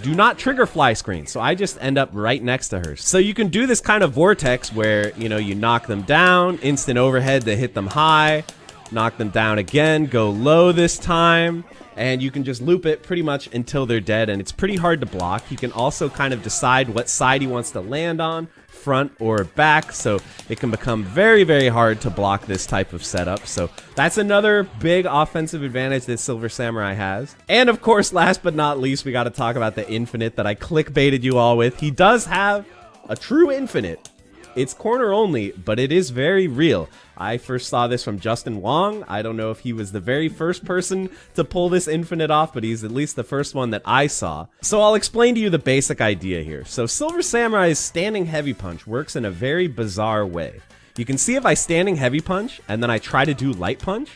do not trigger fly screen, so I just end up right next to her. So you can do this kind of vortex where, you know, you knock them down, instant overhead to hit them high, knock them down again, go low this time, and you can just loop it pretty much until they're dead, and it's pretty hard to block. You can also kind of decide what side he wants to land on, front or back, so it can become very, very hard to block this type of setup. So that's another big offensive advantage that Silver Samurai has. And of course, last but not least, we got to talk about the infinite that I clickbaited you all with. He does have a true infinite, It's corner only, but it is very real. I first saw this from Justin Wong. I don't know if he was the very first person to pull this infinite off, but he's at least the first one that I saw. So I'll explain to you the basic idea here. So Silver Samurai's standing heavy punch works in a very bizarre way. You can see if I standing heavy punch and then I try to do light punch,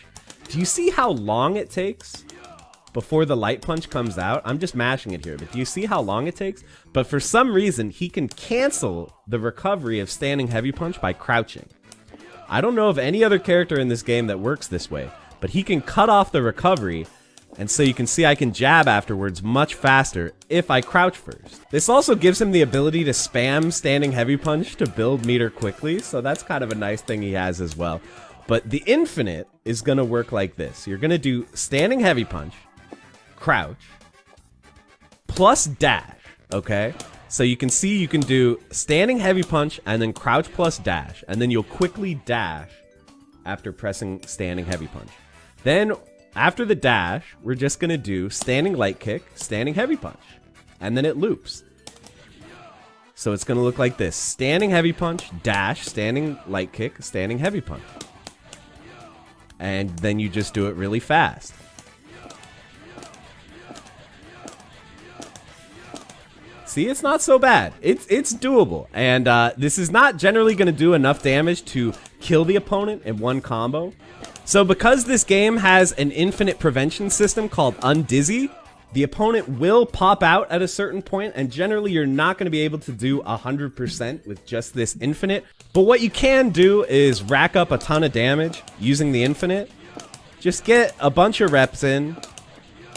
do you see how long it takes before the light punch comes out? I'm just mashing it here, but do you see how long it takes? But for some reason, he can cancel the recovery of standing heavy punch by crouching. I don't know of any other character in this game that works this way, but he can cut off the recovery, and so you can see I can jab afterwards much faster if I crouch first. This also gives him the ability to spam standing heavy punch to build meter quickly, so that's kind of a nice thing he has as well. But the infinite is going to work like this. You're going to do standing heavy punch, crouch, plus dash, okay? So you can see you can do standing heavy punch and then crouch plus dash, and then you'll quickly dash after pressing standing heavy punch. Then after the dash, we're just gonna do standing light kick, standing heavy punch, and then it loops. So it's gonna look like this: standing heavy punch, dash, standing light kick, standing heavy punch. And then you just do it really fast. See, it's not so bad. It's doable. And this is not generally going to do enough damage to kill the opponent in one combo. So because this game has an infinite prevention system called Undizzy, the opponent will pop out at a certain point, and generally you're not going to be able to do 100% with just this infinite. But what you can do is rack up a ton of damage using the infinite. Just get a bunch of reps in,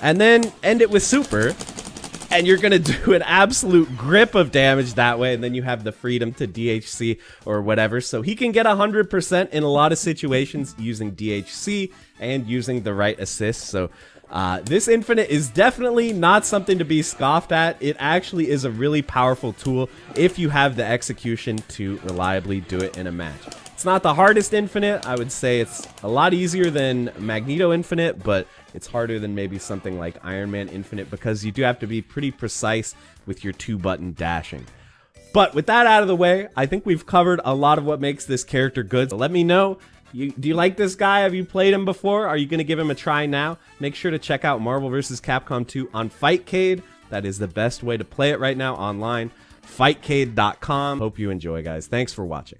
and then end it with super. And you're going to do an absolute grip of damage that way, and then you have the freedom to DHC or whatever. So he can get 100% in a lot of situations using DHC and using the right assist. So this infinite is definitely not something to be scoffed at. It actually is a really powerful tool if you have the execution to reliably do it in a match. It's not the hardest infinite. I would say it's a lot easier than Magneto Infinite, but it's harder than maybe something like Iron Man Infinite because you do have to be pretty precise with your 2-button dashing. But with that out of the way, I think we've covered a lot of what makes this character good. So let me know, do you like this guy? Have you played him before? Are you going to give him a try now? Make sure to check out Marvel vs. Capcom 2 on Fightcade. That is the best way to play it right now online. Fightcade.com. Hope you enjoy, guys. Thanks for watching.